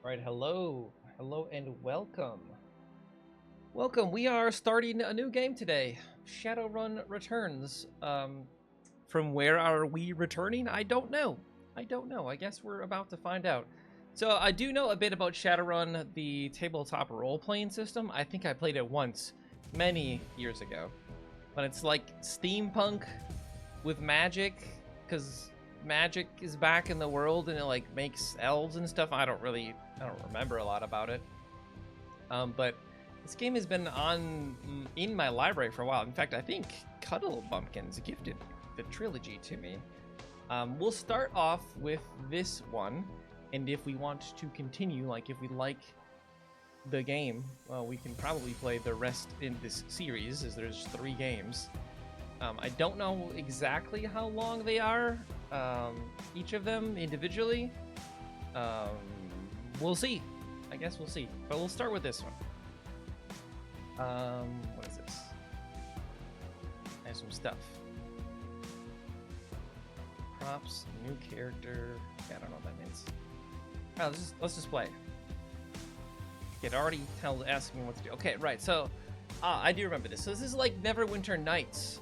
All right, hello, hello, and welcome. Welcome. We are starting a new game today. Shadowrun returns. From where are we returning? I don't know. I guess we're about to find out. So I do know a bit about Shadowrun, the tabletop role-playing system. I think I played it once, many years ago. But it's like steampunk with magic, because magic is back in the world and it like makes elves and stuff. I don't remember a lot about it. But this game has been in my library for a while. In fact, I think Cuddle Bumpkins gifted the trilogy to me. We'll start off with this one, and if we want to continue, like if we like the game, we can probably play the rest in this series, as there's 3 games. I don't know exactly how long they are, each of them individually. We'll see. I guess we'll see. But we'll start with this one. What is this? I have some stuff. Props, new character. Yeah, I don't know what that means. Oh, let's just play. It already asking me what to do. Okay, right. So, I do remember this. So this is like Neverwinter Nights,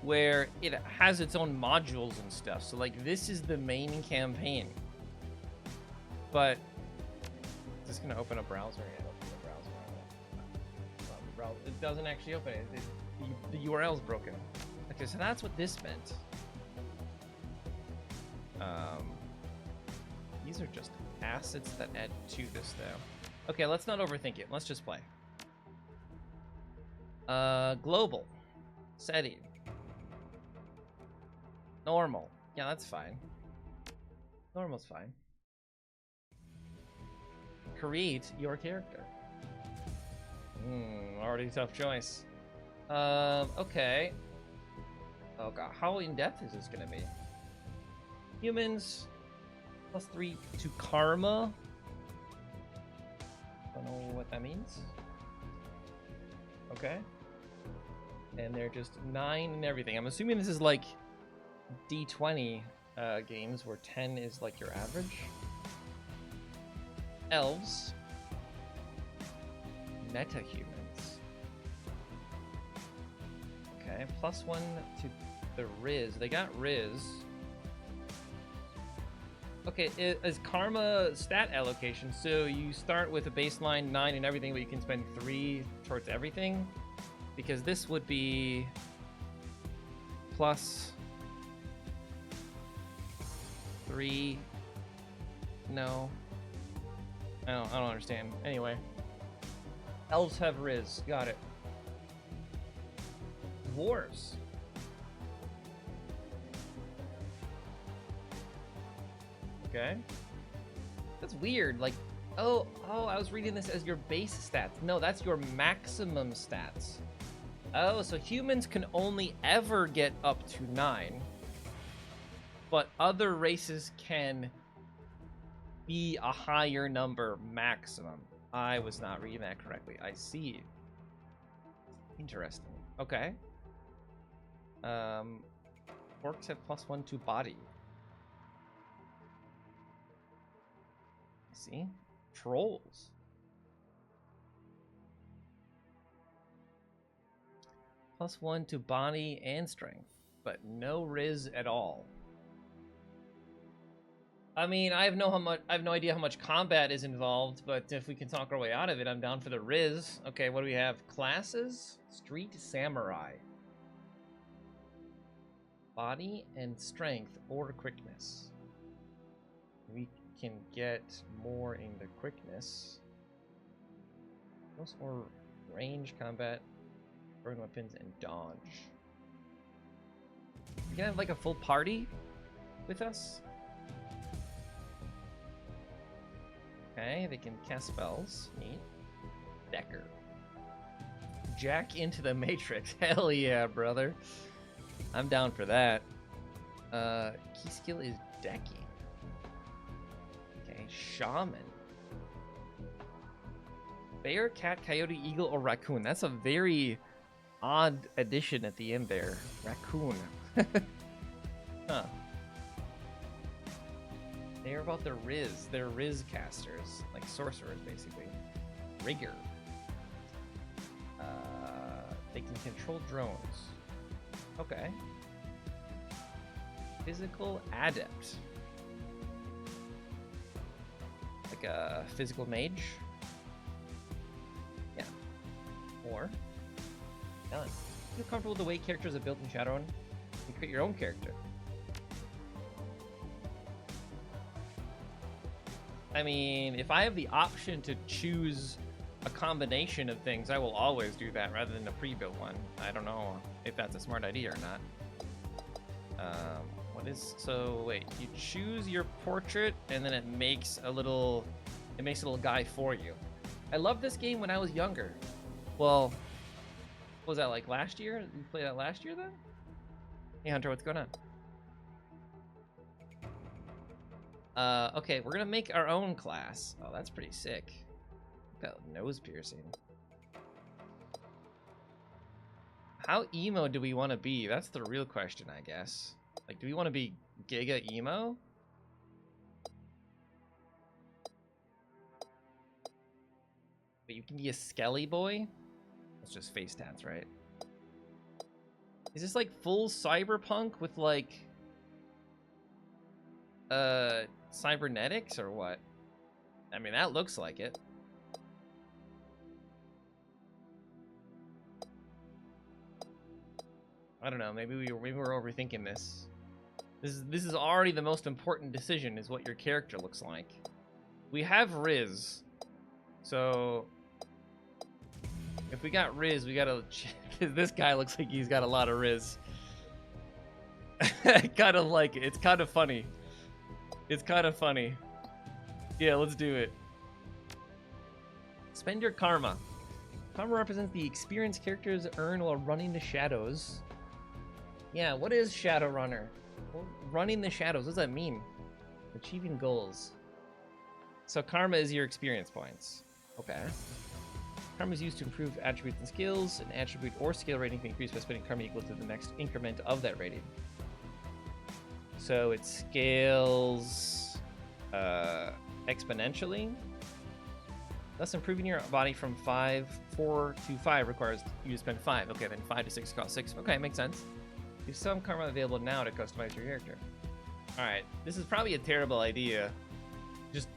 where it has its own modules and stuff. So like this is the main campaign. But is this gonna open a browser? Yeah, open the browser. It doesn't actually open it. The URL is broken. Okay, so that's what this meant. These are just assets that add to this, though. Okay, let's not overthink it. Let's just play. Global setting. Normal. Yeah, that's fine. Normal's fine. Create your character. Already tough choice. Okay. Oh god, how in depth is this gonna be? Humans +3 to karma. Don't know what that means. Okay. And they're just 9 and everything. I'm assuming this is like D20 games where 10 is like your average. Elves. Metahumans. Okay, +1 to the Riz. They got Riz. Okay, is karma stat allocation, so you start with a baseline 9 and everything, but you can spend 3 towards everything? Because this would be +3. No. I don't understand. Anyway. Elves have Riz. Got it. Dwarves. Okay. That's weird. Like, oh, I was reading this as your base stats. No, that's your maximum stats. Oh, so humans can only ever get up to 9. But other races can be a higher number maximum. I was not reading that correctly. I see. Interesting. Okay. Orcs have +1 to body. See? Trolls. +1 to body and strength, but no Riz at all. I mean, I have no idea how much combat is involved, but if we can talk our way out of it, I'm down for the Riz. Okay, what do we have? Classes? Street Samurai. Body and strength or quickness. We can get more in the quickness. Most more range combat, burn weapons, and dodge. You can have like a full party with us. Okay, they can cast spells. Neat. Decker. Jack into the Matrix. Hell yeah, brother. I'm down for that. Key skill is decking. Okay, shaman. Bear, cat, coyote, eagle, or raccoon. That's a very odd addition at the end there. Raccoon. Huh. They're about the Riz. They're Riz casters, like sorcerers, basically. Rigger. They can control drones. Okay. Physical adept. Like a physical mage. Yeah. Or done. Feel comfortable with the way characters are built in Shadowrun? You create your own character. I mean, if I have the option to choose a combination of things, I will always do that rather than a pre-built one. I don't know if that's a smart idea or not. So wait, you choose your portrait and then it makes a little guy for you. I loved this game when I was younger. Well, what was that, like last year? You played that last year then? Hey Hunter, what's going on? Okay, we're gonna make our own class. Oh, that's pretty sick. That nose piercing. How emo do we want to be? That's the real question, I guess. Like, do we want to be Giga emo? But you can be a Skelly boy? That's just face tats, right? Is this like full cyberpunk with like cybernetics or what? I mean, that looks like it. I don't know, maybe we're overthinking this. This is already the most important decision, is what your character looks like. We have Riz. So if we got Riz, we gotta this guy looks like he's got a lot of Riz. Kind of like it. It's kind of funny. It's kind of funny. Yeah, let's do it. Spend your karma. Karma represents the experience characters earn while running the shadows. Yeah, what is Shadowrunner? Well, running the shadows, what does that mean? Achieving goals. So karma is your experience points. Okay. Karma is used to improve attributes and skills. An attribute or skill rating can increase by spending karma equal to the next increment of that rating. So it scales exponentially. Thus, improving your body from 4 to 5 requires you to spend 5. Okay, then 5 to 6 costs 6. Okay, makes sense. You have some karma available now to customize your character. Alright, this is probably a terrible idea. Just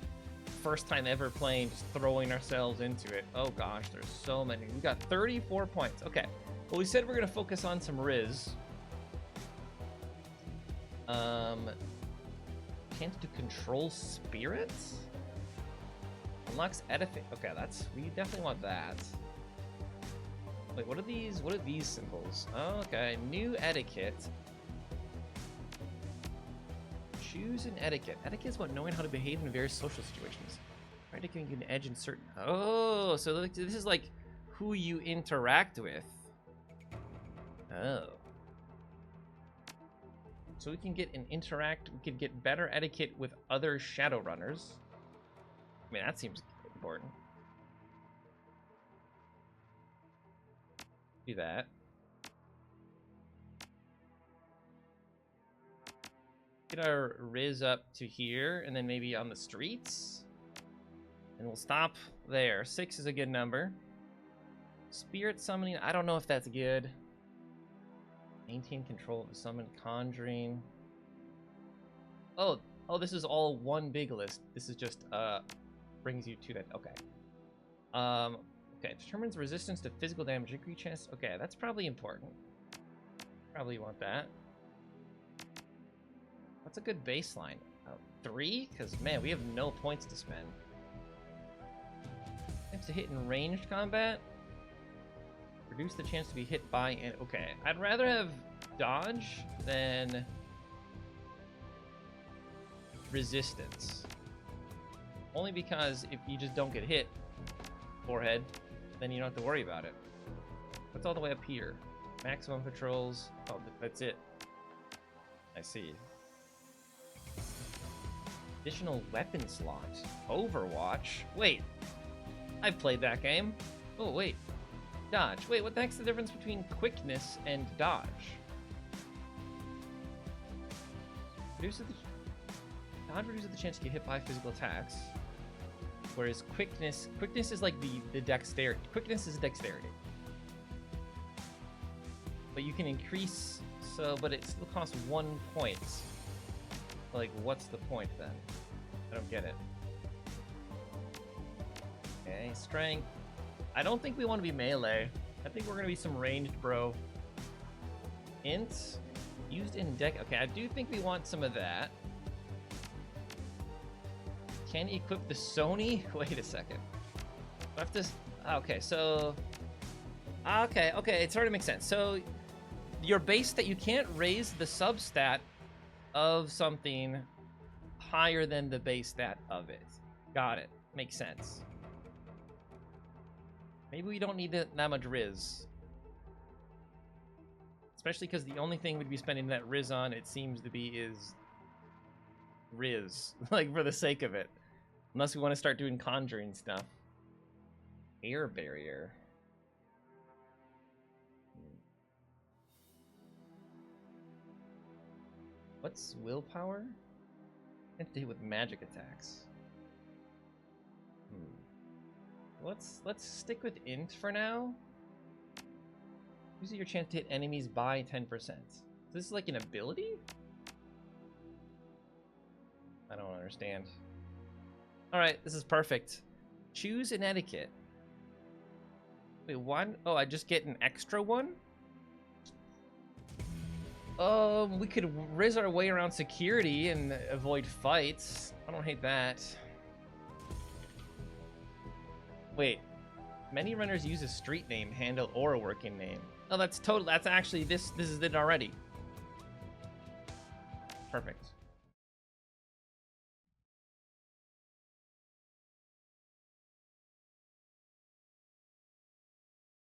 first time ever playing, just throwing ourselves into it. Oh gosh, there's so many. We got 34 points. Okay, well, we said we're going to focus on some Riz. Chance to control spirits? Unlocks edifice. Okay, we definitely want that. Wait, what are these? What are these symbols? Oh, okay, new etiquette. Choose an etiquette. Etiquette is about knowing how to behave in various social situations. Right, to give you an edge in certain. Oh, so this is like who you interact with. Oh. So we can get we can get better etiquette with other Shadowrunners. I mean, that seems important. Do that. Get our Riz up to here, and then maybe on the streets. And we'll stop there. 6 is a good number. Spirit summoning, I don't know if that's good. Maintain control of the summon, conjuring. Oh, this is all one big list. This is just brings you to that. Okay. Okay, determines resistance to physical damage, increase chance. Okay, that's probably important. Probably want that. What's a good baseline? 3? Because man, we have no points to spend. Next to hit in ranged combat. Reduce the chance to be hit by an. Okay, I'd rather have dodge than resistance. Only because if you just don't get hit, forehead, then you don't have to worry about it. What's all the way up here? Maximum patrols. Oh, that's it. I see. Additional weapon slots. Overwatch. Wait. I've played that game. Oh, wait. Dodge. Wait, what the heck's the difference between quickness and dodge? Reduces the Dodge reduces the chance to get hit by physical attacks. Whereas quickness is like the dexterity. Quickness is dexterity. But you can increase, but it still costs 1 point. Like, what's the point then? I don't get it. Okay, strength. I don't think we want to be melee. I think we're going to be some ranged bro. Int. Used in deck. Okay, I do think we want some of that. Can equip the Sony? Wait a second. I have to... Okay, so... Okay, it sort of makes sense. So, your base that you can't raise the substat of something higher than the base stat of it. Got it. Makes sense. Maybe we don't need that much Riz. Especially because the only thing we'd be spending that Riz on, it seems to be, is Riz. Like, for the sake of it. Unless we want to start doing conjuring stuff. Air barrier. What's willpower? I have to hit with magic attacks. Let's stick with int for now. Use your chance to hit enemies by 10%. This is like an ability? I don't understand. Alright, this is perfect. Choose an etiquette. Wait, one? Oh, I just get an extra one? We could riz our way around security and avoid fights. I don't hate that. Wait. Many runners use a street name, handle, or a working name. Oh, that's actually, this is it already. Perfect.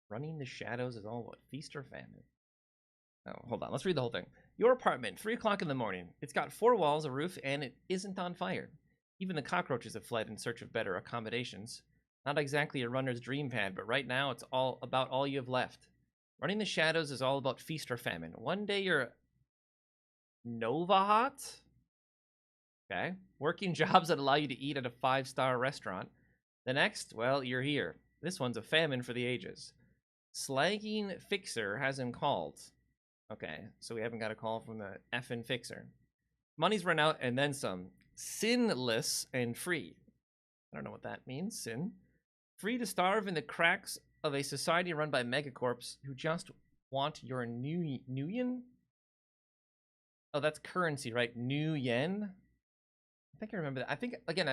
Running the shadows is all what? Feast or famine? Oh, hold on. Let's read the whole thing. Your apartment, 3 o'clock in the morning. It's got 4 walls, a roof, and it isn't on fire. Even the cockroaches have fled in search of better accommodations. Not exactly a runner's dream pad, but right now it's all about all you have left. Running the shadows is all about feast or famine. One day you're Novahat? Okay. Working jobs that allow you to eat at a 5-star restaurant. The next, well, you're here. This one's a famine for the ages. Slagging Fixer has him called. Okay, so we haven't got a call from the effing Fixer. Money's run out and then some. Sinless and free. I don't know what that means, sin. Free to starve in the cracks of a society run by megacorps who just want your new yen? Oh, that's currency, right? New yen? I think I remember that. I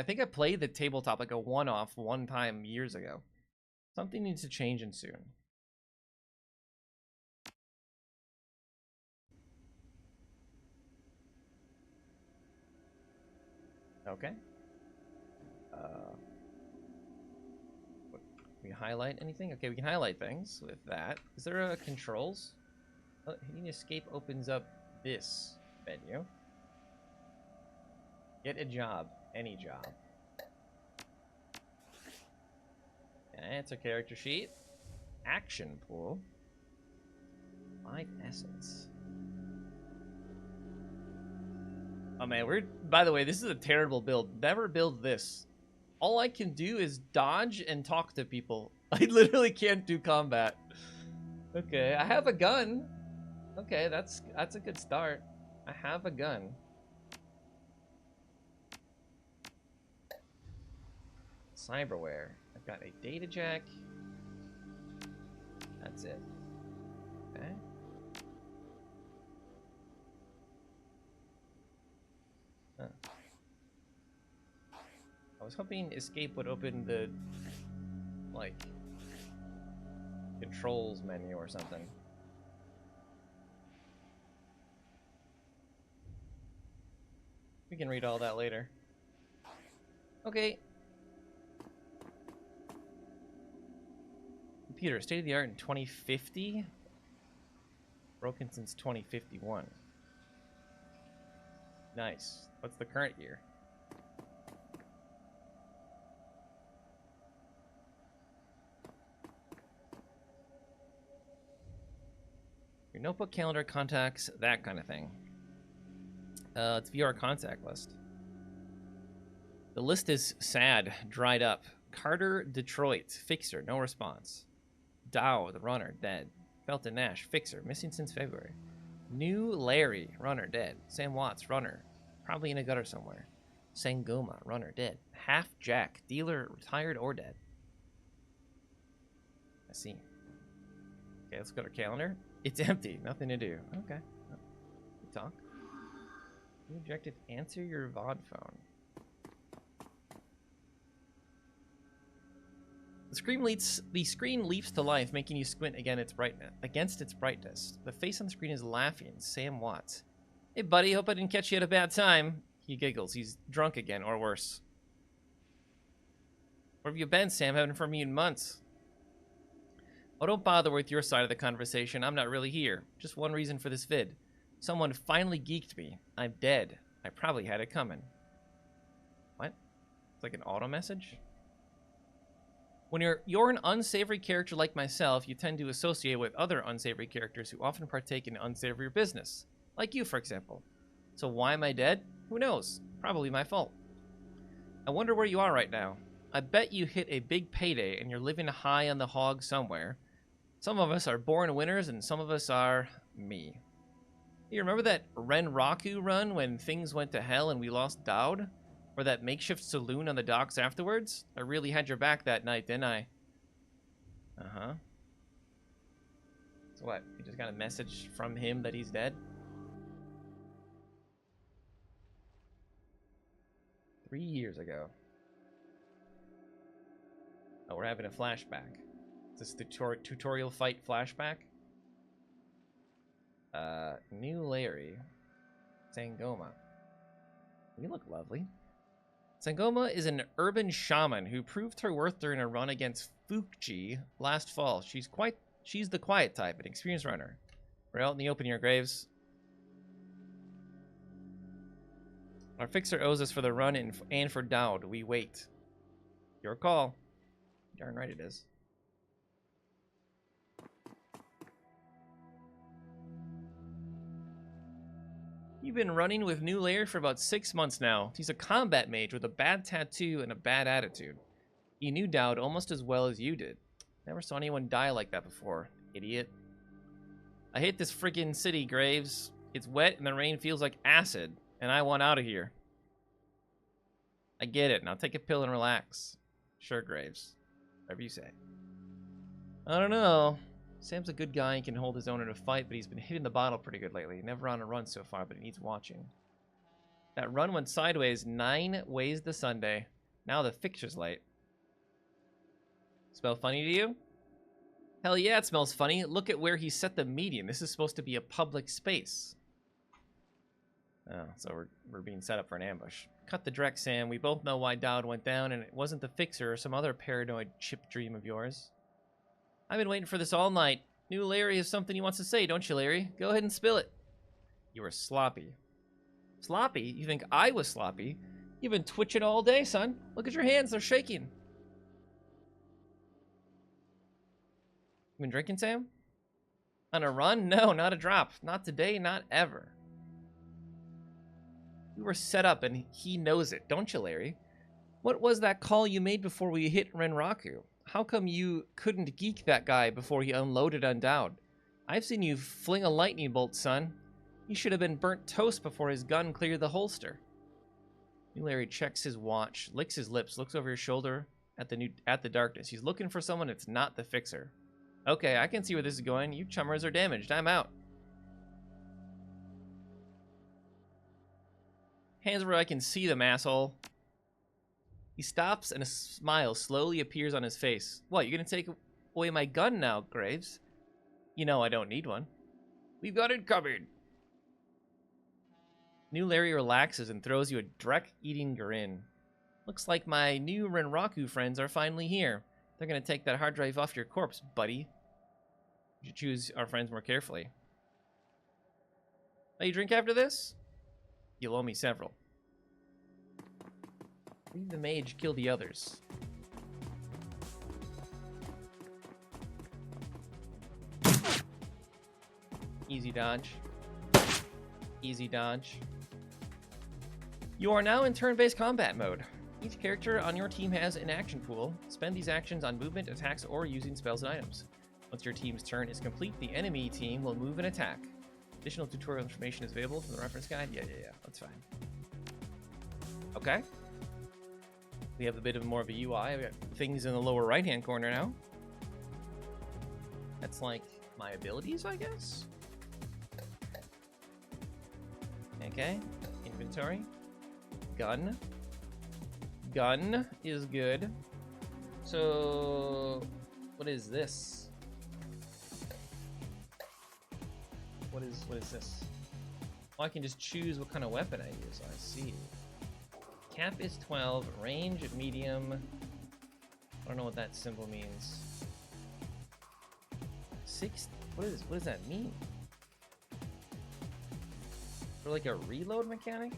think I played the tabletop like a one-off one time years ago. Something needs to change in soon. Okay. Can we highlight anything? Okay, we can highlight things with that. Is there a controls? Oh, hitting escape opens up this menu. Get a job. Any job. Okay, it's a character sheet. Action pool. 5 essence. Oh man, by the way, this is a terrible build. Never build this. All I can do is dodge and talk to people. I literally can't do combat. Okay, I have a gun. Okay, that's a good start. I have a gun. Cyberware. I've got a data jack. That's it. Okay. Huh. I was hoping escape would open the, like, controls menu or something. We can read all that later. Okay. Computer, state of the art in 2050? Broken since 2051. Nice. What's the current year? Your notebook, calendar, contacts, that kind of thing. Let's view our contact list. The list is sad, dried up. Carter, Detroit, fixer, no response. Dow, the runner, dead. Felton Nash, fixer, missing since February. New Larry, runner, dead. Sam Watts, runner, probably in a gutter somewhere. Sangoma, runner, dead. Half Jack, dealer, retired or dead. I see. Okay, let's go to calendar. It's empty, nothing to do. Okay. We talk. New objective, answer your VOD phone. The screen leaps to life, making you squint against its brightness. The face on the screen is laughing. Sam Watts. Hey, buddy, hope I didn't catch you at a bad time. He giggles. He's drunk again, or worse. Where have you been, Sam? Haven't heard from you in months. Oh, don't bother with your side of the conversation. I'm not really here. Just one reason for this vid. Someone finally geeked me. I'm dead. I probably had it coming. What? It's like an auto message? When you're an unsavory character like myself, you tend to associate with other unsavory characters who often partake in unsavory business. Like you, for example. So why am I dead? Who knows? Probably my fault. I wonder where you are right now. I bet you hit a big payday and you're living high on the hog somewhere. Some of us are born winners and some of us are me. You remember that Renraku run when things went to hell and we lost Dowd? Or that makeshift saloon on the docks afterwards? I really had your back that night, didn't I? Uh-huh. So what? You just got a message from him that he's dead? 3 years ago. Oh, we're having a flashback. Is this the tutorial fight flashback? New Larry. Sangoma. You look lovely. Sangoma is an urban shaman who proved her worth during a run against Fuji last fall. She's the quiet type, an experienced runner. We're out in the open here, Graves. Our fixer owes us for the run and for Dowd. We wait. Your call. Darn right it is. You've been running with New Larry for about 6 months now. He's a combat mage with a bad tattoo and a bad attitude. He knew Dowd almost as well as you did. Never saw anyone die like that before, idiot. I hate this friggin' city, Graves. It's wet and the rain feels like acid, and I want out of here. I get it. Now take a pill and relax. Sure, Graves. Whatever you say. I don't know. Sam's a good guy and can hold his own in a fight, but he's been hitting the bottle pretty good lately. Never on a run so far, but it needs watching. That run went sideways 9 ways to Sunday. Now the fixture's late. Smell funny to you? Hell yeah, it smells funny. Look at where he set the median. This is supposed to be a public space. Oh, so we're being set up for an ambush. Cut the dreck, Sam. We both know why Dowd went down, and it wasn't the fixer or some other paranoid chip dream of yours. I've been waiting for this all night. New Larry has something he wants to say, don't you, Larry? Go ahead and spill it. You were sloppy. Sloppy? You think I was sloppy? You've been twitching all day, son. Look at your hands, they're shaking. You been drinking, Sam? On a run? No, not a drop. Not today, not ever. We were set up and he knows it, don't you, Larry? What was that call you made before we hit Renraku? How come you couldn't geek that guy before he unloaded on Dowd? I've seen you fling a lightning bolt, son. He should have been burnt toast before his gun cleared the holster. New Larry checks his watch, licks his lips, looks over his shoulder at the darkness. He's looking for someone. It's not the fixer. Okay, I can see where this is going. You chummers are damaged. I'm out. Hands where I can see them, asshole. He stops and a smile slowly appears on his face. What, you're gonna take away my gun now, Graves? You know I don't need one. We've got it covered. New Larry relaxes and throws you a dreck-eating grin. Looks like my new Renraku friends are finally here. They're gonna take that hard drive off your corpse, buddy. You should choose our friends more carefully. Oh, you drink after this? You'll owe me several. Leave the mage, kill the others. Easy dodge. Easy dodge. You are now in turn-based combat mode. Each character on your team has an action pool. Spend these actions on movement, attacks, or using spells and items. Once your team's turn is complete, the enemy team will move and attack. Additional tutorial information is available from the reference guide. Yeah, that's fine. Okay. We have a bit of more of a UI. We got things in the lower right-hand corner now. That's like my abilities, I guess. Okay. Inventory. Gun. Gun is good. So, what is this? What is this? Oh, I can just choose what kind of weapon I use. I see. Cap is 12, range medium. I don't know what that symbol means. 6. What does that mean? For like a reload mechanic?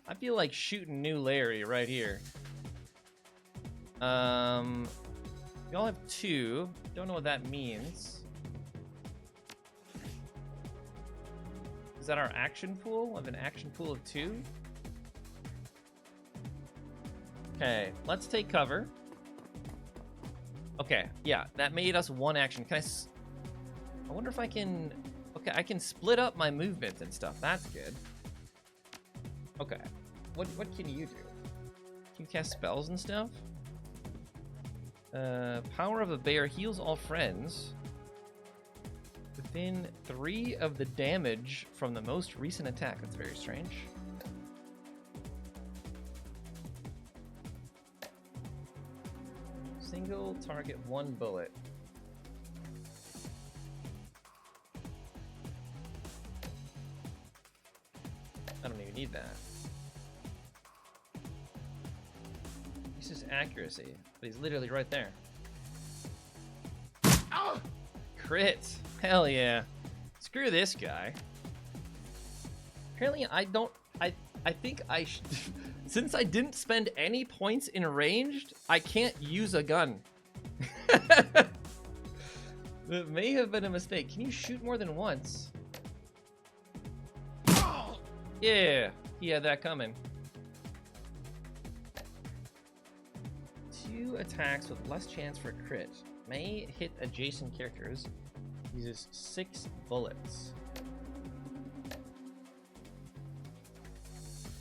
I feel like shooting New Larry right here. We all have 2. Don't know what that means. Is that our action pool? I have an action pool of 2. Okay, let's take cover. Okay, yeah, that made us 1 action. Can I wonder if I can... Okay, I can split up my movement and stuff. That's good. Okay. What can you do? Can you cast spells and stuff? Power of a bear heals all friends within 3 of the damage from the most recent attack. That's very strange. Single target 1 bullet. I don't even need that. This is accuracy, but he's literally right there. Oh! Crit! Hell yeah. Screw this guy. Apparently I don't... I think I should... Since I didn't spend any points in ranged, I can't use a gun. It may have been a mistake. Can you shoot more than once? Yeah, he had that coming. 2 attacks with less chance for crit. May hit adjacent characters. Uses 6 bullets.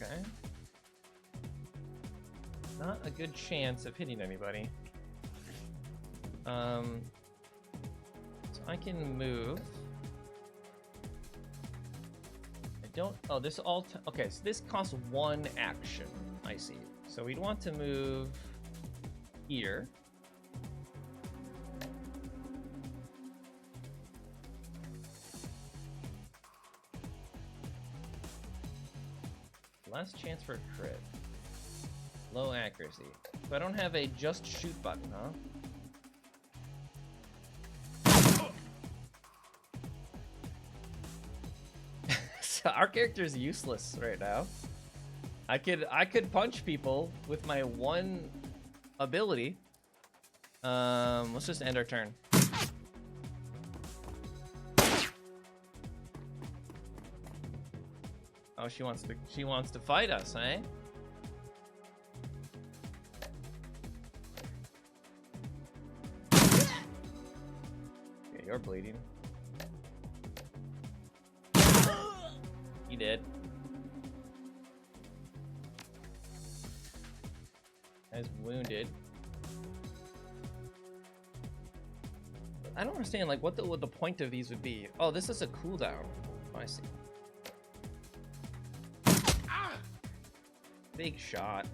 Okay. Not a good chance of hitting anybody. So I can move. I don't... Oh, this all... Okay, so this costs 1 action. I see. So we'd want to move here. Less chance for a crit. Low accuracy. So I don't have a just shoot button, huh? So our character is useless right now. I could punch people with my 1 ability. Let's just end our turn. Oh, she wants to fight us, eh? Okay, you're bleeding. He did. Guy's wounded. I don't understand, like, what the point of these would be. Oh, this is a cooldown. Oh, I see. Big shot.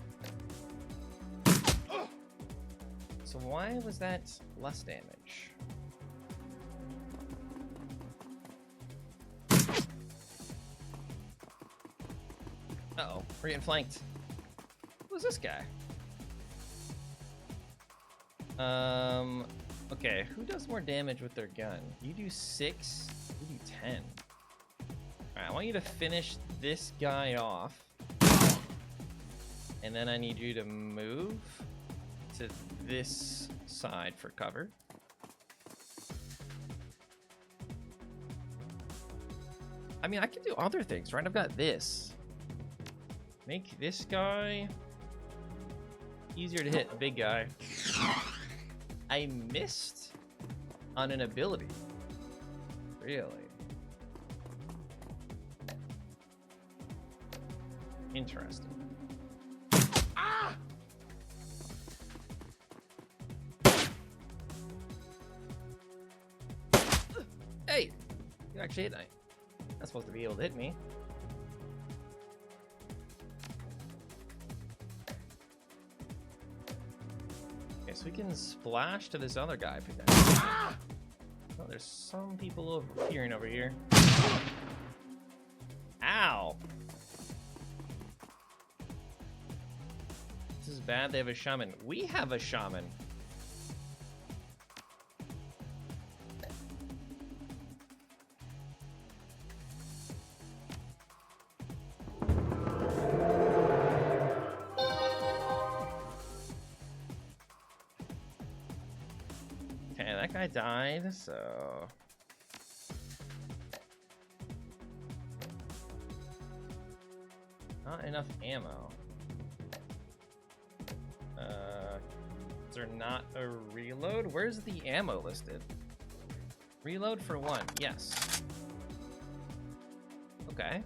So why was that less damage? Uh-oh, we're getting flanked. Who's this guy? Okay, who does more damage with their gun? You do 6, you do 10. Alright, I want you to finish this guy off. And then I need you to move to this side for cover. I mean, I can do other things, right? I've got this. Make this guy easier to hit, the big guy. I missed on an ability. Really? Interesting. Ah! Hey! You actually hit me. Not supposed to be able to hit me. Okay, so we can splash to this other guy potentially. Ah! Oh, there's some people appearing over here. Ow! This is bad. They have a shaman. We have a shaman. Okay, that guy died, so... Not enough ammo. Is there not a reload? Where's the ammo listed? Reload for 1, yes. Okay.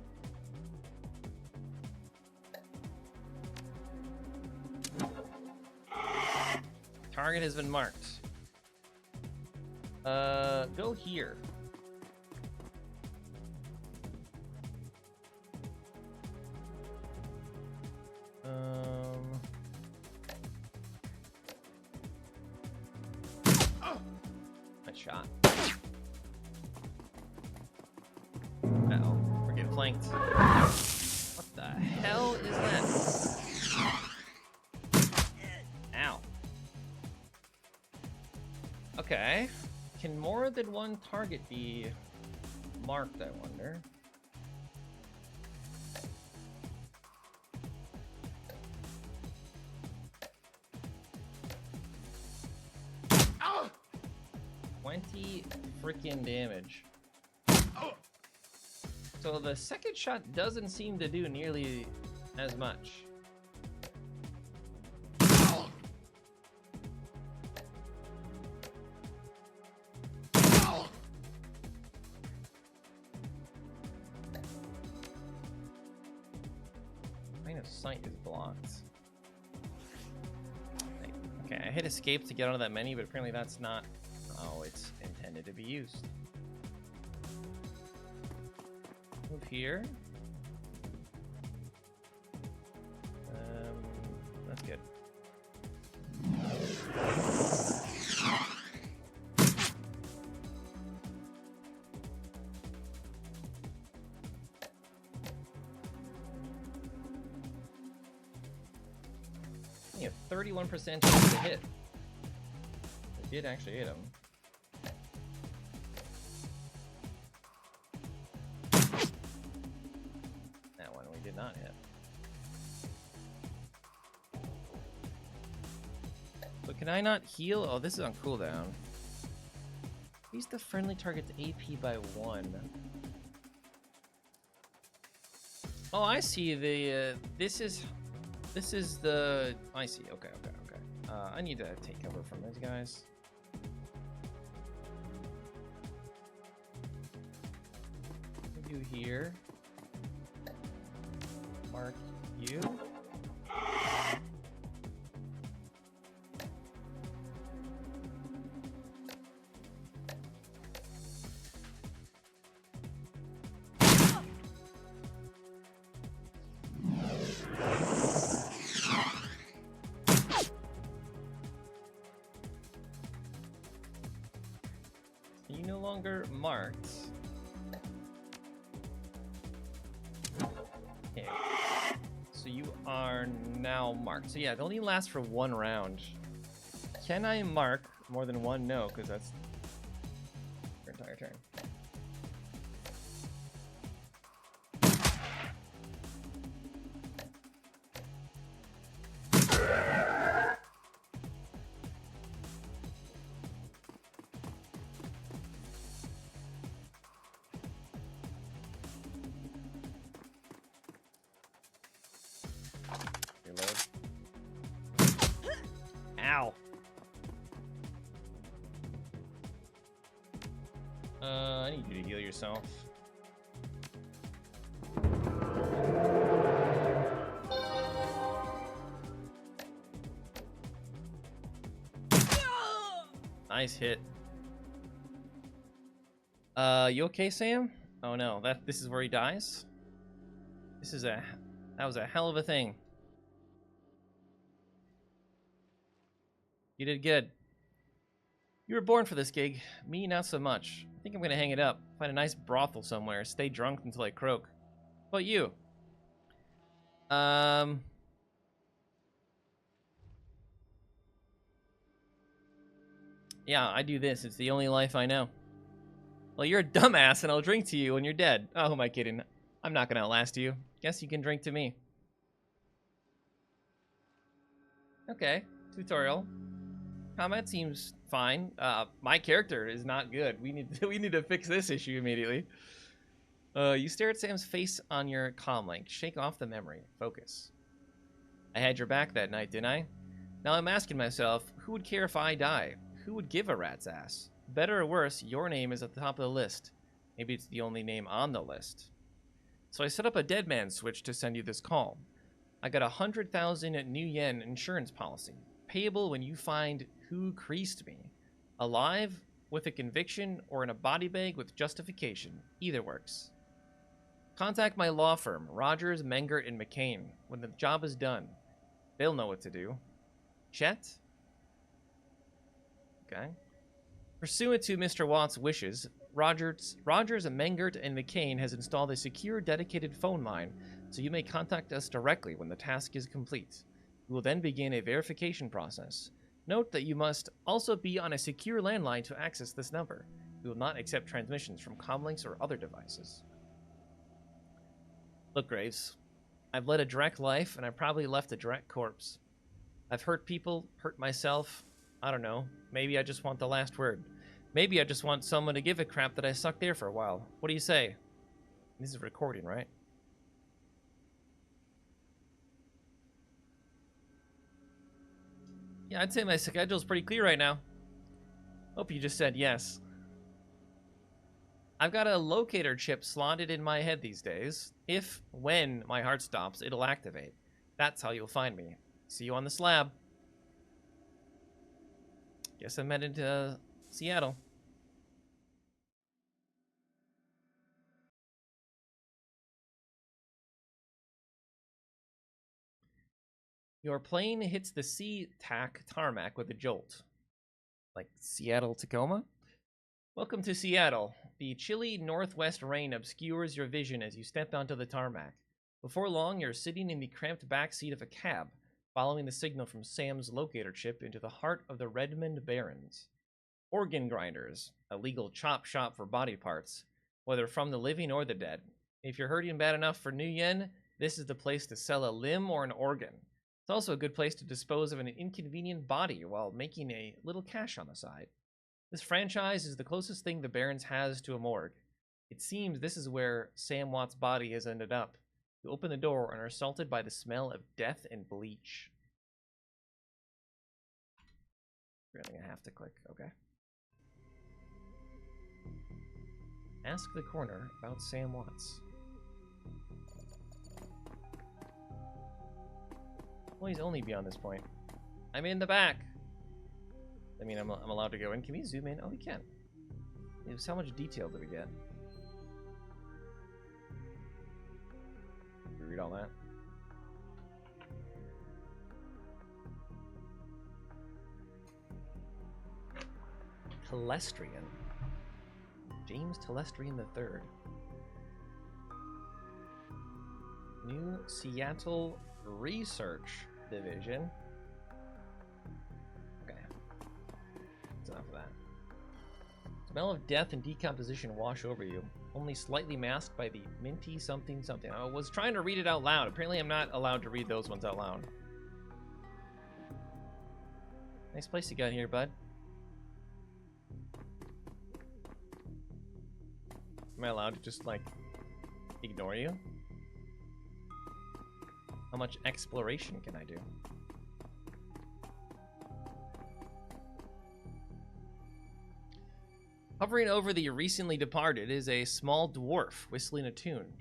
Target has been marked. Go here. Nice shot. Uh-oh, we're getting flanked. What the hell is that? Ow. Okay. Can more than one target be marked, I wonder? Oh! 20 freaking damage. Oh! So the second shot doesn't seem to do nearly as much. Sight is blocked. Okay, I hit escape to get out of that menu, but apparently that's not how it's intended to be used. Move here. That's good. You have 31% chance to hit. I did actually hit him. That one we did not hit. But can I not heal? Oh, this is on cooldown. Increase the friendly target's AP by 1. Oh, I see. This is the... I see. Okay. I need to take cover from these guys. Move you here. Mark you. You no longer marked. Okay. So you are now marked. So yeah, it only lasts for 1 round. Can I mark more than 1? No, because that's your entire turn. I need you to heal yourself. Nice hit. You okay, Sam? Oh no, this is where he dies? That was a hell of a thing. You did good. You were born for this gig. Me, not so much. I think I'm gonna hang it up. Find a nice brothel somewhere. Stay drunk until I croak. How about you? Yeah, I do this. It's the only life I know. Well, you're a dumbass, and I'll drink to you when you're dead. Oh, who am I kidding? I'm not gonna outlast you. Guess you can drink to me. Okay, tutorial. Combat seems fine. My character is not good. We need to fix this issue immediately. You stare at Sam's face on your comlink. Shake off the memory. Focus. I had your back that night, didn't I? Now I'm asking myself, who would care if I die? Who would give a rat's ass? Better or worse, your name is at the top of the list. Maybe it's the only name on the list. So I set up a dead man switch to send you this call. I got 100,000 new yen insurance policy, payable when you find who creased me. Alive, with a conviction, or in a body bag with justification. Either works. Contact my law firm, Rogers, Mengert, and McCain, when the job is done. They'll know what to do. Chet? Okay. Pursuant to Mr. Watt's wishes, Rogers, Mengert, and McCain has installed a secure, dedicated phone line, so you may contact us directly when the task is complete. We will then begin a verification process. Note that you must also be on a secure landline to access this number. We will not accept transmissions from comlinks or other devices. Look, Graves, I've led a direct life, and I probably left a direct corpse. I've hurt people, hurt myself. I don't know. Maybe I just want the last word. Maybe I just want someone to give a crap that I sucked air for a while. What do you say? This is recording, right? Yeah, I'd say my schedule's pretty clear right now. Hope you just said yes. I've got a locator chip slotted in my head these days. When my heart stops, it'll activate. That's how you'll find me. See you on the slab. Guess I'm headed to Seattle. Your plane hits the SeaTac tarmac with a jolt. Like Seattle, Tacoma? Welcome to Seattle. The chilly northwest rain obscures your vision as you step onto the tarmac. Before long, you're sitting in the cramped back seat of a cab, following the signal from Sam's locator chip into the heart of the Redmond Barrens. Organ grinders, a legal chop shop for body parts, whether from the living or the dead. If you're hurting bad enough for new yen, this is the place to sell a limb or an organ. It's also a good place to dispose of an inconvenient body while making a little cash on the side. This franchise is the closest thing the Barrens has to a morgue. It seems this is where Sam Watt's body has ended up. You open the door and are assaulted by the smell of death and bleach. Really gonna have to click, okay. Ask the coroner about Sam Watts. Well, he's only beyond this point. I'm in the back. I mean, I'm allowed to go in. Can we zoom in? Oh, we can. How much detail do we get? Can we read all that? Telestrian. James Telestrian III. New Seattle Research Division. Okay. That's enough of that. Smell of death and decomposition wash over you, only slightly masked by the minty something something. I was trying to read it out loud. Apparently I'm not allowed to read those ones out loud. Nice place you got here, bud. Am I allowed to just, like, ignore you? How much exploration can I do? Hovering over the recently departed is a small dwarf whistling a tune.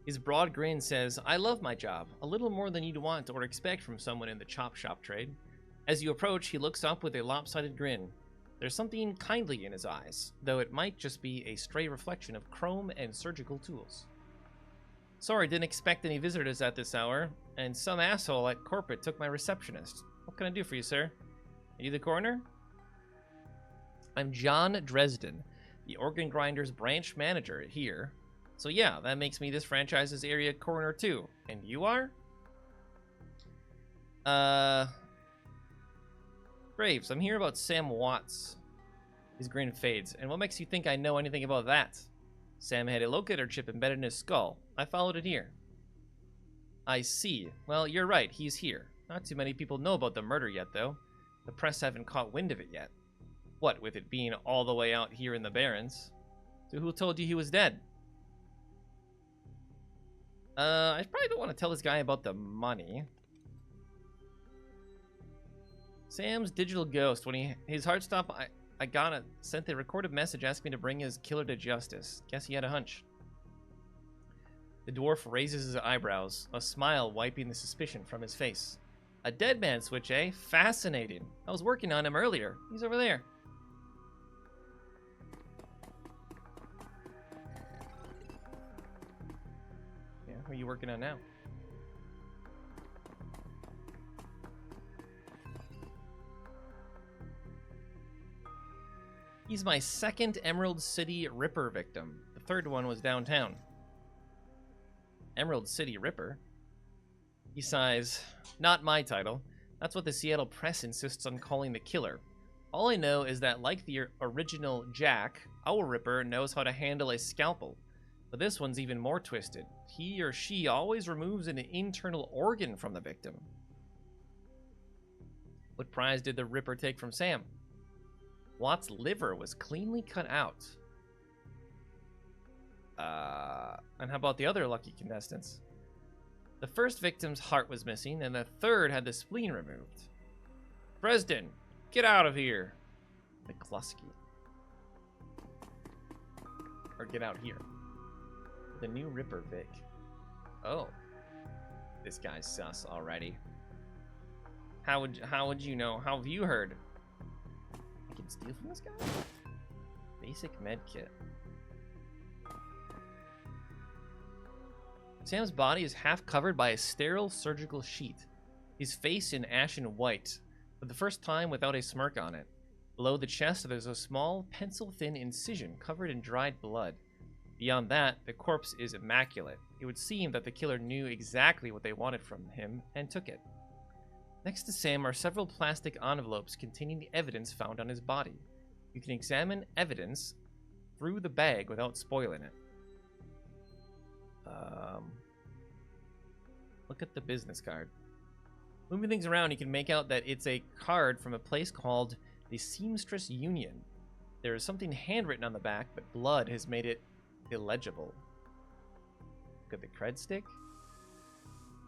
His broad grin says, "I love my job, a little more than you'd want or expect from someone in the chop shop trade." As you approach, he looks up with a lopsided grin. There's something kindly in his eyes, though it might just be a stray reflection of chrome and surgical tools. "Sorry, didn't expect any visitors at this hour, and some asshole at corporate took my receptionist. What can I do for you, sir? Are you the coroner?" "I'm John Dresden, the Organ Grinders branch manager here. So yeah, that makes me this franchise's area coroner too. And you are?" "Graves, I'm here about Sam Watts." His grin fades. "And what makes you think I know anything about that?" "Sam had a locator chip embedded in his skull. I followed it here." "I see. Well, you're right, he's here. Not too many people know about the murder yet, though. The press haven't caught wind of it yet. What with it being all the way out here in the Barrens. So who told you he was dead?" I probably don't want to tell this guy about the money. "Sam's digital ghost. When his heart stopped, I sent a recorded message asking me to bring his killer to justice. Guess he had a hunch." The dwarf raises his eyebrows, a smile wiping the suspicion from his face. "A dead man switch, eh? Fascinating. I was working on him earlier. He's over there." Yeah, who are you working on now? "He's my second Emerald City Ripper victim. The third one was downtown." "Emerald City Ripper?" He sighs. "Not my title. That's what the Seattle Press insists on calling the killer. All I know is that, like the original Jack, our Ripper knows how to handle a scalpel. But this one's even more twisted. He or she always removes an internal organ from the victim." "What prize did the Ripper take from Sam?" "Watt's liver was cleanly cut out." And how about the other lucky contestants?" "The first victim's heart was missing, and the third had the spleen removed." "Dresden, get out of here." "McCluskey. Or get out here." "The new Ripper, Vic." "Oh. This guy's sus already." How would you know? How have you heard?" "I can steal from this guy?" "Basic med kit." Sam's body is half covered by a sterile surgical sheet, his face in ashen white, for the first time without a smirk on it. Below the chest, there's a small, pencil-thin incision covered in dried blood. Beyond that, the corpse is immaculate. It would seem that the killer knew exactly what they wanted from him and took it. Next to Sam are several plastic envelopes containing the evidence found on his body. You can examine evidence through the bag without spoiling it. Look at the business card. Moving things around, you can make out that it's a card from a place called the Seamstress Union. There is something handwritten on the back, but blood has made it illegible. Look at the cred stick.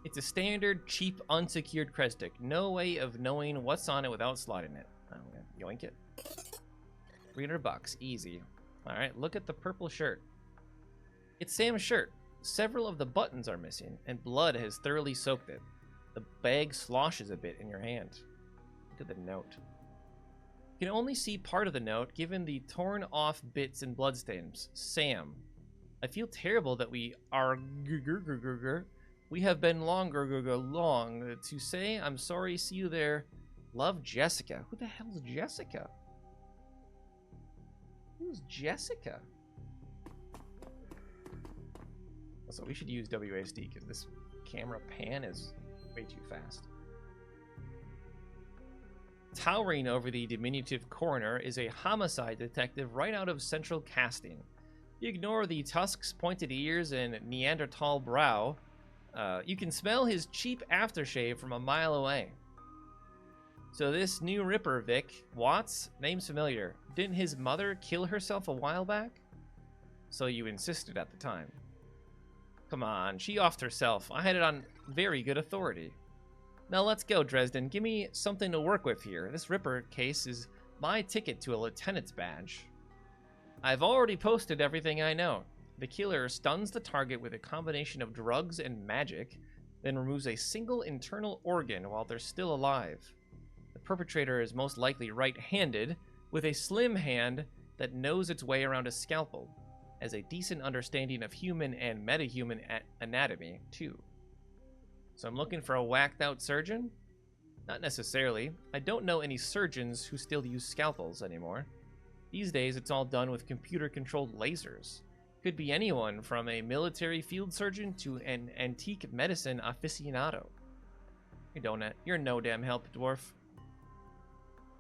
It's a standard, cheap, unsecured cred stick. No way of knowing what's on it without slotting it. I'm gonna yoink it. $300, easy. Alright, look at the purple shirt. It's Sam's shirt. Several of the buttons are missing, and blood has thoroughly soaked it. The bag sloshes a bit in your hand. Look at the note. You can only see part of the note, given the torn off bits and bloodstains. Sam. I feel terrible that we are... We have been long to say. I'm sorry. See you there. Love, Jessica. Who the hell is Jessica? Who's Jessica? So we should use WASD because this camera pan is way too fast. Towering over the diminutive coroner is a homicide detective right out of Central Casting. You ignore the tusks, pointed ears, and Neanderthal brow. You can smell his cheap aftershave from a mile away. So this new Ripper, Vic Watts, name's familiar. Didn't his mother kill herself a while back? So you insisted at the time. Come on, she offed herself. I had it on very good authority. Now let's go, Dresden. Give me something to work with here. This Ripper case is my ticket to a lieutenant's badge. I've already posted everything I know. The killer stuns the target with a combination of drugs and magic, then removes a single internal organ while they're still alive. The perpetrator is most likely right-handed, with a slim hand that knows its way around a scalpel, has a decent understanding of human and metahuman anatomy, too. So I'm looking for a whacked-out surgeon? Not necessarily. I don't know any surgeons who still use scalpels anymore. These days, it's all done with computer-controlled lasers. Could be anyone from a military field surgeon to an antique medicine aficionado. You're no damn help, dwarf.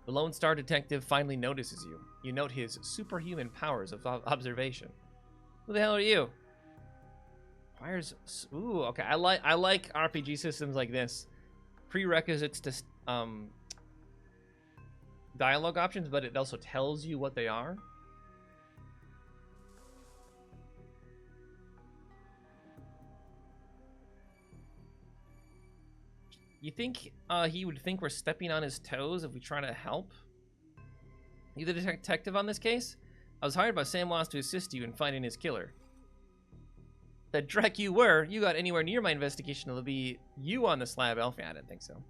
The Lone Star detective finally notices you. You note his superhuman powers of observation. Who the hell are you? Requires... Ooh, okay. I like RPG systems like this. Prerequisites to dialogue options, but it also tells you what they are. You think he would think we're stepping on his toes if we try to help? You the detective on this case? I was hired by Sam Loss to assist you in finding his killer. The dreck you were. You got anywhere near my investigation, it'll be you on the slab elf. Yeah, I didn't think so.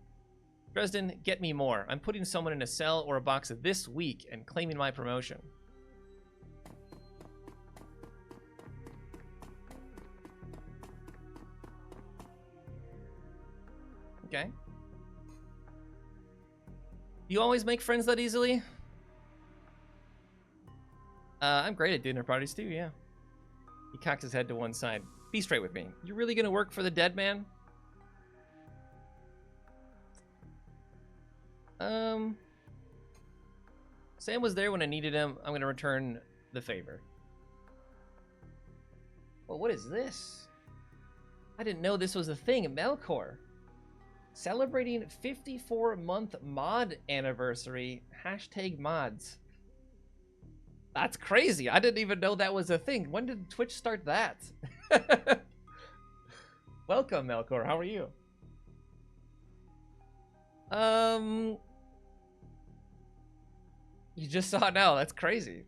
Dresden, get me more. I'm putting someone in a cell or a box this week and claiming my promotion. Okay. You always make friends that easily? I'm great at dinner parties too, yeah. He cocks his head to one side. Be straight with me. You really gonna work for the dead man? Sam was there when I needed him. I'm gonna return the favor. Well, what is this? I didn't know this was a thing. Melkor. Celebrating 54-month mod anniversary. Hashtag mods. That's crazy. I didn't even know that was a thing. When did Twitch start that? Welcome, Melkor. How are you? You just saw it now. That's crazy.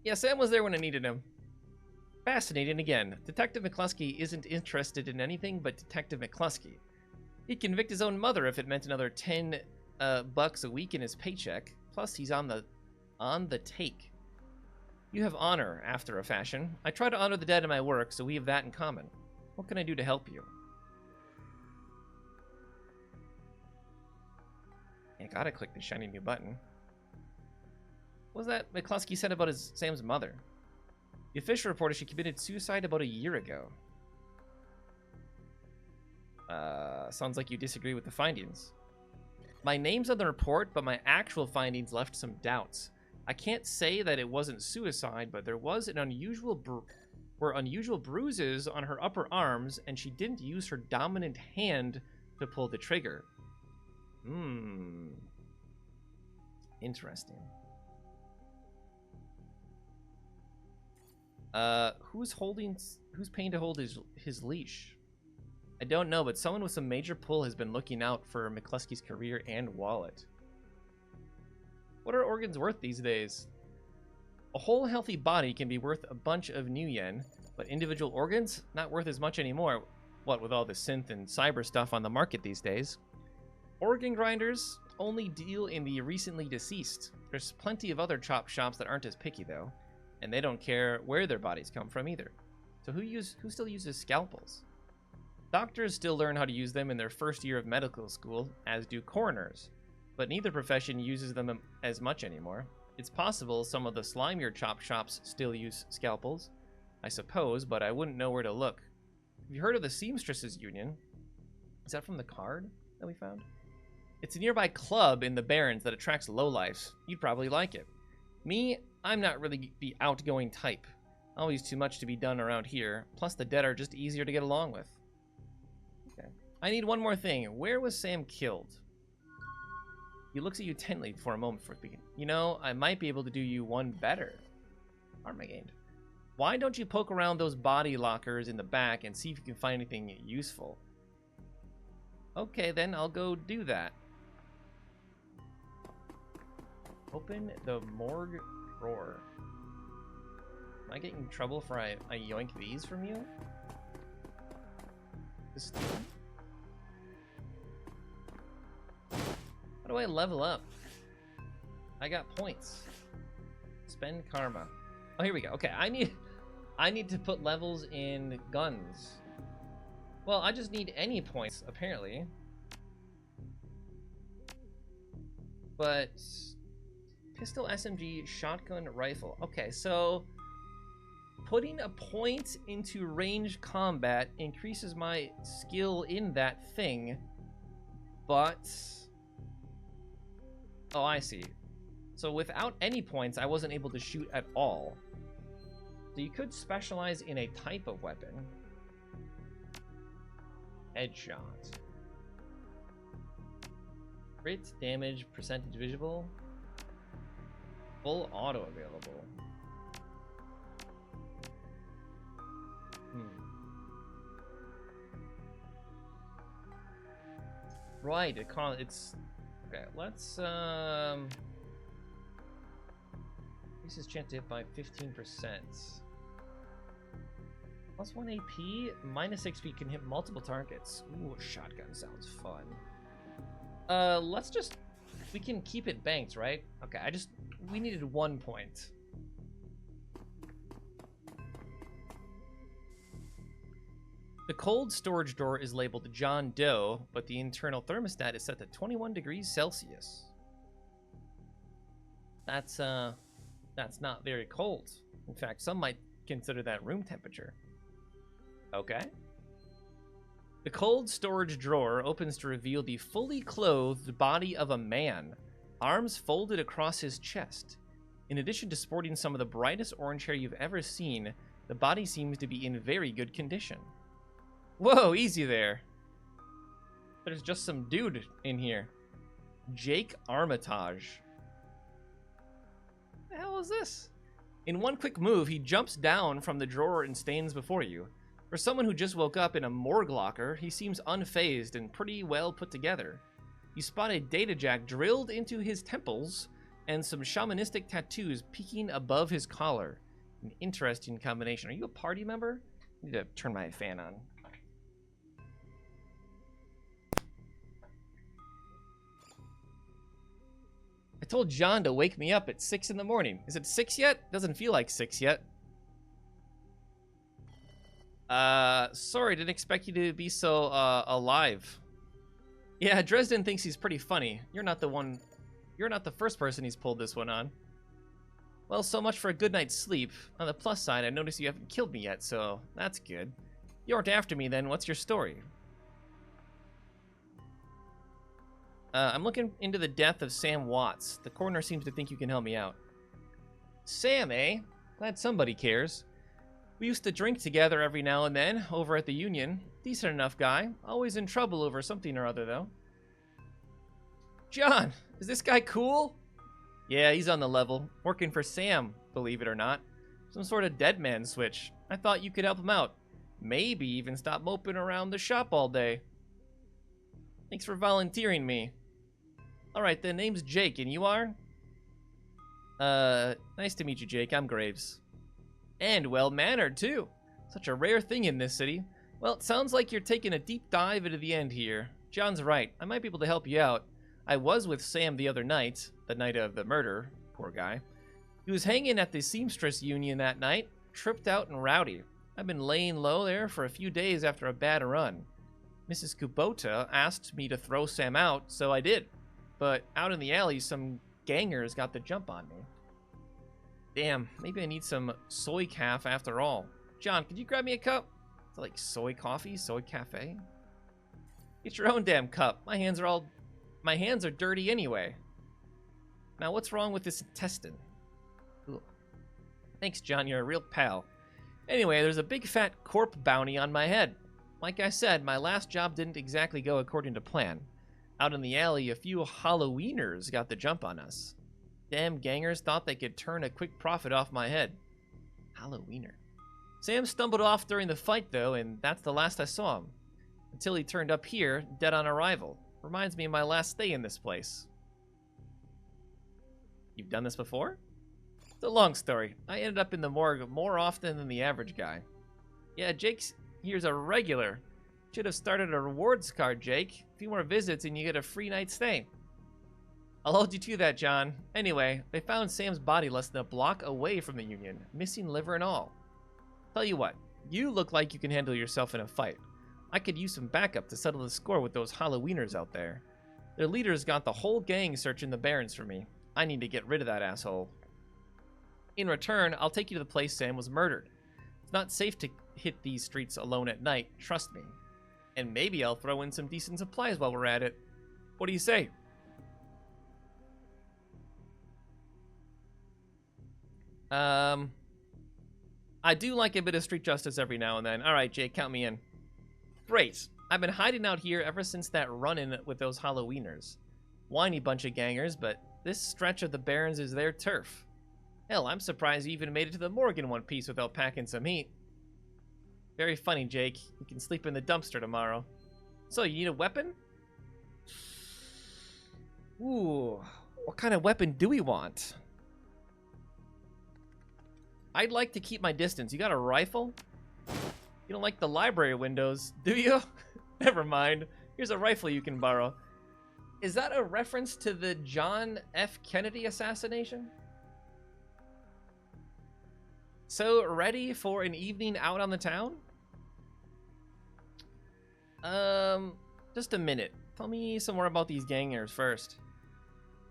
Yeah, Sam was there when I needed him. Fascinating again. Detective McCluskey isn't interested in anything but Detective McCluskey. He'd convict his own mother if it meant another 10 bucks a week in his paycheck. Plus, he's on the take. You have honor, after a fashion. I try to honor the dead in my work, so we have that in common. What can I do to help you? I gotta click the shiny new button. What was that McCluskey said about Sam's mother? The official reported she committed suicide about a year ago. Sounds like you disagree with the findings. My name's on the report, but my actual findings left some doubts. I can't say that it wasn't suicide, but there was an unusual bruises on her upper arms, and she didn't use her dominant hand to pull the trigger. Interesting. Who's paying to hold his leash? I don't know, but someone with some major pull has been looking out for McCluskey's career and wallet. What are organs worth these days? A whole healthy body can be worth a bunch of new yen, but individual organs, not worth as much anymore. What with all the synth and cyber stuff on the market these days? Organ grinders only deal in the recently deceased. There's plenty of other chop shops that aren't as picky though, and they don't care where their bodies come from either. So who still uses scalpels? Doctors still learn how to use them in their first year of medical school, as do coroners, but neither profession uses them as much anymore. It's possible some of the slimier chop shops still use scalpels, I suppose, but I wouldn't know where to look. Have you heard of the Seamstresses Union? Is that from the card that we found? It's a nearby club in the Barrens that attracts lowlifes. You'd probably like it. Me, I'm not really the outgoing type. Always too much to be done around here, plus the dead are just easier to get along with. Okay. I need one more thing. Where was Sam killed? He looks at you intently for a moment before speaking. You know, I might be able to do you one better. Armageddon. Why don't you poke around those body lockers in the back and see if you can find anything useful? Okay, then I'll go do that. Open the morgue drawer. Am I getting in trouble for I yoink these from you? This How do I level up? I got points. Spend karma. Oh, here we go. Okay, I need to put levels in guns. Well, I just need any points, apparently. But pistol, SMG, shotgun, rifle. Okay, so putting a point into range combat increases my skill in that thing, but... Oh, I see. So without any points, I wasn't able to shoot at all. So you could specialize in a type of weapon. Headshot. Crit, damage, percentage visible. Full auto available. Right, it's... Okay, let's, increases chance to hit by 15%. Plus 1 AP, minus XP can hit multiple targets. Ooh, a shotgun sounds fun. Let's just... We can keep it banked, right? Okay, we needed 1 point. The cold storage door is labeled John Doe, but the internal thermostat is set to 21 degrees Celsius. That's not very cold. In fact, some might consider that room temperature. Okay. The cold storage drawer opens to reveal the fully clothed body of a man, arms folded across his chest. In addition to sporting some of the brightest orange hair you've ever seen, the body seems to be in very good condition. Whoa, easy there. There's just some dude in here. Jake Armitage. What the hell is this? In one quick move, he jumps down from the drawer and stands before you. For someone who just woke up in a morgue locker, he seems unfazed and pretty well put together. You spot a data jack drilled into his temples and some shamanistic tattoos peeking above his collar. An interesting combination. Are you a party member? I need to turn my fan on. I told John to wake me up at 6 in the morning. Is it 6 yet? Doesn't feel like 6 yet. Sorry, didn't expect you to be so, alive. Yeah, Dresden thinks he's pretty funny. You're not the first person he's pulled this one on. Well, so much for a good night's sleep. On the plus side, I noticed you haven't killed me yet, so that's good. You aren't after me then, what's your story? I'm looking into the death of Sam Watts. The coroner seems to think you can help me out. Sam, eh? Glad somebody cares. We used to drink together every now and then, over at the Union. Decent enough guy. Always in trouble over something or other, though. John, is this guy cool? Yeah, he's on the level. Working for Sam, believe it or not. Some sort of dead man switch. I thought you could help him out. Maybe even stop moping around the shop all day. Thanks for volunteering me. Alright, the name's Jake, and you are? Nice to meet you, Jake. I'm Graves. And well-mannered, too. Such a rare thing in this city. Well, it sounds like you're taking a deep dive into the end here. John's right. I might be able to help you out. I was with Sam the other night, the night of the murder. Poor guy. He was hanging at the Seamstress Union that night, tripped out and rowdy. I've been laying low there for a few days after a bad run. Mrs. Kubota asked me to throw Sam out, so I did. But out in the alley, some gangers got the jump on me. Damn, maybe I need some soy calf after all. John, could you grab me a cup? Is it like soy coffee, soy cafe? Get your own damn cup. My hands are dirty anyway. Now, what's wrong with this intestine? Ugh. Thanks, John, you're a real pal. Anyway, there's a big fat corp bounty on my head. Like I said, my last job didn't exactly go according to plan. Out in the alley, a few Halloweeners got the jump on us. Damn gangers thought they could turn a quick profit off my head. Halloweener. Sam stumbled off during the fight, though, and that's the last I saw him. Until he turned up here, dead on arrival. Reminds me of my last stay in this place. You've done this before? It's a long story. I ended up in the morgue more often than the average guy. Yeah, Jake's here's a regular. Should have started a rewards card, Jake. A few more visits and you get a free night stay. I'll hold you to that, John. Anyway, they found Sam's body less than a block away from the Union, missing liver and all. Tell you what, you look like you can handle yourself in a fight. I could use some backup to settle the score with those Halloweeners out there. Their leader's got the whole gang searching the Barrens for me. I need to get rid of that asshole. In return, I'll take you to the place Sam was murdered. It's not safe to hit these streets alone at night, trust me. And maybe I'll throw in some decent supplies while we're at it. What do you say? I do like a bit of street justice every now and then. Alright, Jake, count me in. Great. I've been hiding out here ever since that run-in with those Halloweeners. Whiny bunch of gangers, but this stretch of the Barrens is their turf. Hell, I'm surprised you even made it to the morgue in one piece without packing some heat. Very funny, Jake. You can sleep in the dumpster tomorrow. So, you need a weapon? Ooh, what kind of weapon do we want? I'd like to keep my distance. You got a rifle? You don't like the library windows, do you? Never mind. Here's a rifle you can borrow. Is that a reference to the John F. Kennedy assassination? So, ready for an evening out on the town? Just a minute. Tell me some more about these gangers first.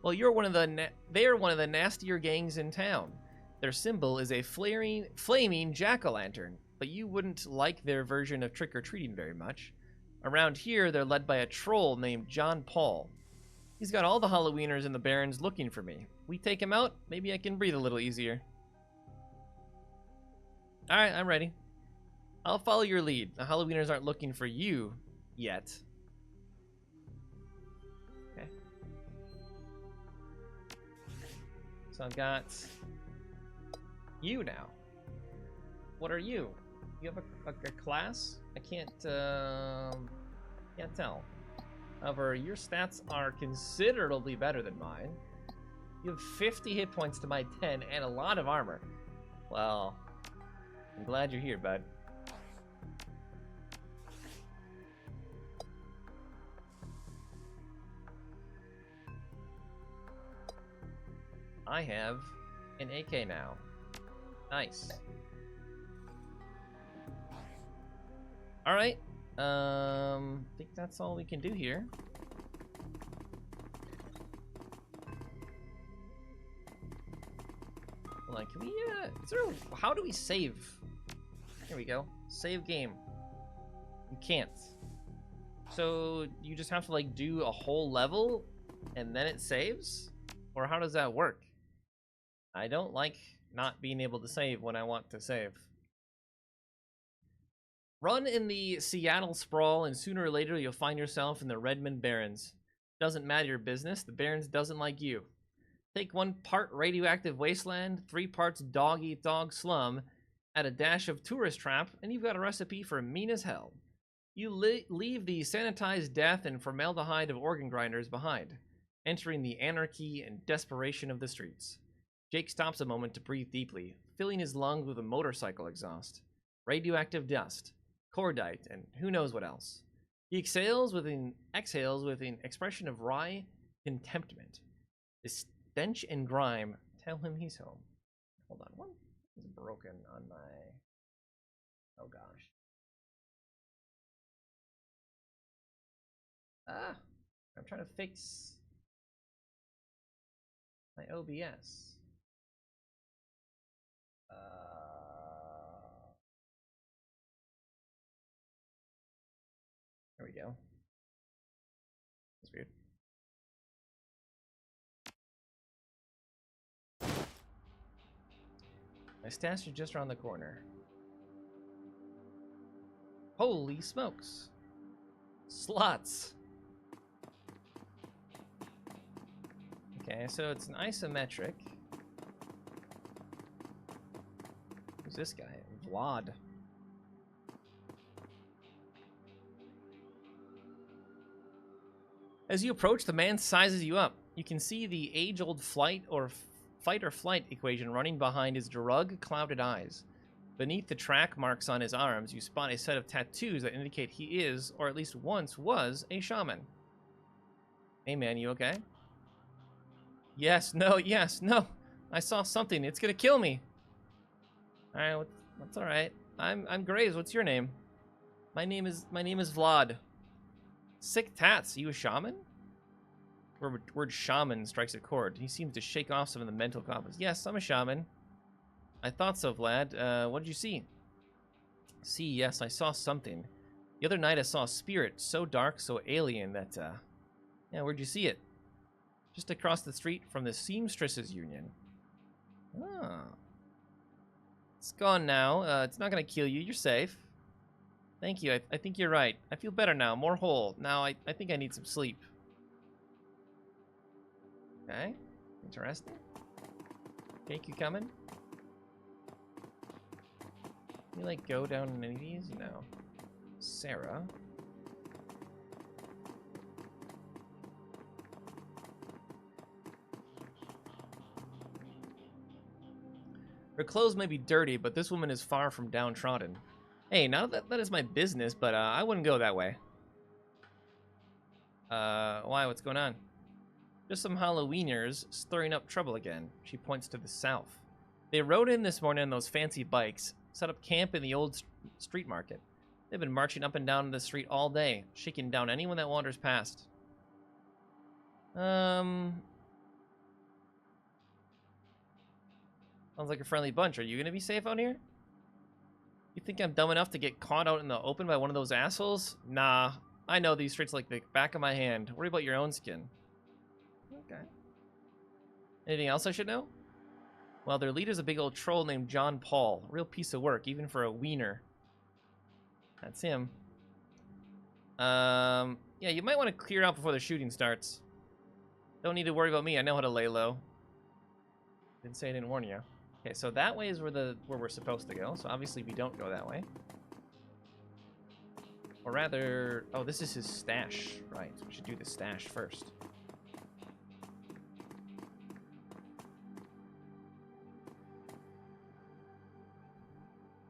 Well, they're one of the nastier gangs in town. Their symbol is a flaming jack-o'-lantern, but you wouldn't like their version of trick-or-treating very much. Around here, they're led by a troll named John Paul. He's got all the Halloweeners in the Barrens looking for me. We take him out, maybe I can breathe a little easier. Alright, I'm ready. I'll follow your lead. The Halloweeners aren't looking for you yet. Okay. So I've got you now. What are you? You have a class? I can't tell. However, your stats are considerably better than mine. You have 50 hit points to my 10 and a lot of armor. Well, I'm glad you're here, bud. I have an AK now. Nice. Alright. I think that's all we can do here. Hold on, can we, how do we save? Here we go. Save game. You can't. So, you just have to, like, do a whole level, and then it saves? Or how does that work? I don't like not being able to save when I want to save. Run in the Seattle sprawl, and sooner or later you'll find yourself in the Redmond Barrens. Doesn't matter your business, the Barrens doesn't like you. Take 1 part radioactive wasteland, 3 parts dog-eat-dog slum, add a dash of tourist trap, and you've got a recipe for mean as hell. You leave the sanitized death and formaldehyde of organ grinders behind, entering the anarchy and desperation of the streets. Jake stops a moment to breathe deeply, filling his lungs with a motorcycle exhaust, radioactive dust, cordite, and who knows what else. He exhales with an expression of wry contentment. The stench and grime tell him he's home. Hold on, what is broken on my... Oh gosh. I'm trying to fix my OBS. There we go. That's weird. My stats are just around the corner. Holy smokes. Slots. Okay, so it's an isometric. Who's this guy? Vlad. As you approach, the man sizes you up. You can see the age-old flight or fight or flight equation running behind his drug-clouded eyes. Beneath the track marks on his arms, you spot a set of tattoos that indicate he is, or at least once was, a shaman. Hey man, you okay? Yes, no, yes, no. I saw something. It's gonna kill me. Alright, that's alright. I'm Graves. What's your name? My name is Vlad. Sick tats. Are you a shaman? Word shaman strikes a chord. He seems to shake off some of the mental conflicts. Yes, I'm a shaman. I thought so, Vlad. What did you see? See, yes, I saw something. The other night I saw a spirit so dark, so alien that, yeah, where'd you see it? Just across the street from the Seamstresses Union. Oh. It's gone now. It's not gonna kill you. You're safe. Thank you. I think you're right. I feel better now. More whole. Now I think I need some sleep. Okay. Interesting. Jake, you coming? Can you, like, go down in any of these? No. Sarah. Her clothes may be dirty, but this woman is far from downtrodden. Hey, now that is my business, but I wouldn't go that way. Why? What's going on? Just some Halloweeners stirring up trouble again. She points to the south. They rode in this morning on those fancy bikes, set up camp in the old street market. They've been marching up and down the street all day, shaking down anyone that wanders past. Sounds like a friendly bunch. Are you gonna be safe out here? You think I'm dumb enough to get caught out in the open by one of those assholes? Nah, I know these streets like the back of my hand. Worry about your own skin. Okay. Anything else I should know? Well, their leader's a big old troll named John Paul. Real piece of work, even for a wiener. That's him. Yeah, you might want to clear out before the shooting starts. Don't need to worry about me. I know how to lay low. Didn't say I didn't warn you. Okay, so that way is where we're supposed to go. So obviously we don't go that way. Or rather, oh, this is his stash. Right, we should do the stash first.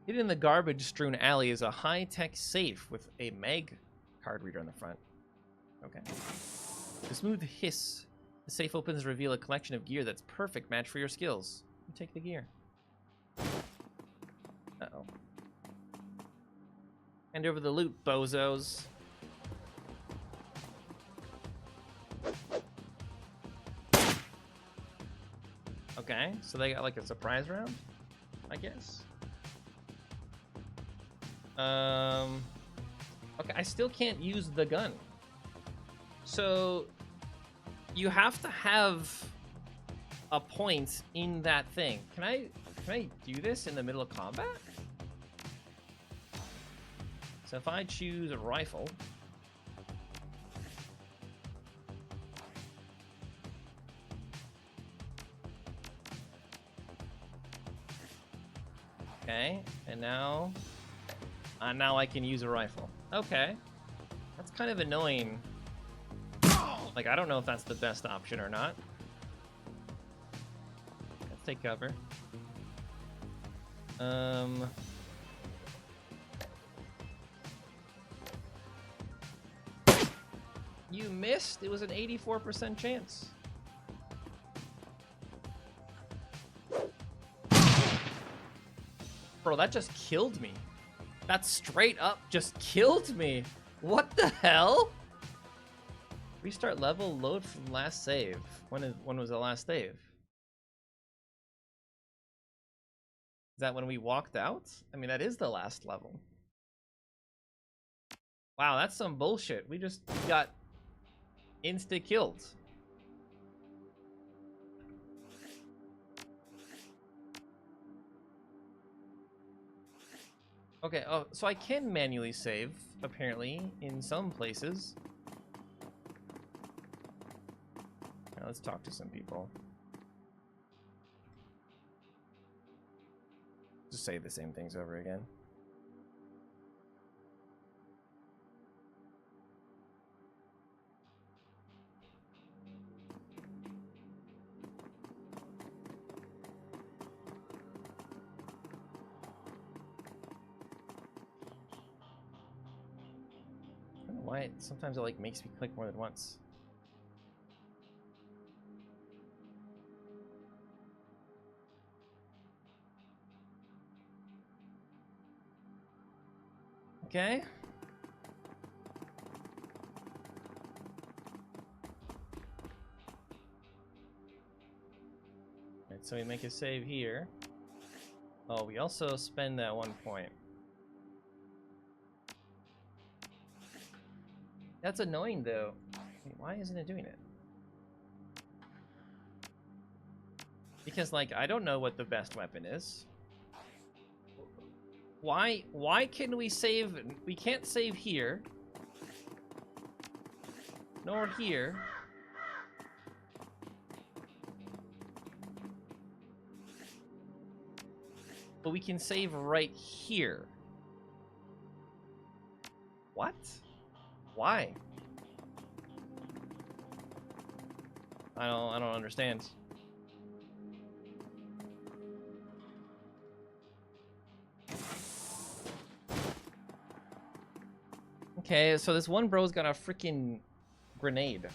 Hidden in the garbage-strewn alley is a high-tech safe with a mag card reader on the front. Okay. The smooth hiss. The safe opens to reveal a collection of gear that's perfect match for your skills. You take the gear. Uh-oh. Hand over the loot, bozos. Okay, so they got like a surprise round, I guess. Okay, I still can't use the gun. So you have to have a point in that thing. Can I do this in the middle of combat? So if I choose a rifle, okay, and now I can use a rifle. Okay, that's kind of annoying. Like, I don't know if that's the best option or not. Let's take cover. You missed? It was an 84% chance. Bro, that just killed me. That straight up just killed me. What the hell? Restart level, load from last save. When was the last save? Is that when we walked out? I mean, that is the last level. Wow, that's some bullshit. We just got insta-killed. Okay, oh, so I can manually save, apparently, in some places. Now let's talk to some people. Just say the same things over again. why sometimes it like makes me click more than once. Okay. Alright, so we make a save here. Oh, we also spend that 1 point. That's annoying, though. Wait, why isn't it doing it? Because, like, I don't know what the best weapon is. Why can we save? We can't save here. Nor here. But we can save right here. What? Why? I don't understand. Okay, so this one bro's got a freaking grenade.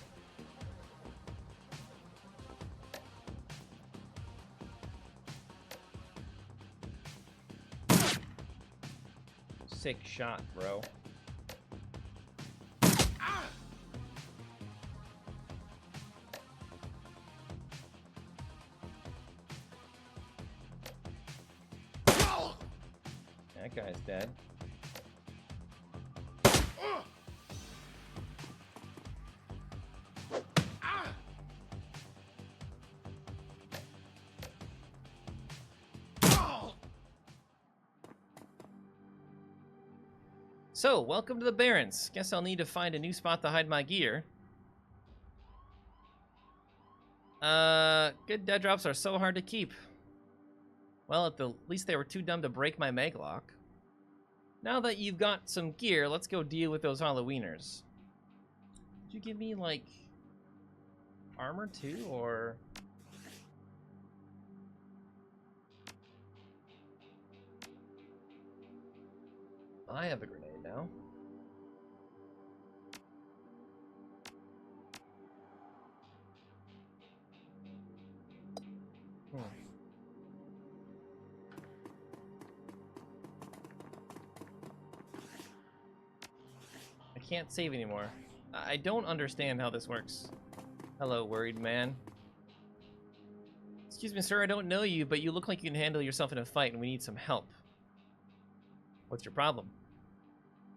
Sick shot, bro. That guy's dead. So, welcome to the Barrens. Guess I'll need to find a new spot to hide my gear. Good dead drops are so hard to keep. Well, at the least they were too dumb to break my maglock. Now that you've got some gear, let's go deal with those Halloweeners. Did you give me, like, armor too, or... I have a grenade now. I can't save anymore. I don't understand how this works. Hello, worried man. Excuse me, sir, I don't know you, but you look like you can handle yourself in a fight and we need some help. What's your problem?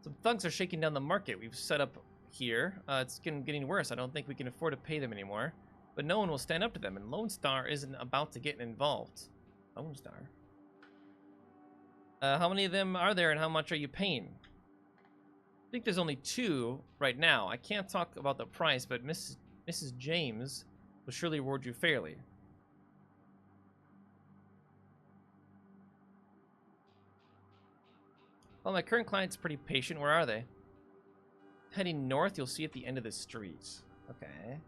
Some thugs are shaking down the market we've set up here. It's getting worse. I don't think we can afford to pay them anymore. But no one will stand up to them, and Lone Star isn't about to get involved. Lone Star? How many of them are there, and how much are you paying? I think there's only 2 right now. I can't talk about the price, but Mrs. James will surely reward you fairly. Well, my current client's pretty patient. Where are they? Heading north, you'll see at the end of the street. Okay.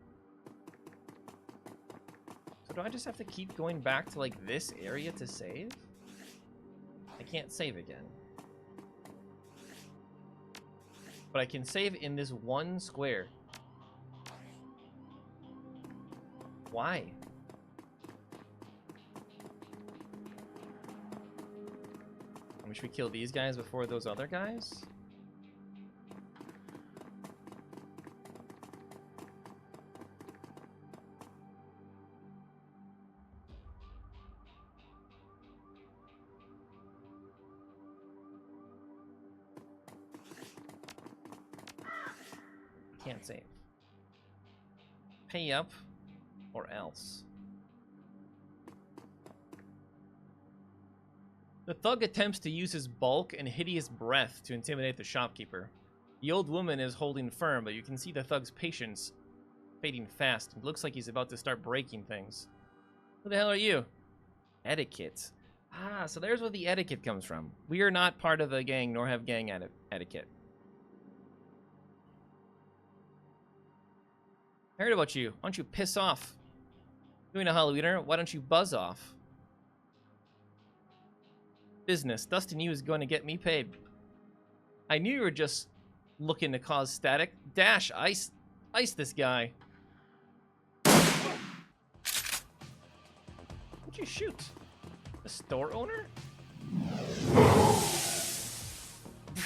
So do I just have to keep going back to, like, this area to save? I can't save again. But I can save in this one square. Why? Should we kill these guys before those other guys? Can't save. Pay up or else. The thug attempts to use his bulk and hideous breath to intimidate the shopkeeper. The old woman is holding firm, but you can see the thug's patience fading fast. It looks like he's about to start breaking things. Who the hell are you? Etiquette. Ah, so there's where the etiquette comes from. We are not part of a gang, nor have gang etiquette. I heard about you. Why don't you piss off? Doing a Halloweener, why don't you buzz off? Business. Dusting you is going to get me paid. I knew you were just looking to cause static. Dash, ice this guy. What'd you shoot? The store owner?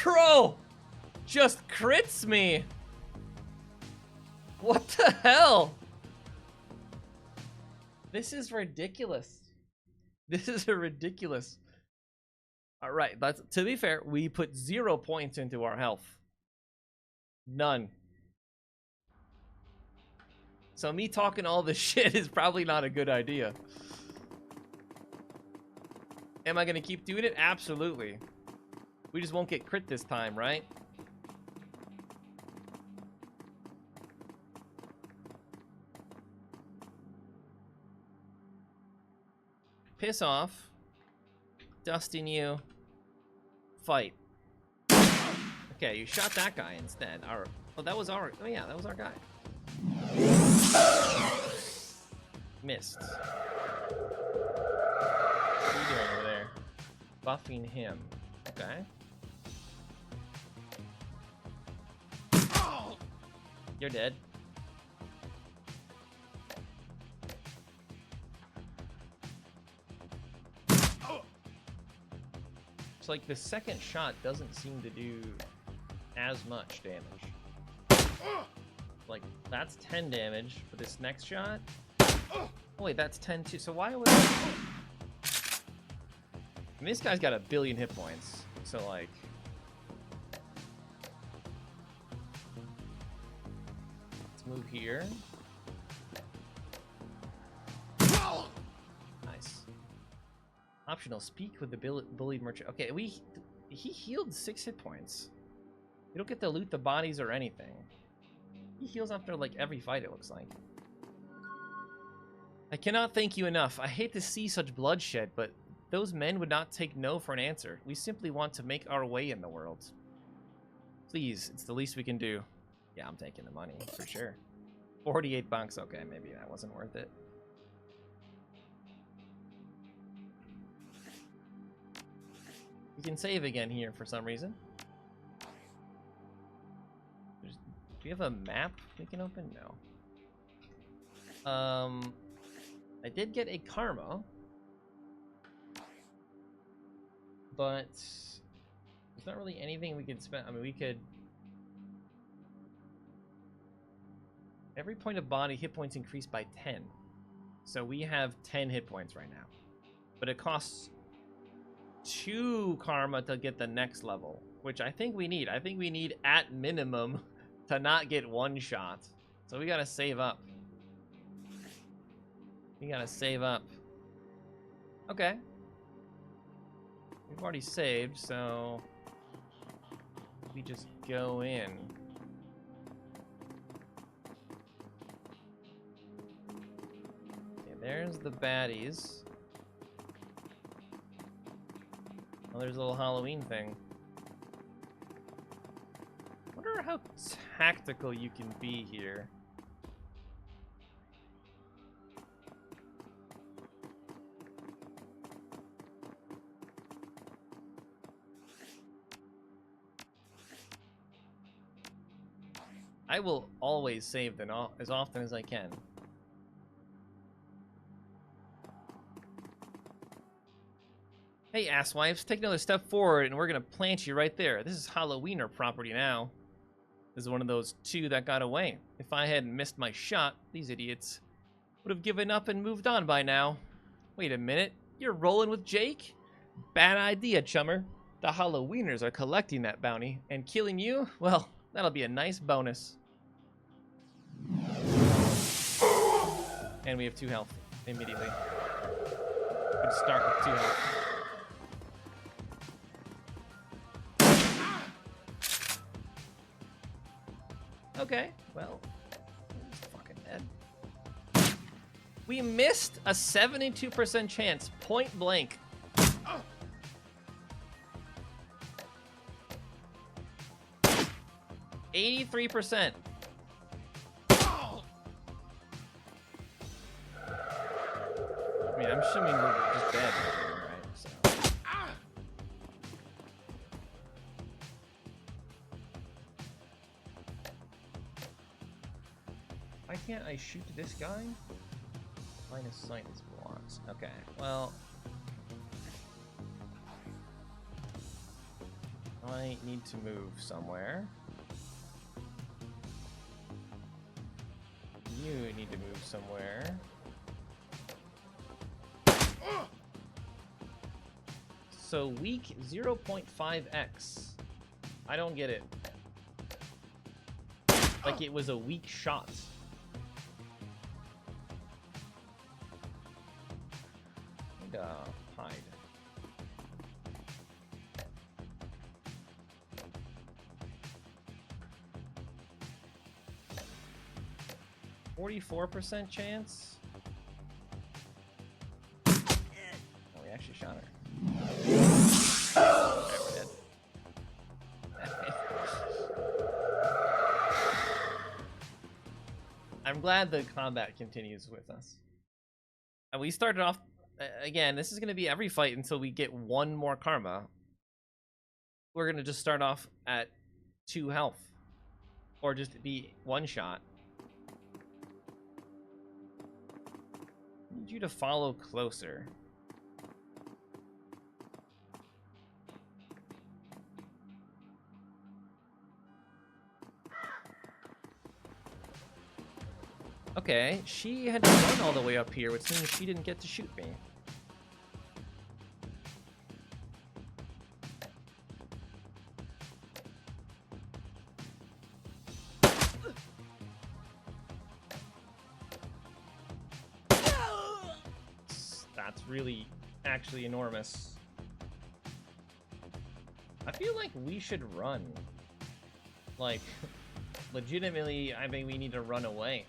Bro! Just crits me! What the hell? This is ridiculous. This is ridiculous. Alright, to be fair, we put 0 points into our health. None. So me talking all this shit is probably not a good idea. Am I gonna keep doing it? Absolutely. We just won't get crit this time, right? Piss off. Dusting you. Fight. Okay, you shot that guy instead. Oh, that was our... Oh, yeah, that was our guy. Missed. What are you doing over there? Buffing him. Okay. You're dead. It's like the second shot doesn't seem to do as much damage. Like, that's 10 damage for this next shot. Oh, wait, that's 10 too. So why would I... I mean, this guy's got 1 billion hit points. So, like... Let's move here. Nice. Optional, speak with the bullied merchant. Okay, he healed 6 hit points. You don't get to loot the bodies or anything. He heals after, like, every fight, it looks like. I cannot thank you enough. I hate to see such bloodshed, but those men would not take no for an answer. We simply want to make our way in the world. Please, it's the least we can do. Yeah, I'm taking the money, for sure. 48 bucks, okay, maybe that wasn't worth it. We can save again here for some reason. Do we have a map we can open? No. I did get a karma. But there's not really anything we can spend. I mean, we could... Every point of body, hit points increase by 10. So we have 10 hit points right now. But it costs 2 karma to get the next level, which I think we need. I think we need, at minimum, to not get 1 shot. So we gotta save up. We gotta save up. Okay. We've already saved, so we just go in. Okay, there's the baddies. Oh, there's a little Halloween thing. Wonder how tactical you can be here. I will always save them as often as I can. Hey, asswipes, take another step forward and we're gonna plant you right there. This is Halloweener property now. This is one of those 2 that got away. If I hadn't missed my shot, these idiots would have given up and moved on by now. Wait a minute, you're rolling with Jake? Bad idea, chummer. The Halloweeners are collecting that bounty, and killing you, well, that'll be a nice bonus. And we have 2 health immediately. Good start with 2 health. Okay, well, he's fucking dead. We missed a 72% chance, point blank. 83%. I mean, I'm assuming we're just dead, right? So. Why can't I shoot this guy? Line of sight is blocked. Okay, well... I need to move somewhere. You need to move somewhere. So weak 0.5x. I don't get it. Like it was a weak shot. And, hide. %44 chance? Oh, we actually shot her. Alright, we're dead. I'm glad the combat continues with us. And we started off, again, this is going to be every fight until we get one more karma. We're going to just start off at 2 health. Or just be 1 shot. I need you to follow closer. Okay, she had to run all the way up here, which means she didn't get to shoot me. That's really actually enormous. I feel like we should run. Like, legitimately, I think we need to run away.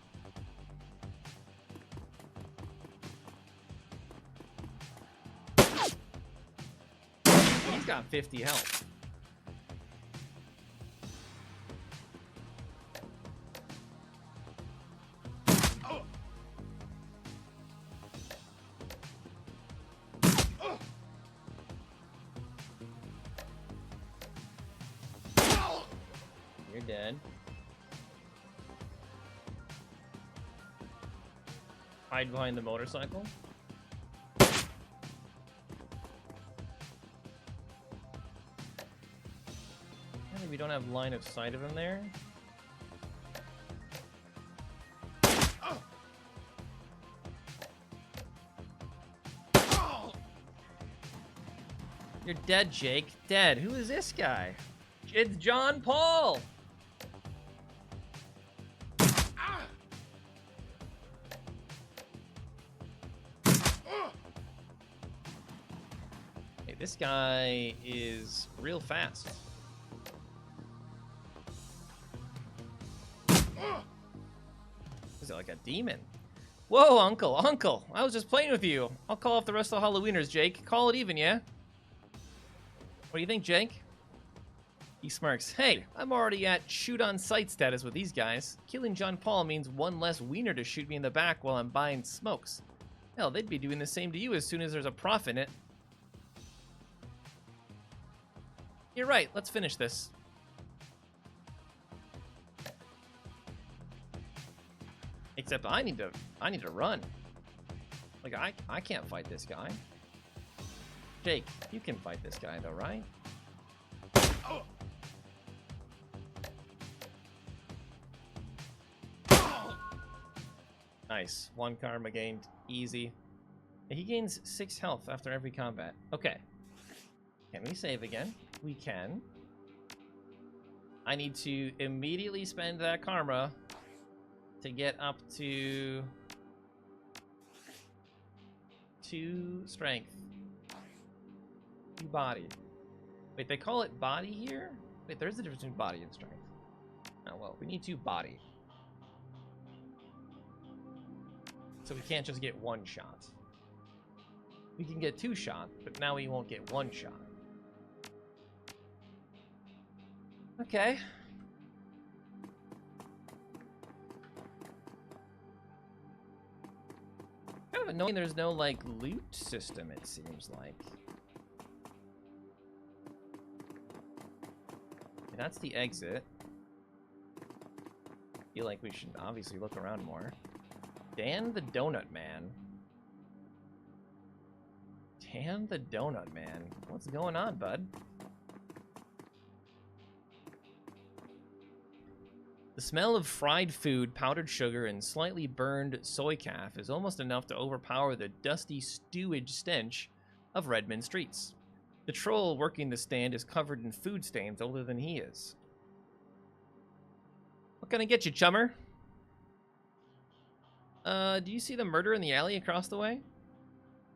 He's got 50 health. You're dead. Hide behind the motorcycle. We don't have line of sight of him there. You're dead, Jake. Dead. Who is this guy? It's John Paul! Hey, this guy is real fast. Is it like a demon? Whoa, Uncle, Uncle! I was just playing with you. I'll call off the rest of the Halloweeners, Jake. Call it even, yeah? What do you think, Jake? He smirks. Hey, I'm already at shoot on sight status with these guys. Killing John Paul means one less wiener to shoot me in the back while I'm buying smokes. Hell, they'd be doing the same to you as soon as there's a prof in it. You're right, let's finish this. Except I need to run. Like I can't fight this guy. Jake, you can fight this guy though, right? Nice. 1 karma gained. Easy. He gains 6 health after every combat. Okay. Can we save again? We can. I need to immediately spend that karma to get up to 2 strength. 2 body. Wait, they call it body here? Wait, there's a difference between body and strength. Oh, well, we need 2 body. So we can't just get 1 shot. We can get 2 shots, but now we won't get 1 shot. Okay. Kind of annoying there's no, like, loot system, it seems like. Okay, that's the exit. feel like we should obviously look around more. Dan the Donut Man. Dan the Donut Man. What's going on, bud? The smell of fried food, powdered sugar, and slightly burned soy calf is almost enough to overpower the dusty stewage stench of Redmond streets. The troll working the stand is covered in food stains older than he is. What can I get you, chummer? Do you see the murder in the alley across the way?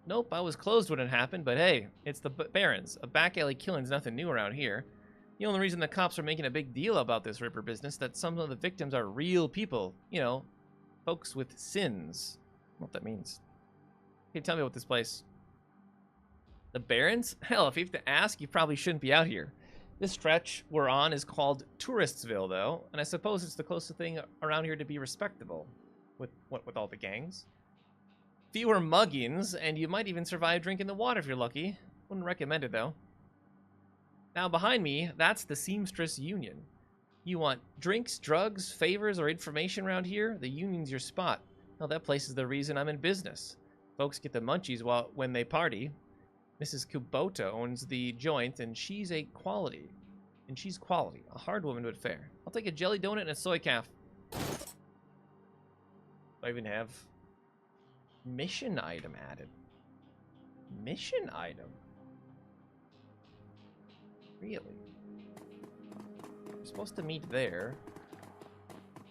Nope, I was closed when it happened, but hey, it's the Barrens. A back alley killing's nothing new around here. The only reason the cops are making a big deal about this Ripper business that some of the victims are real people. You know, folks with sins. I don't know what that means. Hey, tell me about this place. The Barrens? Hell, if you have to ask, you probably shouldn't be out here. This stretch we're on is called Touristsville, though, and I suppose it's the closest thing around here to be respectable. With all the gangs. Fewer muggings, and you might even survive drinking the water if you're lucky. Wouldn't recommend it, though. Now, behind me, that's the Seamstress Union. You want drinks, drugs, favors, or information around here? The Union's your spot. Well, that place is the reason I'm in business. Folks get the munchies when they party. Mrs. Kubota owns the joint, and she's quality. A hard woman, but fair. I'll take a jelly donut and a soy calf. I even have mission item added. Mission item? Really? We're supposed to meet there.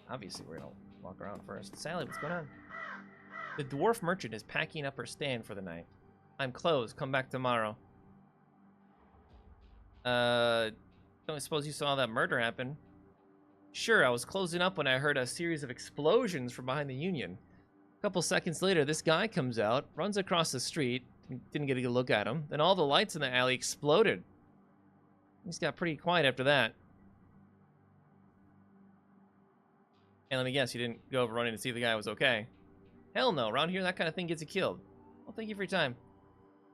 Obviously, we're gonna walk around first. Sally, what's going on? The dwarf merchant is packing up her stand for the night. I'm closed. Come back tomorrow. Don't suppose you saw that murder happen? Sure, I was closing up when I heard a series of explosions from behind the Union. A couple seconds later, this guy comes out, runs across the street, didn't get a good look at him, then all the lights in the alley exploded. He's got pretty quiet after that. And let me guess, you didn't go over running to see if the guy was okay. Hell no, around here that kind of thing gets you killed. Well, thank you for your time.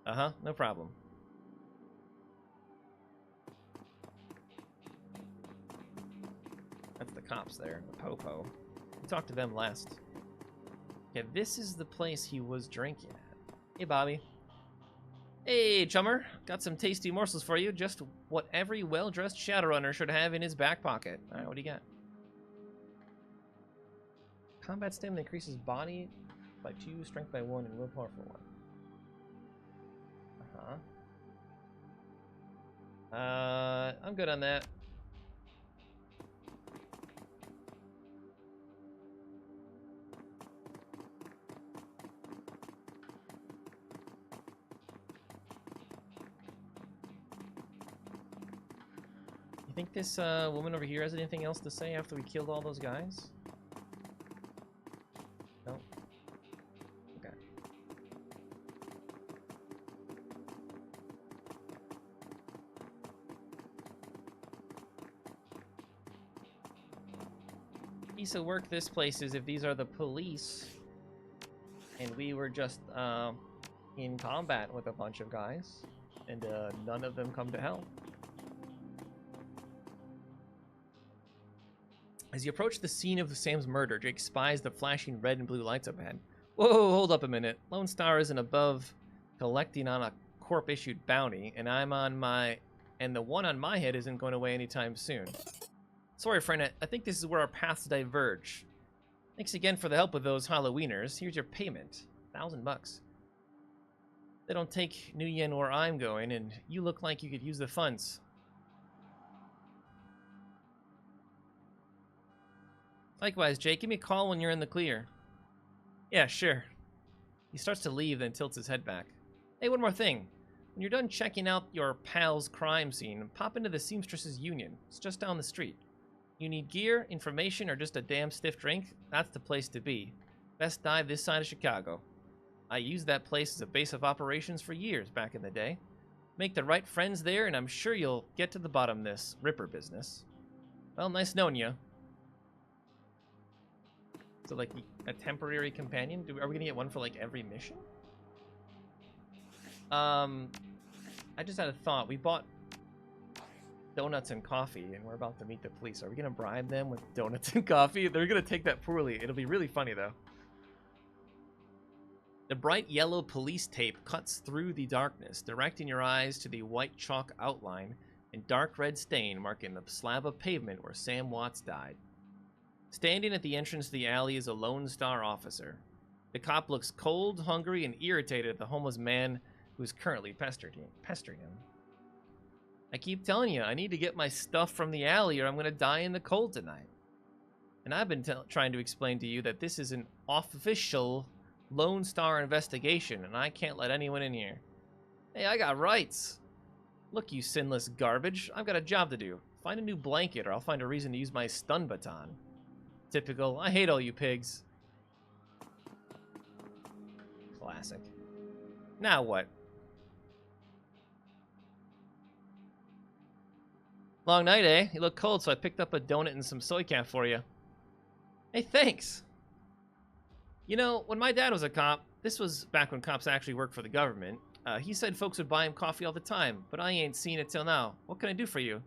Uh-huh, no problem. That's the cops there, the Popo. We talked to them last. Okay, this is the place he was drinking at. Hey, Bobby. Hey, chummer. Got some tasty morsels for you. Just what every well-dressed Shadowrunner should have in his back pocket. All right, what do you got? Combat stamina increases body by 2, strength by 1, and willpower for 1. I'm good on that. You think this woman over here has anything else to say after we killed all those guys? No? Okay. Piece of work this place is if these are the police and we were just in combat with a bunch of guys and none of them come to help. As you approach the scene of Sam's murder, Jake spies the flashing red and blue lights up ahead. Whoa, hold up a minute. Lone Star isn't above collecting on a corp-issued bounty, and the one on my head isn't going away anytime soon. Sorry, friend, I think this is where our paths diverge. Thanks again for the help with those Halloweeners. Here's your payment. $1,000. They don't take Nguyen where I'm going, and you look like you could use the funds. Likewise, Jake, give me a call when you're in the clear. Yeah, sure. He starts to leave, then tilts his head back. Hey, one more thing. When you're done checking out your pal's crime scene, pop into the Seamstress Union. It's just down the street. You need gear, information, or just a damn stiff drink? That's the place to be. Best dive this side of Chicago. I used that place as a base of operations for years back in the day. Make the right friends there, and I'm sure you'll get to the bottom of this Ripper business. Well, nice knowing you. So, like, a temporary companion? Are we gonna get one for, like, every mission? I just had a thought. We bought donuts and coffee, and we're about to meet the police. Are we gonna bribe them with donuts and coffee? They're gonna take that poorly. It'll be really funny, though. The bright yellow police tape cuts through the darkness, directing your eyes to the white chalk outline and dark red stain marking the slab of pavement where Sam Watts died. Standing at the entrance to the alley is a Lone Star officer. The cop looks cold, hungry, and irritated at the homeless man who's currently pestering him. I keep telling you, I need to get my stuff from the alley or I'm going to die in the cold tonight. And I've been trying to explain to you that this is an official Lone Star investigation, and I can't let anyone in here. Hey, I got rights. Look, you sinless garbage. I've got a job to do. Find a new blanket, or I'll find a reason to use my stun baton. Typical. I hate all you pigs. Classic. Now what? Long night, eh? You look cold, so I picked up a donut and some soy calf for you. Hey, thanks. You know, when my dad was a cop, this was back when cops actually worked for the government, he said folks would buy him coffee all the time, but I ain't seen it till now. What can I do for you?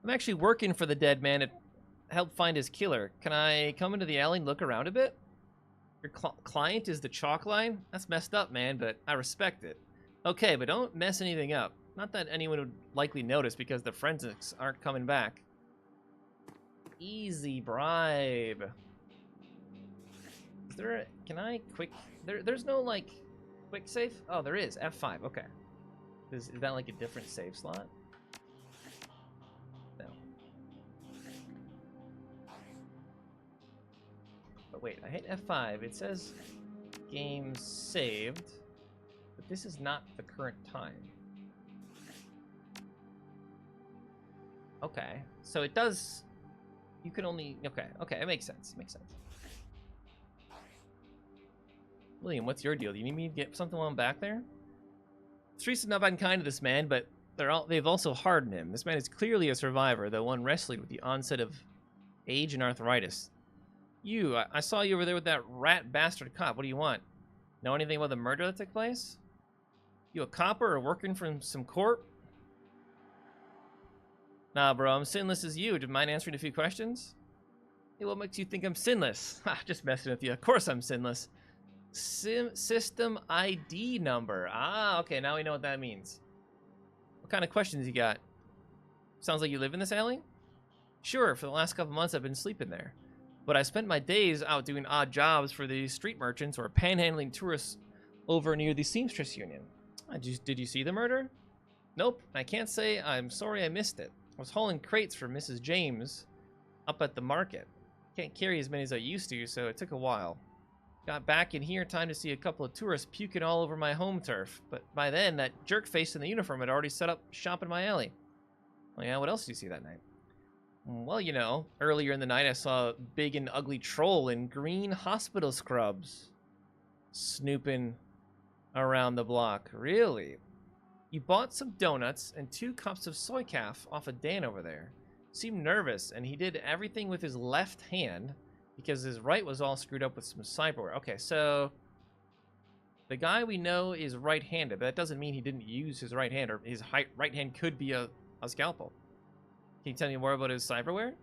I'm actually working for the dead man to help find his killer. Can I come into the alley and look around a bit? Your client is the chalk line? That's messed up, man, but I respect it. Okay, but don't mess anything up. Not that anyone would likely notice because the forensics aren't coming back. Easy bribe. Is there can I quick there's no like quick save? Oh, there is. F5. Okay. Is that like a different save slot? No. But wait, I hit F5. It says game saved, but this is not the current time. Okay. So it does. You can only... Okay, it makes sense. William, what's your deal? Do you need me to get something while I'm back there? The streets have not been kind to this man, but they've also hardened him. This man is clearly a survivor, though one wrestling with the onset of age and arthritis. I saw you over there with that rat bastard cop. What do you want? Know anything about the murder that took place? You a copper or working from some court? Nah, bro, I'm sinless as you. Do you mind answering a few questions? Hey, what makes you think I'm sinless? Ha, just messing with you. Of course I'm sinless. System ID number. Ah, okay, now we know what that means. What kind of questions you got? Sounds like you live in this alley? Sure, for the last couple months I've been sleeping there. But I spent my days out doing odd jobs for the street merchants or panhandling tourists over near the Seamstress Union. Did you see the murder? Nope, I can't say I'm sorry I missed it. I was hauling crates for Mrs. James up at the market. Can't carry as many as I used to, so it took a while. Got back in here in time to see a couple of tourists puking all over my home turf, but by then, that jerk face in the uniform had already set up shop in my alley. Well, yeah, what else did you see that night? Well, you know, earlier in the night I saw a big and ugly troll in green hospital scrubs snooping around the block. Really? You bought some donuts and 2 cups of soy calf off of Dan over there. Seemed nervous, and he did everything with his left hand because his right was all screwed up with some cyberware. Okay, so the guy we know is right-handed, but that doesn't mean he didn't use his right hand, or his right hand could be a scalpel. Can you tell me more about his cyberware?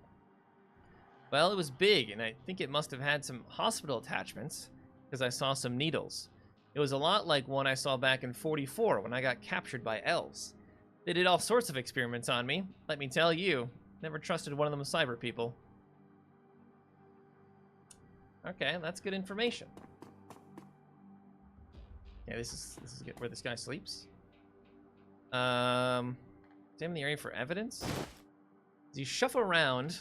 Well, it was big, and I think it must have had some hospital attachments because I saw some needles. It was a lot like one I saw back in 44 when I got captured by elves. They did all sorts of experiments on me. Let me tell you, never trusted one of them cyber people. Okay, that's good information. Yeah, this is where this guy sleeps. Examine the area for evidence. As you shuffle around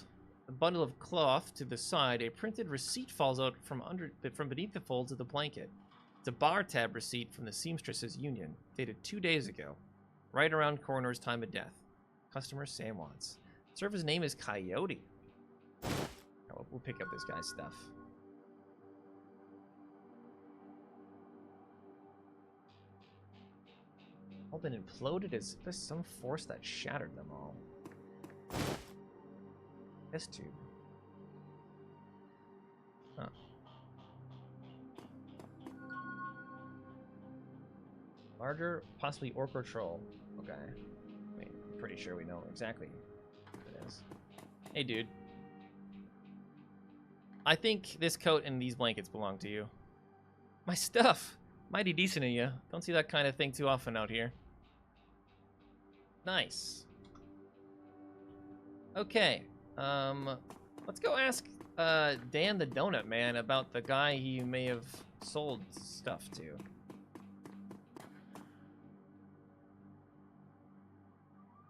a bundle of cloth to the side, a printed receipt falls out from beneath the folds of the blanket. It's a bar tab receipt from the Seamstresses Union, dated 2 days ago, right around coroner's time of death. Customer Sam Watts. Server's name is Coyote. Oh, we'll pick up this guy's stuff. All been imploded? Is there some force that shattered them all? Test tube. Huh. Larger, possibly orc or troll. Okay. I mean, I'm pretty sure we know exactly what it is. Hey, dude. I think this coat and these blankets belong to you. My stuff! Mighty decent of you. Don't see that kind of thing too often out here. Nice. Okay. Let's go ask Dan the Donut Man about the guy he may have sold stuff to.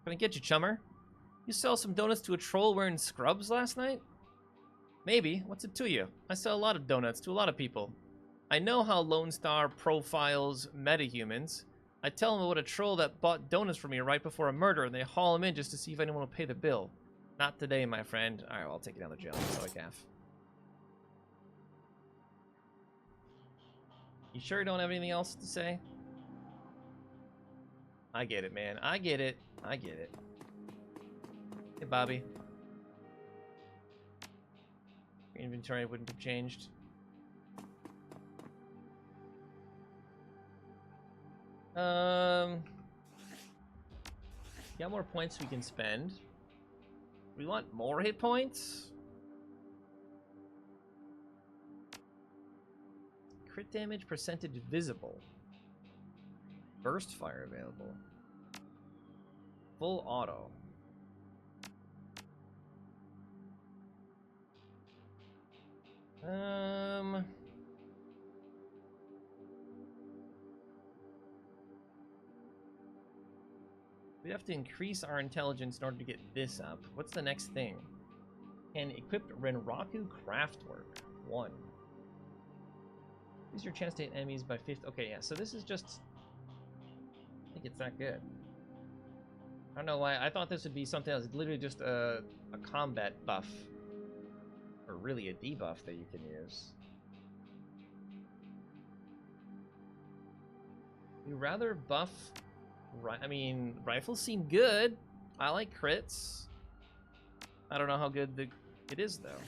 Can I get you, chummer? You sell some donuts to a troll wearing scrubs last night? Maybe. What's it to you? I sell a lot of donuts to a lot of people. I know how Lone Star profiles metahumans. I tell him about a troll that bought donuts from me right before a murder, and they haul him in just to see if anyone will pay the bill. Not today, my friend. Alright, well, I'll take you down to jail. So I gaff. You sure you don't have anything else to say? I get it, man. I get it. I get it. Hey, Bobby. Your inventory wouldn't have changed. Got more points we can spend. We want more hit points? Crit damage percentage visible. Burst fire available. Full auto. We have to increase our intelligence in order to get this up. What's the next thing? Can equip Renraku Craftwork. 1. Use your chance to hit enemies by 50. Okay, yeah, so this is just... I think it's that good. I don't know why. I thought this would be something else. It's literally just a combat buff. Or really a debuff that you can use. You rather buff... I mean, rifles seem good. I like crits. I don't know how good it is, though.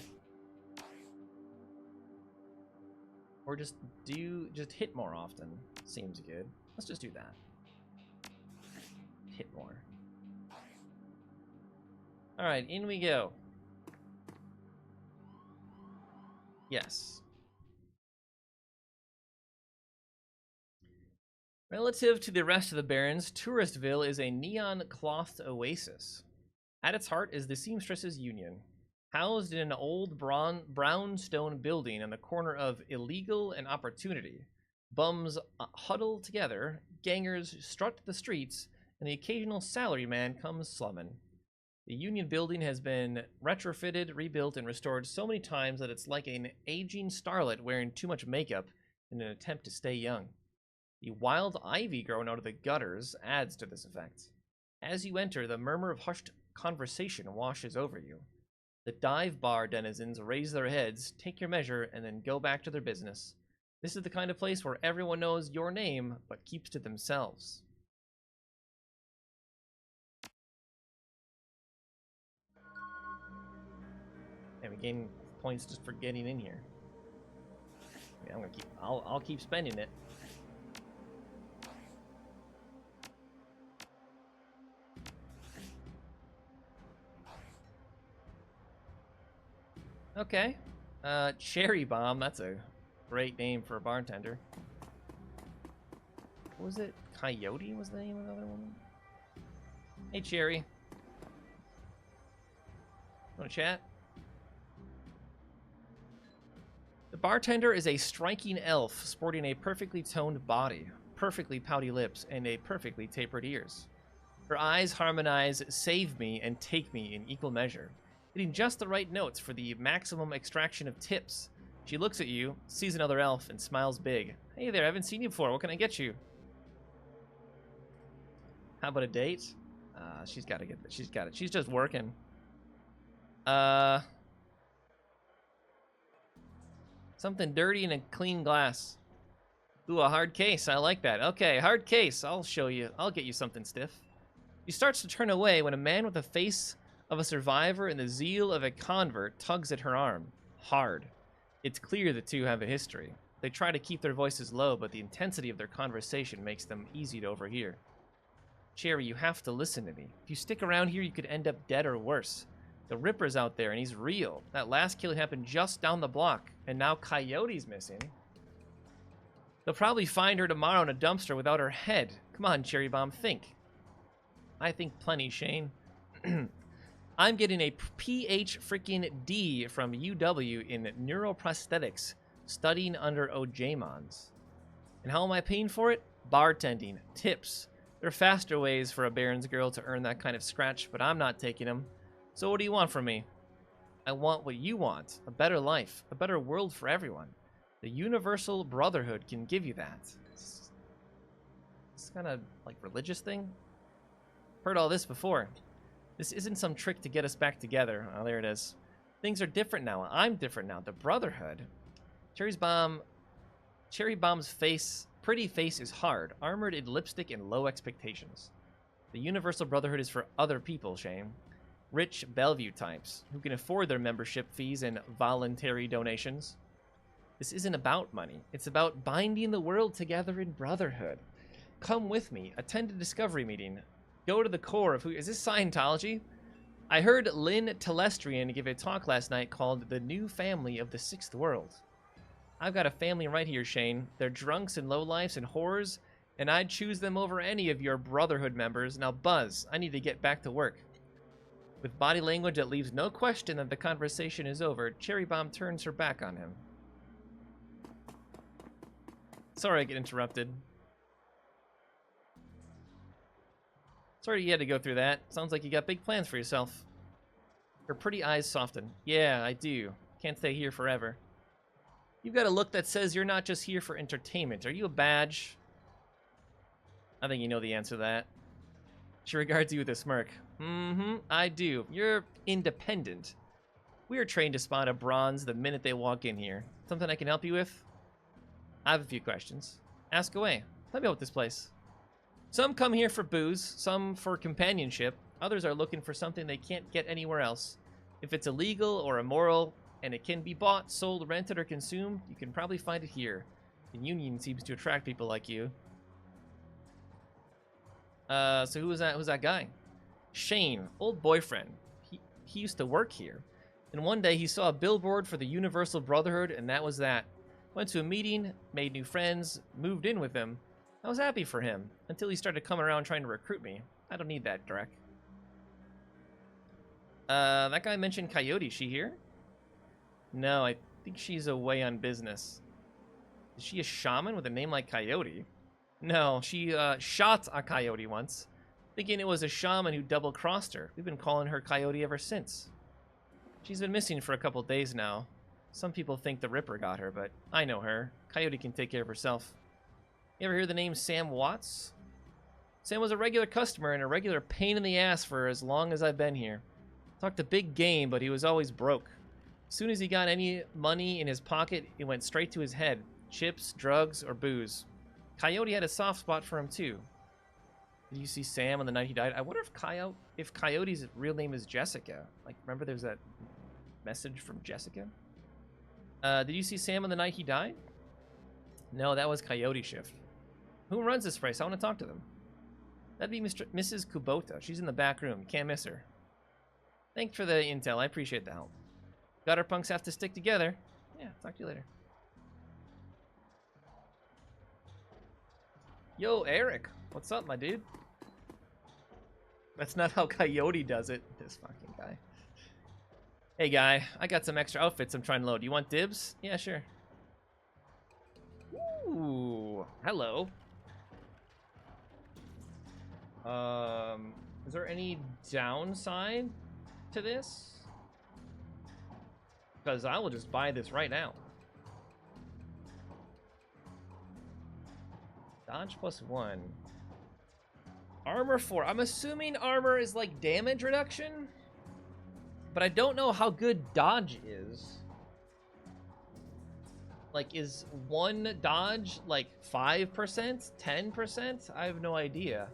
Or just hit more often. Seems good. Let's just do that. Hit more. Alright, in we go. Yes. Relative to the rest of the Barrens, Touristville is a neon-clothed oasis. At its heart is the Seamstresses Union. Housed in an old brownstone building on the corner of Illegal and Opportunity, bums huddle together, gangers strut the streets, and the occasional salaryman comes slumming. The Union building has been retrofitted, rebuilt, and restored so many times that it's like an aging starlet wearing too much makeup in an attempt to stay young. The wild ivy growing out of the gutters adds to this effect. As you enter, the murmur of hushed conversation washes over you. The dive bar denizens raise their heads, take your measure, and then go back to their business. This is the kind of place where everyone knows your name, but keeps to themselves. And we gain points just for getting in here. Yeah, I'm gonna keep. I'll keep spending it. Okay. Cherry Bomb. That's a great name for a bartender. What was it? Coyote was the name of the other one? Hey, Cherry. Want to chat? The bartender is a striking elf sporting a perfectly toned body, perfectly pouty lips, and a perfectly tapered ears. Her eyes harmonize Save Me and Take Me in equal measure, hitting just the right notes for the maximum extraction of tips. She looks at you, sees another elf, and smiles big. Hey there, I haven't seen you before. What can I get you? How about a date? She's got to get this. She's got it. She's just working. Something dirty in a clean glass. Ooh, a hard case. I like that. Okay, hard case. I'll show you. I'll get you something stiff. She starts to turn away when a man with the face of a survivor and the zeal of a convert tugs at her arm. Hard. It's clear the two have a history. They try to keep their voices low, but the intensity of their conversation makes them easy to overhear. Cherry, you have to listen to me. If you stick around here, you could end up dead or worse. The Ripper's out there, and he's real. That last kill happened just down the block, and now Coyote's missing. They'll probably find her tomorrow in a dumpster without her head. Come on, Cherry Bomb, think. I think plenty, Shane. I'm getting a PH freaking D from UW in neuroprosthetics, studying under Ojamons. And how am I paying for it? Bartending, tips. There are faster ways for a Baron's girl to earn that kind of scratch, but I'm not taking them. So what do you want from me? I want what you want. A better life. A better world for everyone. The Universal Brotherhood can give you that. It's kind of like religious thing. Heard all this before. This isn't some trick to get us back together. Oh, there it is. Things are different now. I'm different now. The Brotherhood. Cherry Bomb's pretty face is hard, armored in lipstick and low expectations. The Universal Brotherhood is for other people, Shane. Rich Bellevue types, who can afford their membership fees and voluntary donations. This isn't about money. It's about binding the world together in brotherhood. Come with me. Attend a discovery meeting. Go to the core of who... Is this Scientology? I heard Lynn Telestrian give a talk last night called The New Family of the Sixth World. I've got a family right here, Shane. They're drunks and lowlifes and whores, and I'd choose them over any of your Brotherhood members. Now, Buzz, I need to get back to work. With body language that leaves no question that the conversation is over, Cherry Bomb turns her back on him. Sorry I get interrupted. Sorry you had to go through that. Sounds like you got big plans for yourself. Her pretty eyes soften. Yeah, I do. Can't stay here forever. You've got a look that says you're not just here for entertainment. Are you a badge? I think you know the answer to that. She regards you with a smirk. I do. You're independent. We are trained to spot a bronze the minute they walk in here. Something I can help you with? I have a few questions. Ask away. Tell me about this place. Some come here for booze, some for companionship. Others are looking for something they can't get anywhere else. If it's illegal or immoral, and it can be bought, sold, rented, or consumed, you can probably find it here. The Union seems to attract people like you. So who was that? Who's that guy? Shane, old boyfriend. He used to work here. And one day he saw a billboard for the Universal Brotherhood, and that was that. Went to a meeting, made new friends, moved in with him. I was happy for him, until he started coming around trying to recruit me. I don't need that, Drek. That guy mentioned Coyote. Is she here? No, I think she's away on business. Is she a shaman with a name like Coyote? No, she shot a coyote once, thinking it was a shaman who double-crossed her. We've been calling her Coyote ever since. She's been missing for a couple days now. Some people think the Ripper got her, but I know her. Coyote can take care of herself. You ever hear the name Sam Watts? Sam was a regular customer and a regular pain in the ass for as long as I've been here. Talked a big game, but he was always broke. As soon as he got any money in his pocket, it went straight to his head. Chips, drugs, or booze. Coyote had a soft spot for him, too. Did you see Sam on the night he died? I wonder if Coyote's real name is Jessica. Like, remember there's that message from Jessica? Did you see Sam on the night he died? No, that was Coyote shift. Who runs this place? I want to talk to them. That'd be Mrs. Kubota. She's in the back room. You can't miss her. Thanks for the intel. I appreciate the help. Gutter punks have to stick together. Yeah, talk to you later. Yo, Eric. What's up, my dude? That's not how Coyote does it. This fucking guy. Hey, guy. I got some extra outfits I'm trying to load. You want dibs? Yeah, sure. Ooh. Hello. Is there any downside to this? Because I will just buy this right now. Dodge +1. Armor 4. I'm assuming armor is like damage reduction. But I don't know how good dodge is. Like, is one dodge like 5%? 10%? I have no idea.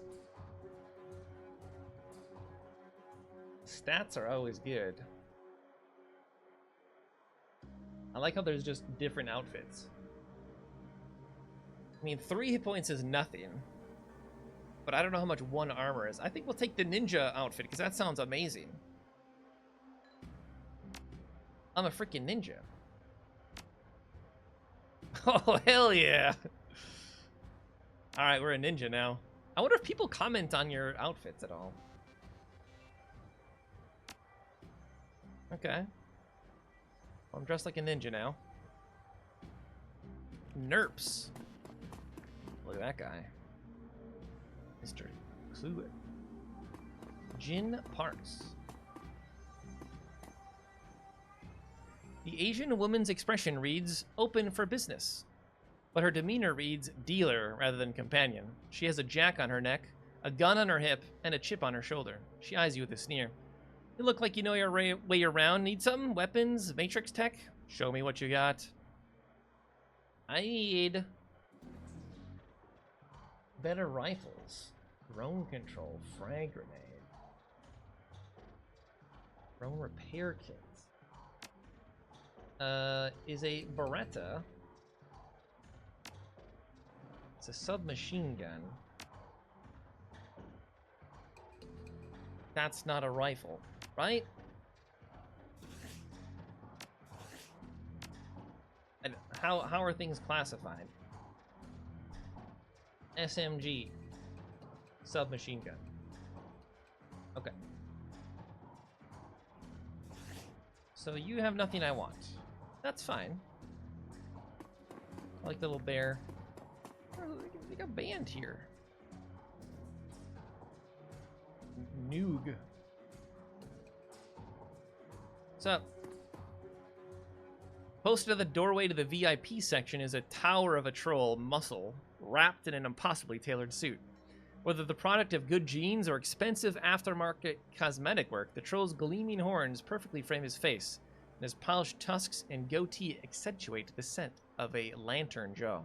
Stats are always good. I like how there's just different outfits. I mean, 3 hit points is nothing. But I don't know how much 1 armor is. I think we'll take the ninja outfit, because that sounds amazing. I'm a freaking ninja. Oh, hell yeah. Alright, we're a ninja now. I wonder if people comment on your outfits at all. Okay. Well, I'm dressed like a ninja now. Nerps. Look at that guy. Mr. Clue. Jin Parks. The Asian woman's expression reads, open for business. But her demeanor reads, dealer rather than companion. She has a jack on her neck, a gun on her hip, and a chip on her shoulder. She eyes you with a sneer. You look like you know your way around. Need something? Weapons? Matrix tech? Show me what you got. I need better rifles. Drone control. Frag grenade. Drone repair kit. Is a Beretta. It's a submachine gun. That's not a rifle, right? And how are things classified? SMG. Submachine gun. Okay. So you have nothing I want. That's fine. I like the little bear. Oh, they got a band here. Noog. What's up? Posted at the doorway to the VIP section is a tower of a troll muscle wrapped in an impossibly tailored suit. Whether the product of good genes or expensive aftermarket cosmetic work, the troll's gleaming horns perfectly frame his face, and his polished tusks and goatee accentuate the scent of a lantern jaw.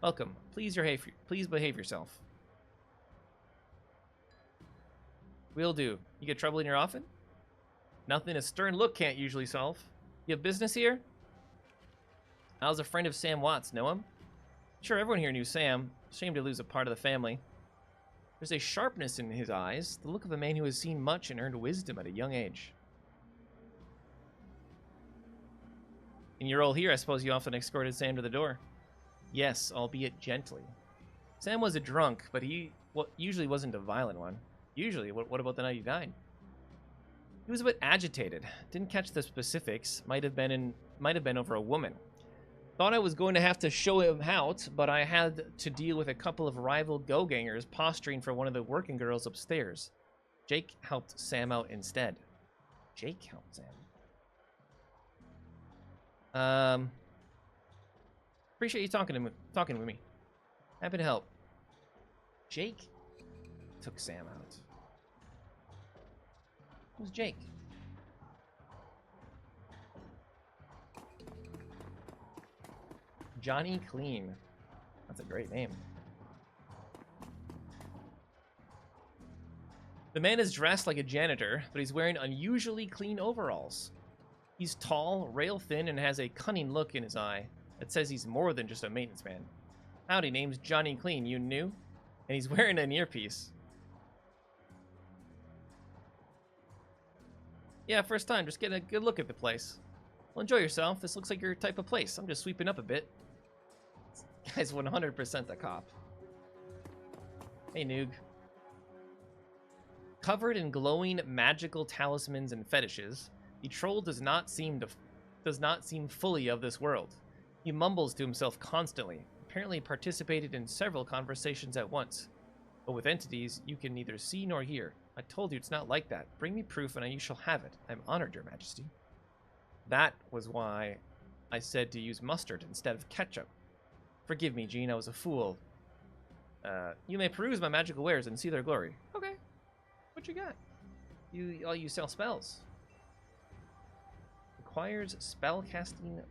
Welcome. Please behave yourself. Will do. You get trouble in your office? Nothing a stern look can't usually solve. You have business here? I was a friend of Sam Watts. Know him? Sure, everyone here knew Sam. Shame to lose a part of the family. There's a sharpness in his eyes, the look of a man who has seen much and earned wisdom at a young age. In your role here, I suppose you often escorted Sam to the door. Yes, albeit gently. Sam was a drunk, but he usually wasn't a violent one. Usually, what about the night he died? He was a bit agitated. Didn't catch the specifics. Might have been over a woman. Thought I was going to have to show him out, but I had to deal with a couple of rival go-gangers posturing for one of the working girls upstairs. Jake helped Sam out instead. Jake helped Sam. Appreciate you talking with me. Happy to help. Jake took Sam out. Who's Jake? Johnny Clean. That's a great name. The man is dressed like a janitor, but he's wearing unusually clean overalls. He's tall, rail thin, and has a cunning look in his eye that says he's more than just a maintenance man. Howdy, name's Johnny Clean, you new? And he's wearing an earpiece. Yeah, first time, just getting a good look at the place. Well, enjoy yourself. This looks like your type of place. I'm just sweeping up a bit. This guy's 100% a cop. Hey, Noog. Covered in glowing magical talismans and fetishes, the troll does not seem fully of this world. He mumbles to himself constantly, apparently participated in several conversations at once. But with entities you can neither see nor hear. I told you it's not like that. Bring me proof and you shall have it. I'm honored, Your Majesty. That was why I said to use mustard instead of ketchup. Forgive me, Jean, I was a fool. You may peruse my magical wares and see their glory. Okay. What you got? You sell spells. Requires spell casting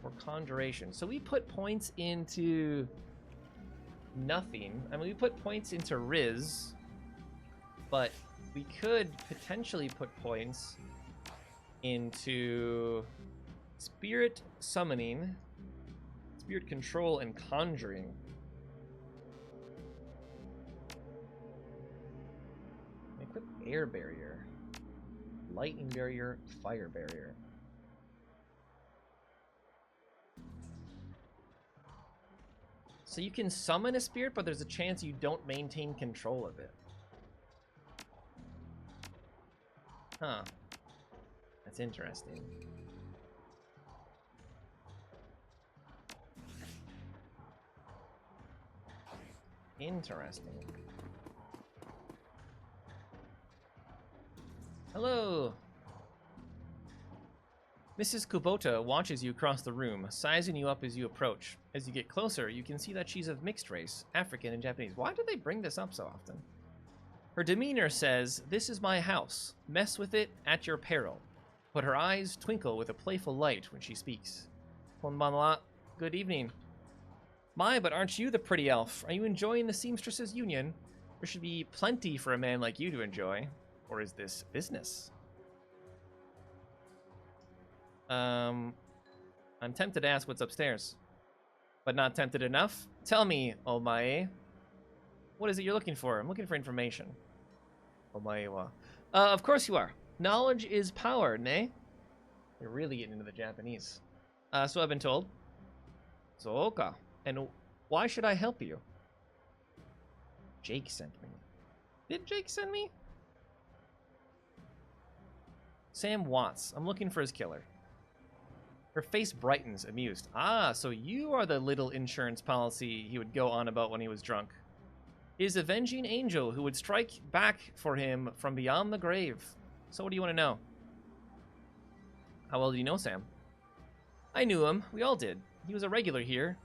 or conjuration. So we put points into nothing. I mean, we put points into Riz, but we could potentially put points into spirit summoning, spirit control, and conjuring. air barrier, lightning barrier, fire barrier. So you can summon a spirit, but there's a chance you don't maintain control of it. Huh. That's interesting. Interesting. Hello! Mrs. Kubota watches you across the room, sizing you up as you approach. As you get closer, you can see that she's of mixed race, African and Japanese. Why do they bring this up so often? Her demeanor says, "This is my house. Mess with it at your peril." But her eyes twinkle with a playful light when she speaks. Konbanwa, good evening. My, but aren't you the pretty elf? Are you enjoying the Seamstresses Union? There should be plenty for a man like you to enjoy. Or is this business? I'm tempted to ask what's upstairs. But not tempted enough? Tell me, Omae. What is it you're looking for? I'm looking for information. Omae wa. Of course you are. Knowledge is power, ne? You're really getting into the Japanese. So I've been told. Soka. And why should I help you? Jake sent me. Did Jake send me? Sam Watts. I'm looking for his killer. Her face brightens, amused. Ah, so you are the little insurance policy he would go on about when he was drunk. His avenging angel who would strike back for him from beyond the grave. So what do you want to know? How well do you know Sam? I knew him. We all did. He was a regular here.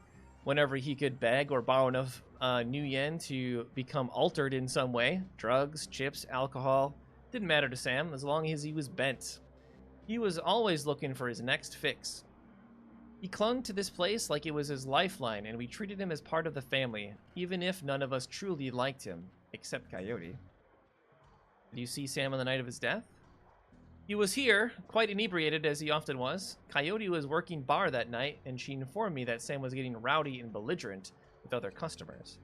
Whenever he could beg or borrow enough new yen to become altered in some way. Drugs, chips, alcohol. Didn't matter to Sam as long as he was bent. He was always looking for his next fix. He clung to this place like it was his lifeline, and we treated him as part of the family, even if none of us truly liked him, except Coyote. Did you see Sam on the night of his death? He was here, quite inebriated as he often was. Coyote was working bar that night, and she informed me that Sam was getting rowdy and belligerent with other customers.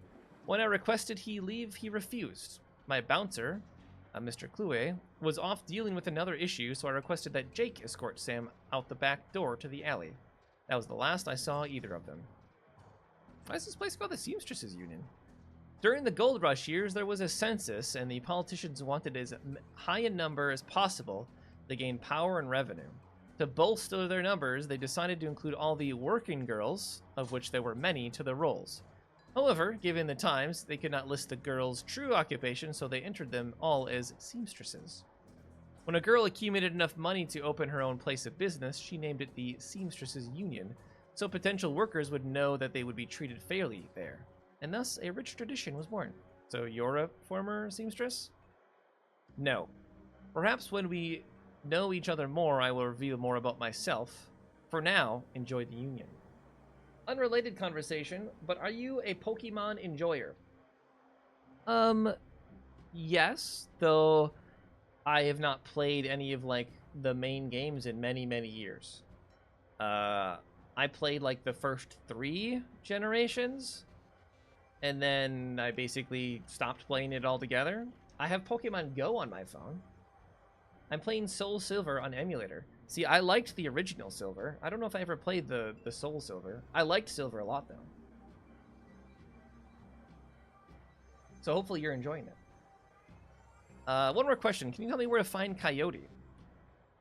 When I requested he leave, he refused. My bouncer, Mr. Clue, was off dealing with another issue, so I requested that Jake escort Sam out the back door to the alley. That was the last I saw either of them. Why is this place called the Seamstresses Union? During the gold rush years, there was a census, and the politicians wanted as high a number as possible to gain power and revenue. To bolster their numbers, they decided to include all the working girls, of which there were many, to the rolls. However, given the times, they could not list the girls' true occupation, so they entered them all as seamstresses. When a girl accumulated enough money to open her own place of business, she named it the Seamstresses Union, so potential workers would know that they would be treated fairly there. And thus, a rich tradition was born. So you're a former seamstress? No. Perhaps when we know each other more, I will reveal more about myself. For now, enjoy the union. Unrelated conversation, but are you a Pokemon enjoyer? Yes, though I have not played any of, like, the main games in many, many years. I played, like, the first 3 generations, and then I basically stopped playing it altogether. I have Pokemon Go on my phone. I'm playing Soul Silver on emulator. See, I liked the original Silver. I don't know if I ever played the Soul Silver. I liked Silver a lot, though. So hopefully you're enjoying it. One more question. Can you tell me where to find Coyote?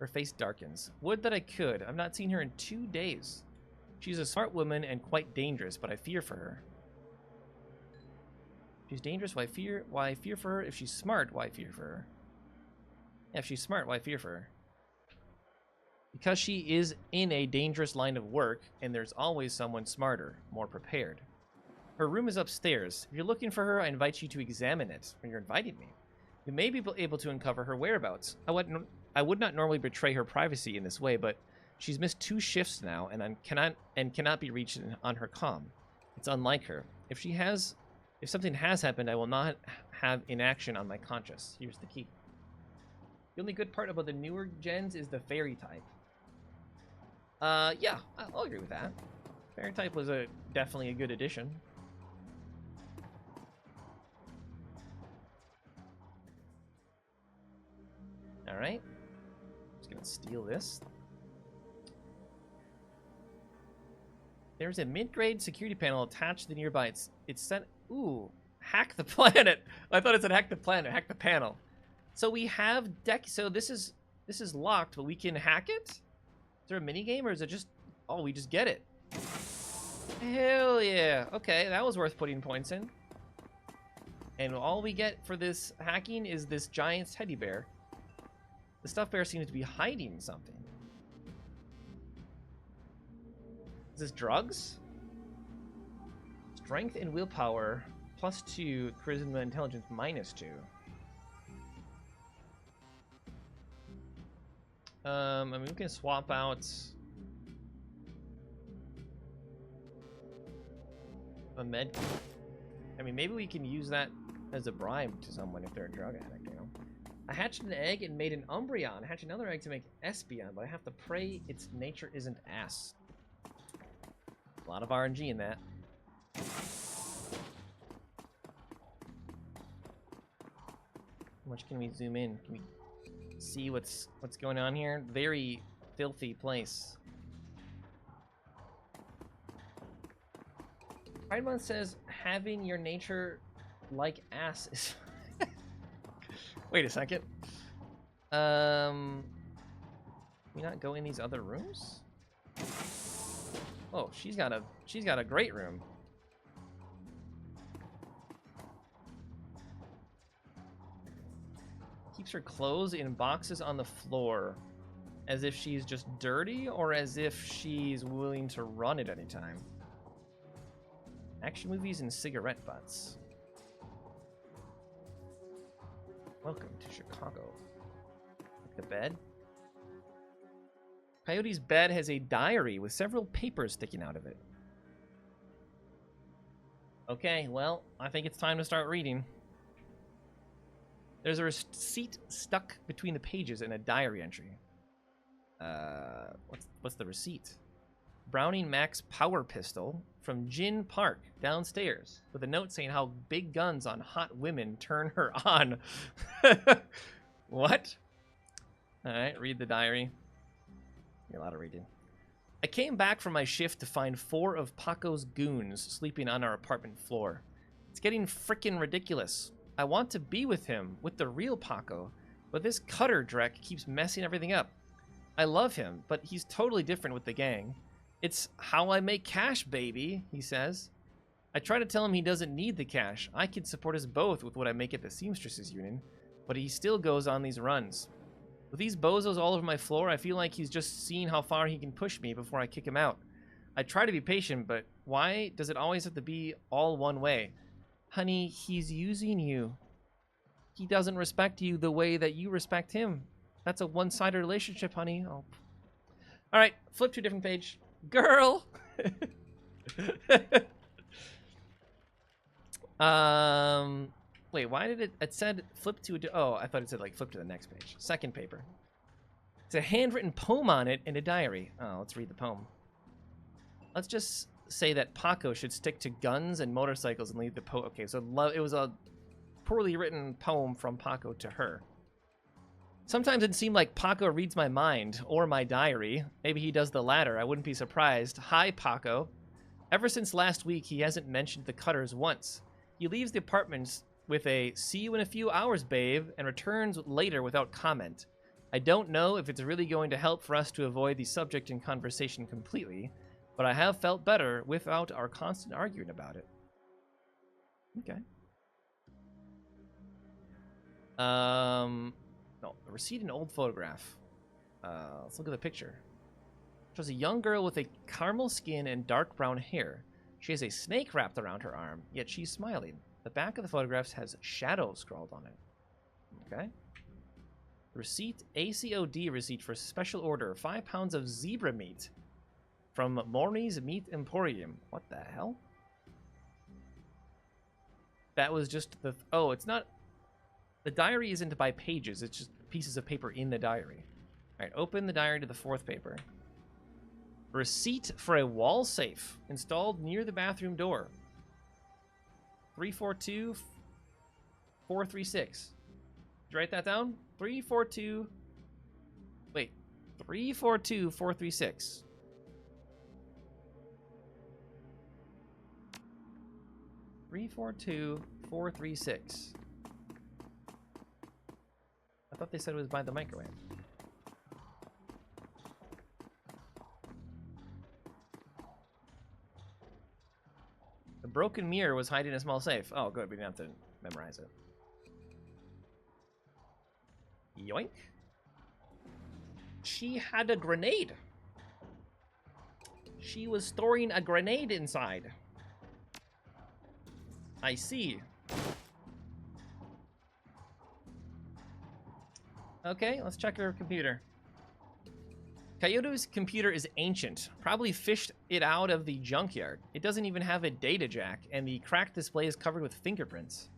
Her face darkens. Would that I could. I've not seen her in 2 days. She's a smart woman and quite dangerous, but I fear for her. She's dangerous, why I fear for her? If she's smart, why I fear for her? Yeah, if she's smart, why I fear for her? Because she is in a dangerous line of work, and there's always someone smarter, more prepared. Her room is upstairs. If you're looking for her, I invite you to examine it. Or you're inviting me. You may be able to uncover her whereabouts. I would not normally betray her privacy in this way, but she's missed 2 shifts now, and cannot be reached on her comm. It's unlike her. If something has happened, I will not have inaction on my conscience. Here's the key. The only good part about the newer gens is the fairy type. Yeah, I'll agree with that. Fairy type was definitely a good addition. Alright. Just gonna steal this. There's a mid-grade security panel attached to the nearby. It's set. Ooh, hack the planet. I thought it said hack the planet. Hack the panel. So we have deck. So this is locked, but we can hack it. Is there a mini game, or is it just? Oh, we just get it. Hell yeah. Okay, that was worth putting points in. And all we get for this hacking is this giant teddy bear. The stuffed bear seems to be hiding something. Is this drugs? Strength and willpower +2, charisma intelligence -2. I mean, we can swap out a med. I mean, maybe we can use that as a bribe to someone if they're a drug addict, you know? I hatched an egg and made an Umbreon. I hatched another egg to make Espeon, but I have to pray its nature isn't ass. A lot of RNG in that. How much can we zoom in? Can we see what's going on here? Very filthy place. Pridemonth says having your nature like ass is. Wait a second. Can we not go in these other rooms? Oh, she's got a great room. Keeps her clothes in boxes on the floor, as if she's just dirty or as if she's willing to run at any time. Action movies and cigarette butts. Welcome to Chicago. The bed. Coyote's bed has a diary with several papers sticking out of it. Okay, well, I think it's time to start reading. There's a receipt stuck between the pages and a diary entry. What's the receipt? Browning Max power pistol from Jin Park downstairs with a note saying how big guns on hot women turn her on. What? All right, read the diary. You're allowed to read it. I came back from my shift to find 4 of Paco's goons sleeping on our apartment floor. It's getting frickin' ridiculous. I want to be with him, with the real Paco, but this Cutter Drek keeps messing everything up. I love him, but he's totally different with the gang. It's how I make cash, baby, he says. I try to tell him he doesn't need the cash. I can support us both with what I make at the Seamstresses Union, but he still goes on these runs. With these bozos all over my floor, I feel like he's just seeing how far he can push me before I kick him out. I try to be patient, but why does it always have to be all one way? Honey, he's using you. He doesn't respect you the way that you respect him. That's a one-sided relationship, honey. Oh. All right, flip to a different page. Girl! Wait, why did it said flip to oh, I thought it said like flip to the next page. Second paper. It's a handwritten poem on it and a diary. Oh, let's read the poem. Let's just say that Paco should stick to guns and motorcycles and leave the okay, so it was a poorly written poem from Paco to her. Sometimes it seemed like Paco reads my mind or my diary. Maybe he does the latter. I wouldn't be surprised. Hi, Paco. Ever since last week, he hasn't mentioned the Cutters once. He leaves the apartments with a "see you in a few hours, babe," and returns later without comment. I don't know if it's really going to help for us to avoid the subject in conversation completely, but I have felt better without our constant arguing about it. Okay. No, a receipt and old photograph. Let's look at the picture. It shows a young girl with a caramel skin and dark brown hair. She has a snake wrapped around her arm, yet she's smiling. The back of the photographs has shadow scrawled on it. Okay. Receipt, ACOD receipt for special order, 5 pounds of zebra meat from Morney's Meat Emporium. What the hell? That was just the... Oh, it's not... The diary isn't by pages. It's just pieces of paper in the diary. All right, open the diary to the 4th paper. Receipt for a wall safe installed near the bathroom door. 342-436. Did you write that down? 342-436. 342436. Three, 4, 2, 4, 3, 6. I thought they said it was by the microwave. The broken mirror was hiding in a small safe. Oh, good. We didn't have to memorize it. Yoink. She had a grenade. She was storing a grenade inside. I see. Okay, let's check her computer. Coyote's computer is ancient. Probably fished it out of the junkyard. It doesn't even have a data jack, and the cracked display is covered with fingerprints.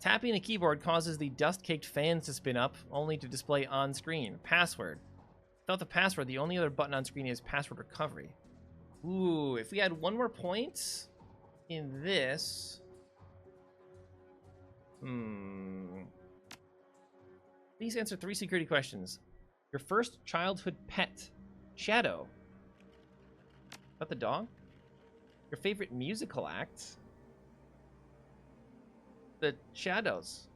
Tapping a keyboard causes the dust-caked fans to spin up, only to display on screen. Password. Without the password, the only other button on screen is password recovery. Ooh, if we had one more point in this... Please answer 3 security questions. Your first childhood pet. Shadow. Is that the dog? Your favorite musical act. The Shadows.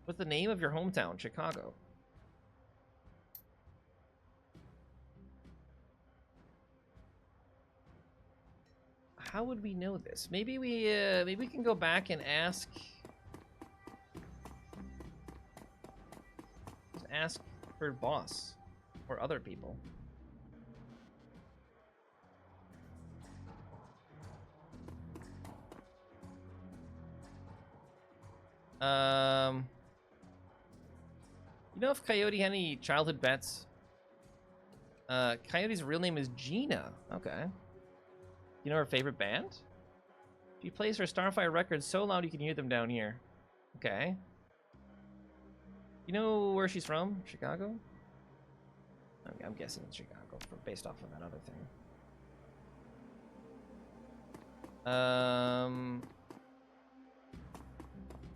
What's the name of your hometown? Chicago. How would we know this? Maybe we can go back and ask. Just ask her boss or other people. You know if Coyote had any childhood pets? Coyote's real name is Gina. Okay. You know her favorite band? She plays her Starfire records so loud you can hear them down here. Okay. You know where she's from? Chicago? Okay, I'm guessing it's Chicago, based off of that other thing.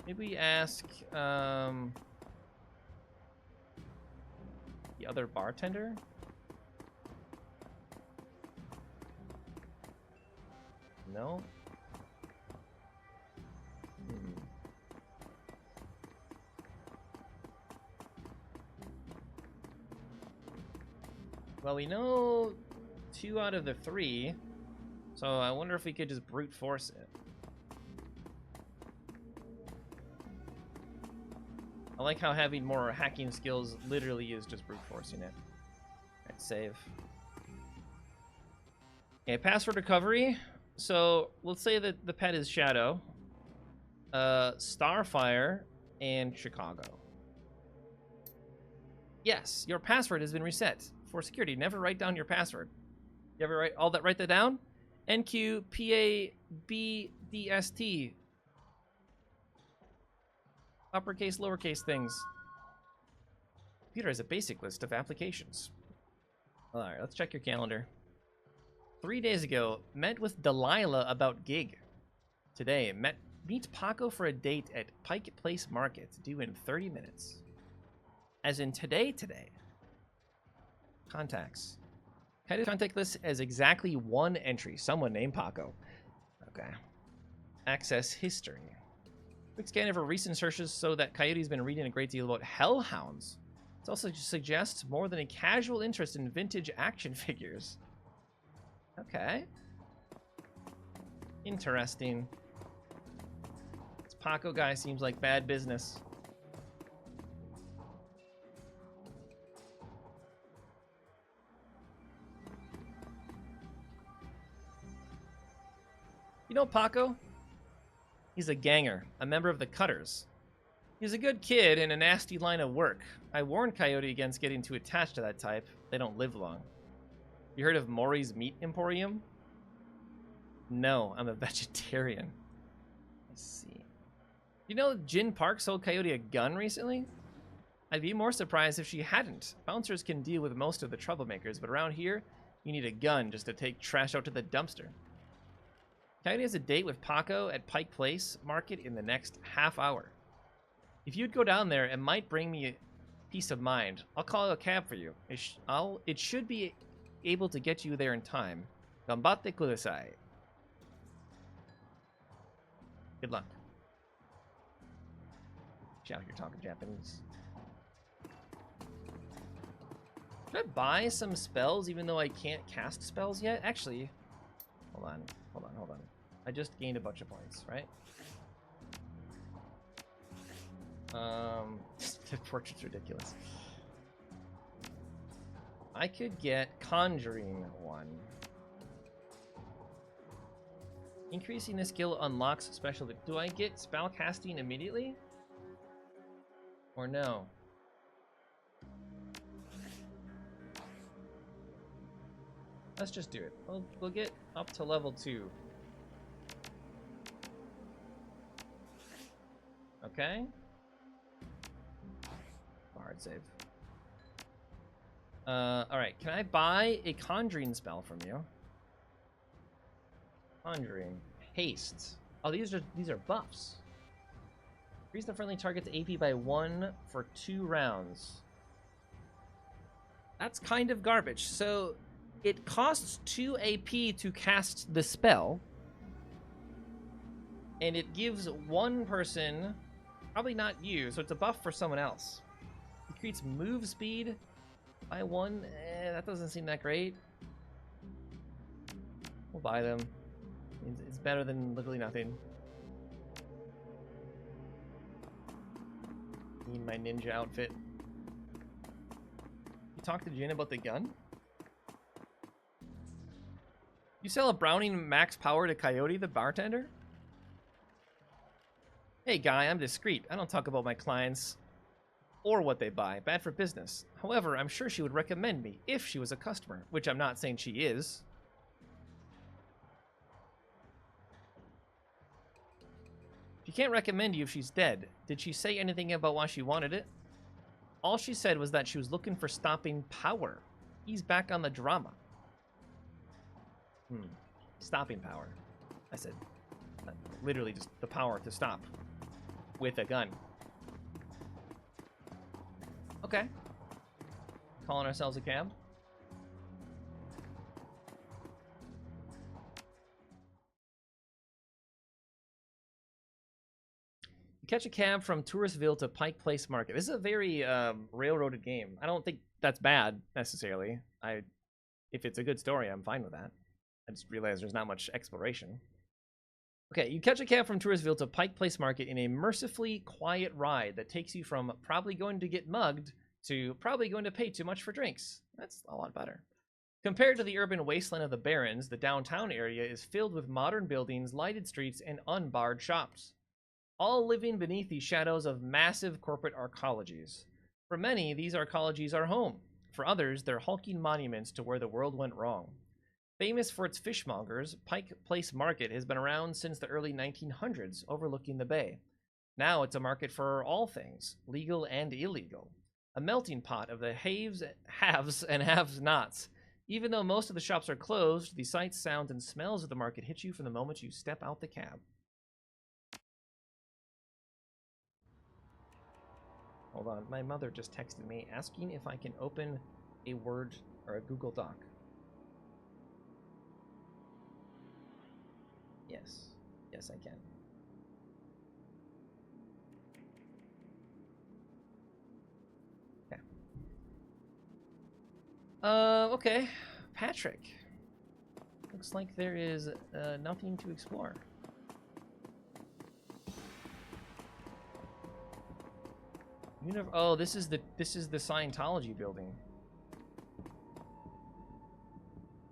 Maybe we ask, the other bartender? No? Well, we know 2 out of the 3, so I wonder if we could just brute force it. I like how having more hacking skills literally is just brute forcing it. Alright, save. Okay, password recovery. So let's say that the pet is Shadow, Starfire, and Chicago. Yes, your password has been reset. For security, never write down your password. You ever write that down? NQPABDST. Uppercase, lowercase things. Computer has a basic list of applications. Alright, let's check your calendar. 3 days ago, met with Delilah about gig. Today, meet Paco for a date at Pike Place Market, due in 30 minutes. As in today. Contacts. Coyote's contact list has exactly 1 entry. Someone named Paco. Okay. Access history. Quick scan of her recent searches so that Coyote's been reading a great deal about hellhounds. It also suggests more than a casual interest in vintage action figures. Okay. Interesting. This Paco guy seems like bad business. You know Paco? He's a ganger, a member of the Cutters. He's a good kid in a nasty line of work. I warned Coyote against getting too attached to that type. They don't live long. You heard of Maury's Meat Emporium? No, I'm a vegetarian. I see. You know Jin Park sold Coyote a gun recently? I'd be more surprised if she hadn't. Bouncers can deal with most of the troublemakers, but around here, you need a gun just to take trash out to the dumpster. Coyote has a date with Paco at Pike Place Market in the next half hour. If you'd go down there, it might bring me peace of mind. I'll call a cab for you. It should be able to get you there in time. Gambatte kudasai. Good luck. Shout, you're talking Japanese. Should I buy some spells even though I can't cast spells yet? Actually, hold on. I just gained a bunch of points, right? The portrait's ridiculous. I could get Conjuring 1. Increasing the skill unlocks special. Do I get spell casting immediately? Or no? Let's just do it. We'll get up to level 2. Okay. Hard save. Alright, can I buy a Conjuring spell from you? Conjuring. Haste. Oh, these are buffs. Increase the friendly target's AP by 1 for 2 rounds. That's kind of garbage. So, it costs 2 AP to cast the spell. And it gives one person, probably not you, so it's a buff for someone else. Increase move speed by 1. That doesn't seem that great. We'll buy them. It's better than literally nothing. Need my ninja outfit. You talked to Jin about the gun? You sell a Browning max power to Coyote the bartender? Hey guy, I'm discreet. I don't talk about my clients or what they buy. Bad for business. However, I'm sure she would recommend me if she was a customer, which I'm not saying she is. She can't recommend you if she's dead. Did she say anything about why she wanted it? All she said was that she was looking for stopping power. He's back on the drama. Stopping power. I said, literally just the power to stop with a gun. Okay. Calling ourselves a cab. Catch a cab from Touristville to Pike Place Market. This is a very railroaded game. I don't think that's bad necessarily. If it's a good story, I'm fine with that. I just realized there's not much exploration. Okay, you catch a cab from Touristville to Pike Place Market in a mercifully quiet ride that takes you from probably going to get mugged to probably going to pay too much for drinks. That's a lot better. Compared to the urban wasteland of the Barrens, the downtown area is filled with modern buildings, lighted streets, and unbarred shops, all living beneath the shadows of massive corporate arcologies. For many, these arcologies are home. For others, they're hulking monuments to where the world went wrong. Famous for its fishmongers, Pike Place Market has been around since the early 1900s, overlooking the bay. Now it's a market for all things, legal and illegal. A melting pot of the haves and have-nots. Even though most of the shops are closed, the sights, sounds, and smells of the market hit you from the moment you step out the cab. Hold on, my mother just texted me asking if I can open a Word or a Google Doc. Yes. Yes, I can. Okay. Okay. Patrick. Looks like there is nothing to explore. Oh, this is the Scientology building.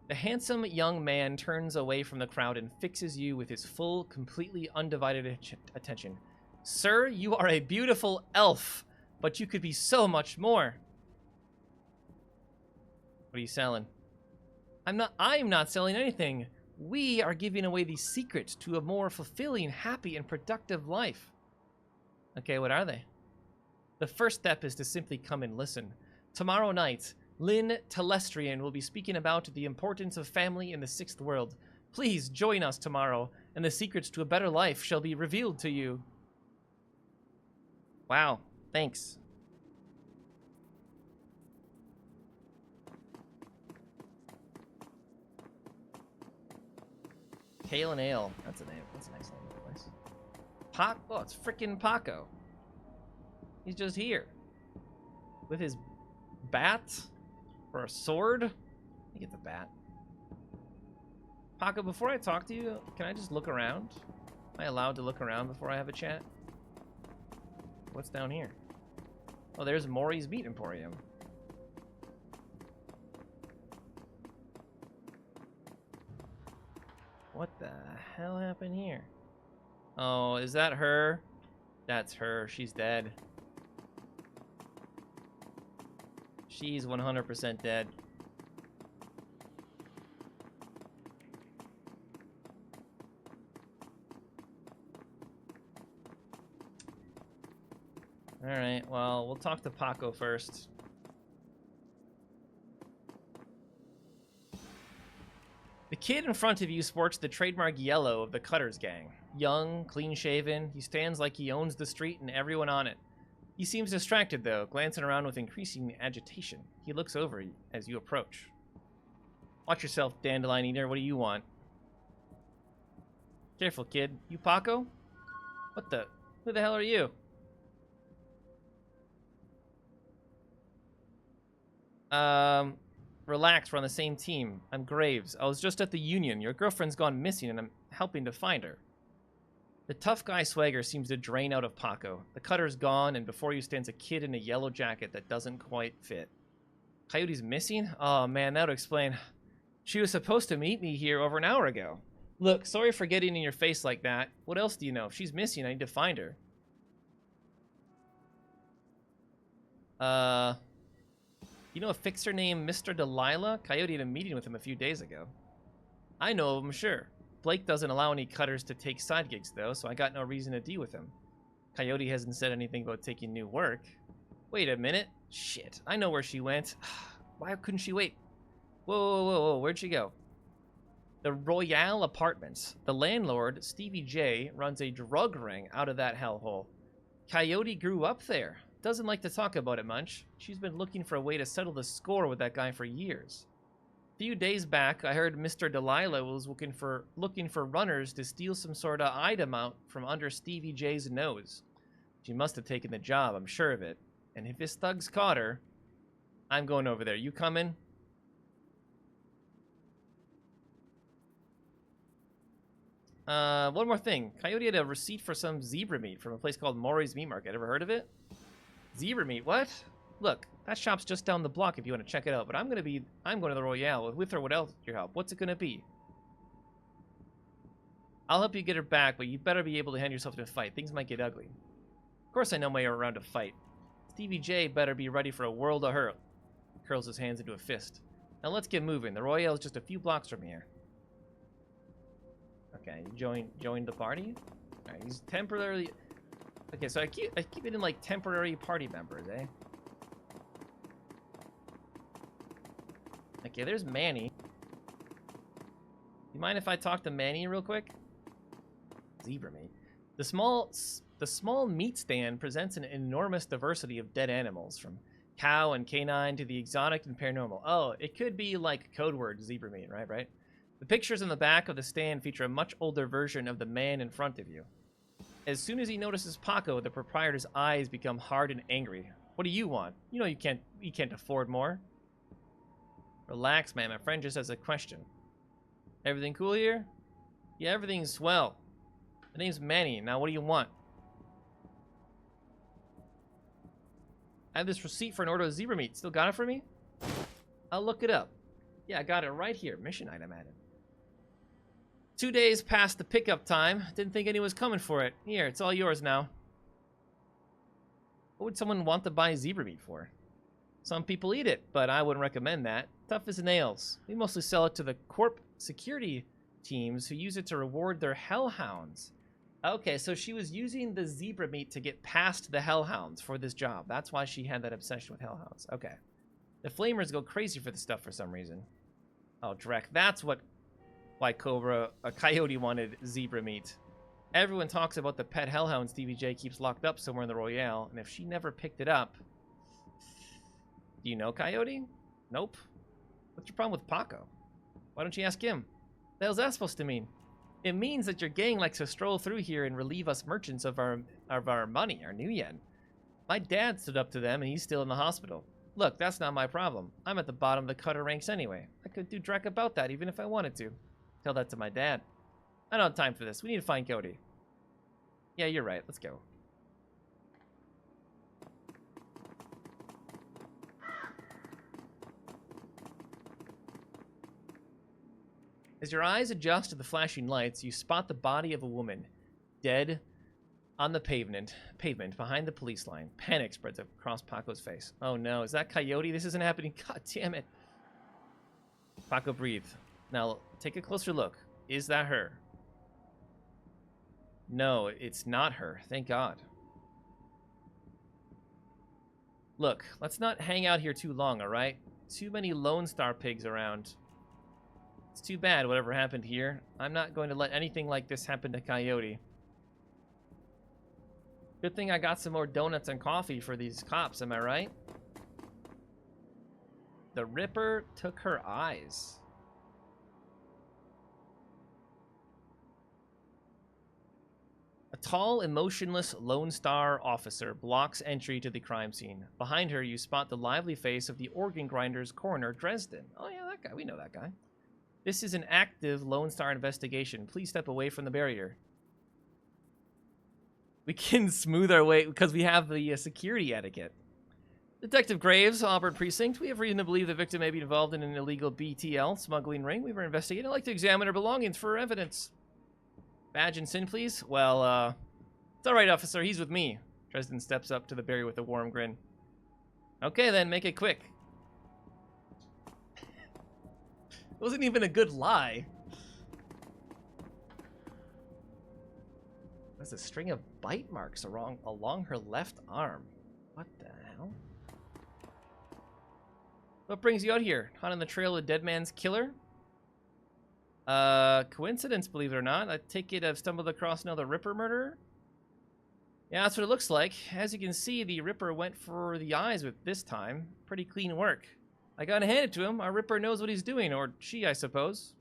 The handsome young man turns away from the crowd and fixes you with his full, completely undivided attention. Sir, you are a beautiful elf, but you could be so much more. What are you selling? I'm not selling anything. We are giving away the secret to a more fulfilling, happy, and productive life. Okay, what are they? The first step is to simply come and listen. Tomorrow night, Lynn Telestrian will be speaking about the importance of family in the sixth world. Please join us tomorrow, and the secrets to a better life shall be revealed to you. Wow, thanks. Kale and Ale. That's a name. That's a nice name of the place. Oh, it's freaking Paco. He's just here. With his bat? Or a sword? Let me get the bat. Paco, before I talk to you, can I just look around? Am I allowed to look around before I have a chat? What's down here? Oh, there's Maury's Meat Emporium. What the hell happened here? Oh, is that her? That's her. She's dead. She's 100% dead. Alright, well, we'll talk to Paco first. The kid in front of you sports the trademark yellow of the Cutters gang. Young, clean-shaven, he stands like he owns the street and everyone on it. He seems distracted, though, glancing around with increasing agitation. He looks over as you approach. Watch yourself, Dandelion Eater. What do you want? Careful, kid. You Paco? What the? Who the hell are you? Relax, we're on the same team. I'm Graves. I was just at the Union. Your girlfriend's gone missing, and I'm helping to find her. The tough guy swagger seems to drain out of Paco. The cutter's gone, and before you stands a kid in a yellow jacket that doesn't quite fit. Coyote's missing? Oh, man, that would explain. She was supposed to meet me here over an hour ago. Look, sorry for getting in your face like that. What else do you know? If she's missing, I need to find her. You know a fixer named Mr. Delilah? Coyote had a meeting with him a few days ago. I know of him, sure. Blake doesn't allow any cutters to take side gigs, though, so I got no reason to deal with him. Coyote hasn't said anything about taking new work. Wait a minute. Shit, I know where she went. Why couldn't she wait? Whoa, where'd she go? The Royale Apartments. The landlord, Stevie J, runs a drug ring out of that hellhole. Coyote grew up there. Doesn't like to talk about it much. She's been looking for a way to settle the score with that guy for years. A few days back, I heard Mr. Delilah was looking for runners to steal some sort of item out from under Stevie J's nose. She must have taken the job, I'm sure of it. And if his thugs caught her, I'm going over there. You coming? One more thing. Coyote had a receipt for some zebra meat from a place called Maury's Meat Market. Ever heard of it? Zebra meat, what? Look, that shop's just down the block if you want to check it out, but I'm going to the Royale with or without your help. What's it going to be? I'll help you get her back, but you better be able to hand yourself to a fight. Things might get ugly. Of course I know my way around a fight. Stevie J better be ready for a world of hurt. Curls his hands into a fist. Now let's get moving. The Royale is just a few blocks from here. Okay, you joined the party? Alright, he's temporarily... Okay, so I keep it in like temporary party members, eh? Okay, there's Manny. You mind if I talk to Manny real quick? Zebra meat. The small meat stand presents an enormous diversity of dead animals, from cow and canine to the exotic and paranormal. Oh, it could be like code word zebra meat, right? The pictures in the back of the stand feature a much older version of the man in front of you. As soon as he notices Paco, the proprietor's eyes become hard and angry. What do you want? You know you can't afford more. Relax, man. My friend just has a question. Everything cool here? Yeah, everything's swell. My name's Manny. Now, what do you want? I have this receipt for an order of zebra meat. Still got it for me? I'll look it up. Yeah, I got it right here. Mission item added. 2 days past the pickup time. Didn't think anyone was coming for it. Here, it's all yours now. What would someone want to buy zebra meat for? Some people eat it, but I wouldn't recommend that. Tough as nails. We mostly sell it to the corp security teams who use it to reward their hellhounds. Okay, so she was using the zebra meat to get past the hellhounds for this job. That's why she had that obsession with hellhounds. Okay. The flamers go crazy for this stuff for some reason. Oh, Drek, that's why Coyote wanted zebra meat. Everyone talks about the pet hellhound Stevie J keeps locked up somewhere in the Royale, and if she never picked it up... Do you know Coyote? Nope. What's your problem with Paco? Why don't you ask him? What the hell's that supposed to mean? It means that your gang likes to stroll through here and relieve us merchants of our money, our new yen. My dad stood up to them, and he's still in the hospital. Look, that's not my problem. I'm at the bottom of the cutter ranks anyway. I could do dreck about that even if I wanted to. Tell that to my dad. I don't have time for this. We need to find Cody. Yeah, you're right. Let's go. As your eyes adjust to the flashing lights, you spot the body of a woman, dead on the pavement behind the police line. Panic spreads across Paco's face. Oh no, is that Coyote? This isn't happening. God damn it. Paco, breathe. Now, take a closer look. Is that her? No, it's not her. Thank God. Look, let's not hang out here too long, alright? Too many Lone Star pigs around. It's too bad whatever happened here. I'm not going to let anything like this happen to Coyote. Good thing I got some more donuts and coffee for these cops, am I right? The Ripper took her eyes. A tall, emotionless Lone Star officer blocks entry to the crime scene. Behind her, you spot the lively face of the organ grinder's coroner, Dresden. Oh yeah, that guy. We know that guy. This is an active Lone Star investigation. Please step away from the barrier. We can smooth our way because we have the security etiquette. Detective Graves, Auburn Precinct. We have reason to believe the victim may be involved in an illegal BTL smuggling ring. We were investigating. I'd like to examine her belongings for evidence. Badge and SIN, please. Well, it's all right, officer. He's with me. Dresden steps up to the barrier with a warm grin. Okay, then. Make it quick. It wasn't even a good lie. There's a string of bite marks along her left arm. What the hell? What brings you out here? Hot on the trail of Dead Man's killer? Coincidence, believe it or not. I take it I've stumbled across another Ripper murderer? Yeah, that's what it looks like. As you can see, the Ripper went for the eyes with this time. Pretty clean work. I gotta hand it to him. Our Ripper knows what he's doing, or she, I suppose.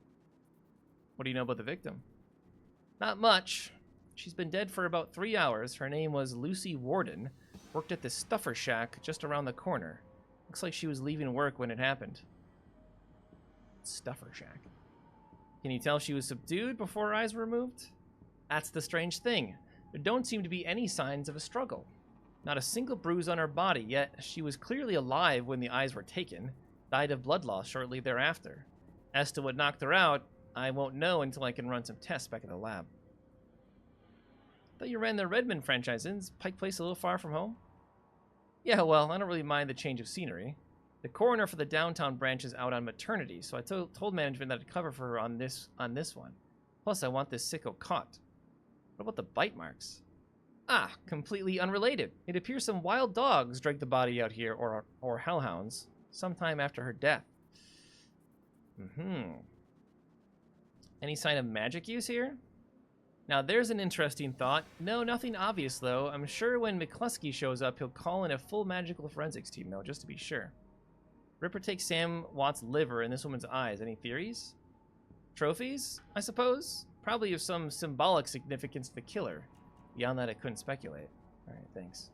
What do you know about the victim? Not much. She's been dead for about 3 hours. Her name was Lucy Warden. Worked at the Stuffer Shack just around the corner. Looks like she was leaving work when it happened. Stuffer Shack. Can you tell she was subdued before her eyes were removed? That's the strange thing. There don't seem to be any signs of a struggle. Not a single bruise on her body, yet she was clearly alive when the eyes were taken. Died of blood loss shortly thereafter. As to what knocked her out, I won't know until I can run some tests back at the lab. Thought you ran the Redmond franchise. Isn't Pike Place a little far from home? Yeah, well, I don't really mind the change of scenery. The coroner for the downtown branch is out on maternity, so I told management that I'd cover for her on this one. Plus, I want this sicko caught. What about the bite marks? Ah, completely unrelated. It appears some wild dogs dragged the body out here, or hellhounds, sometime after her death. Any sign of magic use here? Now, there's an interesting thought. No, nothing obvious, though. I'm sure when McCluskey shows up, he'll call in a full magical forensics team, though, just to be sure. Ripper takes Sam Watt's liver and this woman's eyes. Any theories? Trophies, I suppose? Probably of some symbolic significance to the killer. Beyond that, I couldn't speculate. Alright, thanks.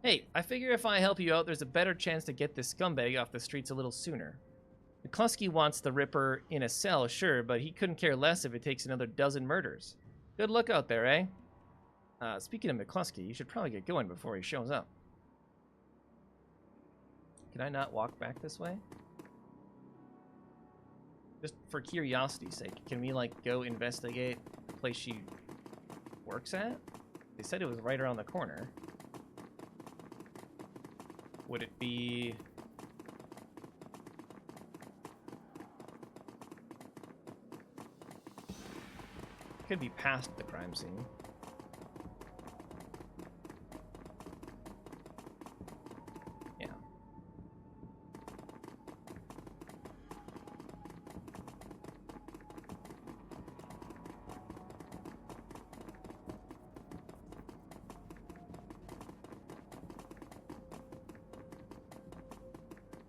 Hey, I figure if I help you out, there's a better chance to get this scumbag off the streets a little sooner. McCluskey wants the Ripper in a cell, sure, but he couldn't care less if it takes another dozen murders. Good luck out there, eh? Speaking of McCluskey, you should probably get going before he shows up. Can I not walk back this way? Just for curiosity's sake, can we, like, go investigate the place she works at? They said it was right around the corner. Would it be... Could be past the crime scene. Yeah.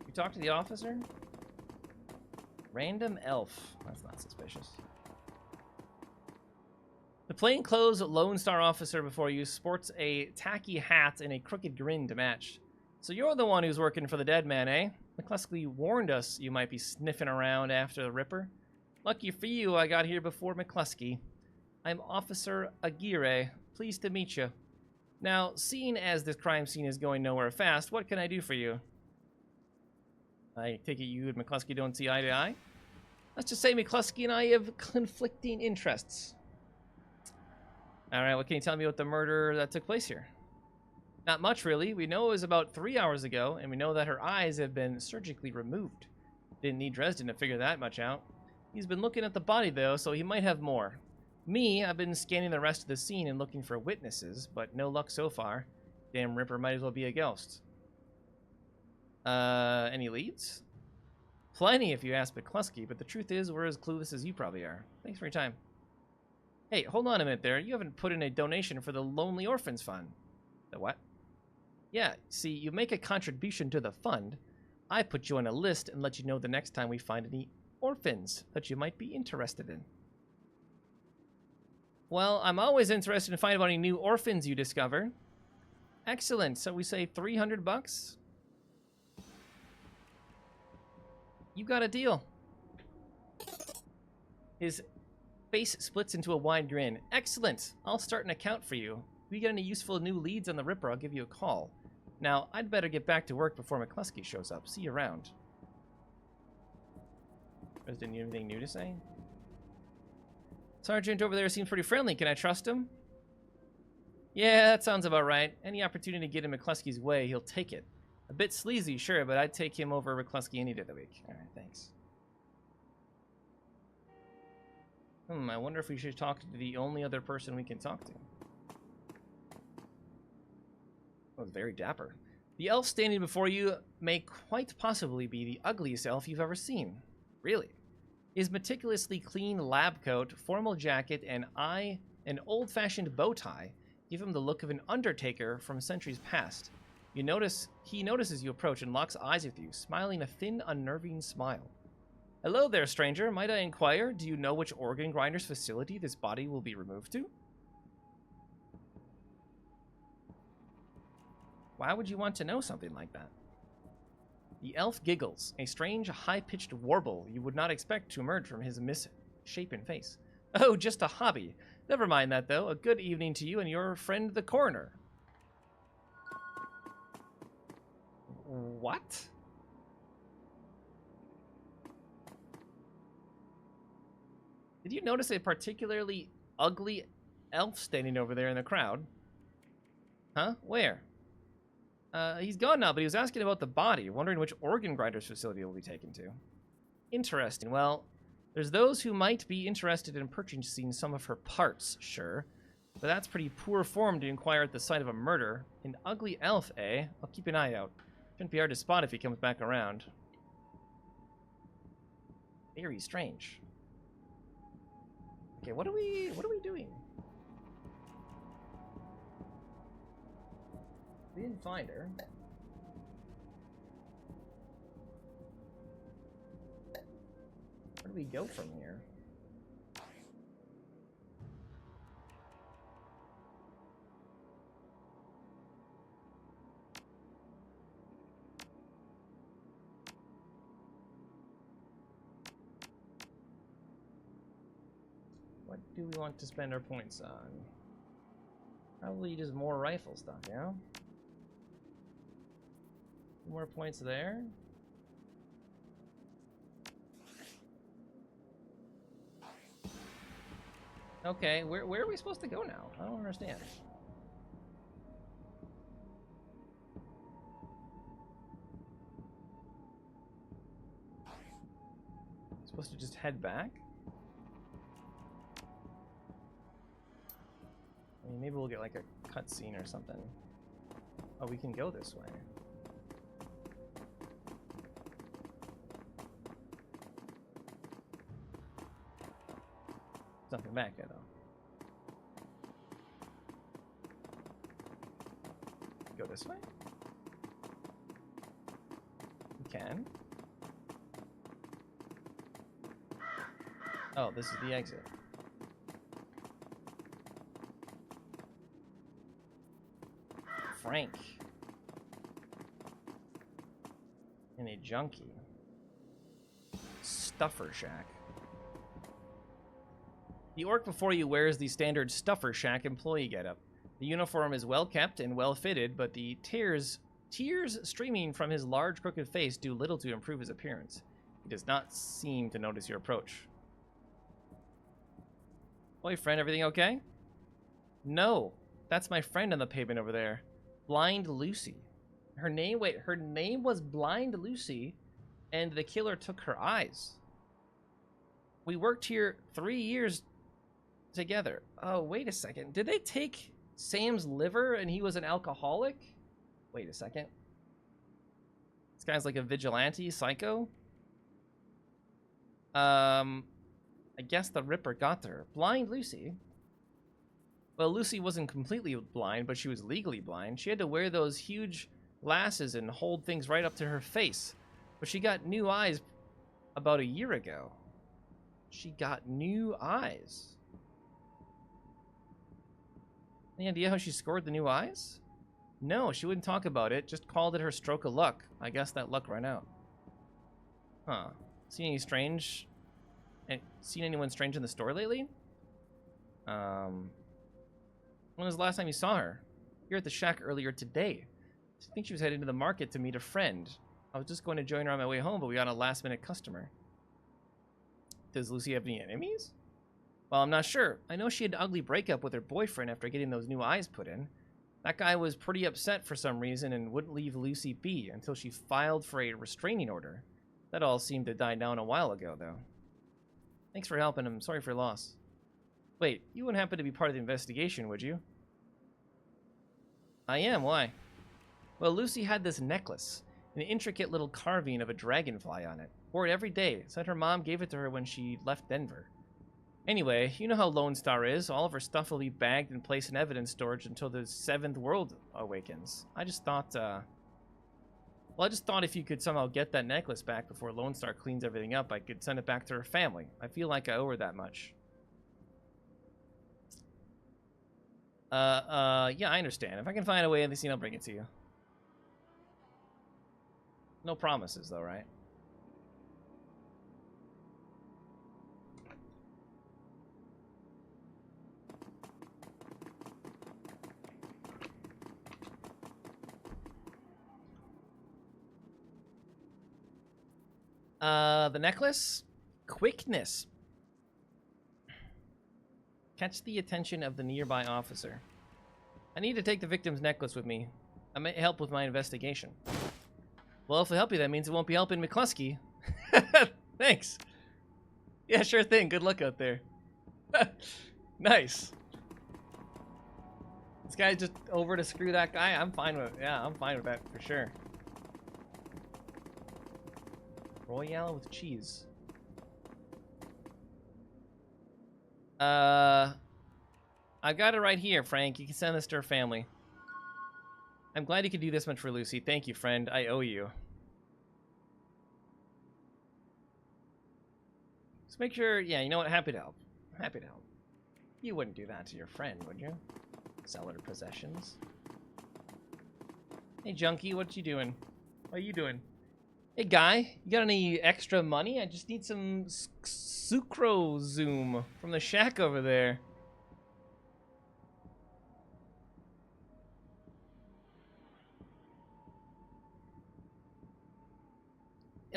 You talk to the officer? Random elf. That's not suspicious. The plainclothes Lone Star officer before you sports a tacky hat and a crooked grin to match. So you're the one who's working for the dead man, eh? McCluskey warned us you might be sniffing around after the Ripper. Lucky for you, I got here before McCluskey. I'm Officer Aguirre. Pleased to meet you. Now, seeing as this crime scene is going nowhere fast, what can I do for you? I take it you and McCluskey don't see eye to eye? Let's just say McCluskey and I have conflicting interests. Alright, what can you tell me about the murder that took place here? Not much, really. We know it was about 3 hours ago, and we know that her eyes have been surgically removed. Didn't need Dresden to figure that much out. He's been looking at the body, though, so he might have more. Me, I've been scanning the rest of the scene and looking for witnesses, but no luck so far. Damn Ripper might as well be a ghost. Any leads? Plenty if you ask McCluskey, but the truth is we're as clueless as you probably are. Thanks for your time. Hey, hold on a minute there. You haven't put in a donation for the Lonely Orphans Fund. The what? Yeah, see, you make a contribution to the fund. I put you on a list and let you know the next time we find any orphans that you might be interested in. Well, I'm always interested in finding out any new orphans you discover. Excellent. So we say 300 bucks? You got a deal. His face splits into a wide grin. Excellent. I'll start an account for you. If you get any useful new leads on the Ripper, I'll give you a call. Now, I'd better get back to work before McCluskey shows up. See you around. President, you have anything new to say? Sergeant over there seems pretty friendly. Can I trust him? Yeah, that sounds about right. Any opportunity to get in McCluskey's way, he'll take it. A bit sleazy, sure, but I'd take him over McCluskey any day of the week. Alright, thanks. I wonder if we should talk to the only other person we can talk to. That was very dapper. The elf standing before you may quite possibly be the ugliest elf you've ever seen. Really. His meticulously clean lab coat, formal jacket, and an old-fashioned bow tie give him the look of an undertaker from centuries past. He notices you approach and locks eyes with you, smiling a thin, unnerving smile. Hello there, stranger. Might I inquire, do you know which organ grinder's facility this body will be removed to? Why would you want to know something like that? The elf giggles, a strange, high-pitched warble you would not expect to emerge from his misshapen face. Oh, just a hobby. Never mind that, though. A good evening to you and your friend the coroner. What? Did you notice a particularly ugly elf standing over there in the crowd? Huh? Where? He's gone now, but he was asking about the body, wondering which organ grinder's facility it will be taken to. Interesting. Well, there's those who might be interested in purchasing some of her parts, sure. But that's pretty poor form to inquire at the site of a murder. An ugly elf, eh? I'll keep an eye out. Shouldn't be hard to spot if he comes back around. Very strange. Okay, what are we doing? We didn't find her. Where do we go from here? What do we want to spend our points on? Probably just more rifle stuff, you know? More points there. Okay, where are we supposed to go now? I don't understand. Supposed to just head back? I mean, maybe we'll get like a cutscene or something. Oh, we can go this way. Nothing back there, though. Go this way? We can. Oh, this is the exit. Frank. And a junkie. Stuffer Shack. The orc before you wears the standard Stuffer Shack employee getup. The uniform is well kept and well fitted, but the tears streaming from his large crooked face do little to improve his appearance. He does not seem to notice your approach. Boyfriend, everything okay? No, that's my friend on the pavement over there. Blind Lucy. Her name was Blind Lucy, and the killer took her eyes. We worked here 3 years together. Oh, wait a second. Did they take Sam's liver and he was an alcoholic? Wait a second. This guy's like a vigilante psycho? I guess the Ripper got to her. Blind Lucy? Well, Lucy wasn't completely blind, but she was legally blind. She had to wear those huge glasses and hold things right up to her face. But she got new eyes about a year ago. She got new eyes. Any idea how she scored the new eyes? No, she wouldn't talk about it. Just called it her stroke of luck. I guess that luck ran out. Huh. Seen anyone strange in the store lately? When was the last time you saw her? Here at the shack earlier today. I think she was heading to the market to meet a friend. I was just going to join her on my way home, but we got a last-minute customer. Does Lucy have any enemies? Well, I'm not sure. I know she had an ugly breakup with her boyfriend after getting those new eyes put in. That guy was pretty upset for some reason and wouldn't leave Lucy be until she filed for a restraining order. That all seemed to die down a while ago, though. Thanks for helping him. Sorry for your loss. Wait, you wouldn't happen to be part of the investigation, would you? I am. Why? Well, Lucy had this necklace, an intricate little carving of a dragonfly on it. Wore it every day. Said her mom gave it to her when she left Denver. Anyway, you know how Lone Star is. All of her stuff will be bagged and placed in evidence storage until the 7th world awakens. I just thought if you could somehow get that necklace back before Lone Star cleans everything up, I could send it back to her family. I feel like I owe her that much. Yeah, I understand. If I can find a way, I'll bring it to you. No promises, though, right? The necklace? Quickness. Catch the attention of the nearby officer. I need to take the victim's necklace with me. I may help with my investigation. Well, if I help you, that means it won't be helping McCluskey. Thanks. Yeah, sure thing. Good luck out there. Nice. This guy's just over to screw that guy. I'm fine with that for sure. Royale with cheese. I've got it right here, Frank. You can send this to her family. I'm glad you could do this much for Lucy. Thank you, friend. I owe you. Just make sure, yeah, you know what? Happy to help. Happy to help. You wouldn't do that to your friend, would you? Sell her possessions. Hey, junkie, what you doing? What are you doing? Hey, guy, you got any extra money? I just need some sucro zoom from the shack over there.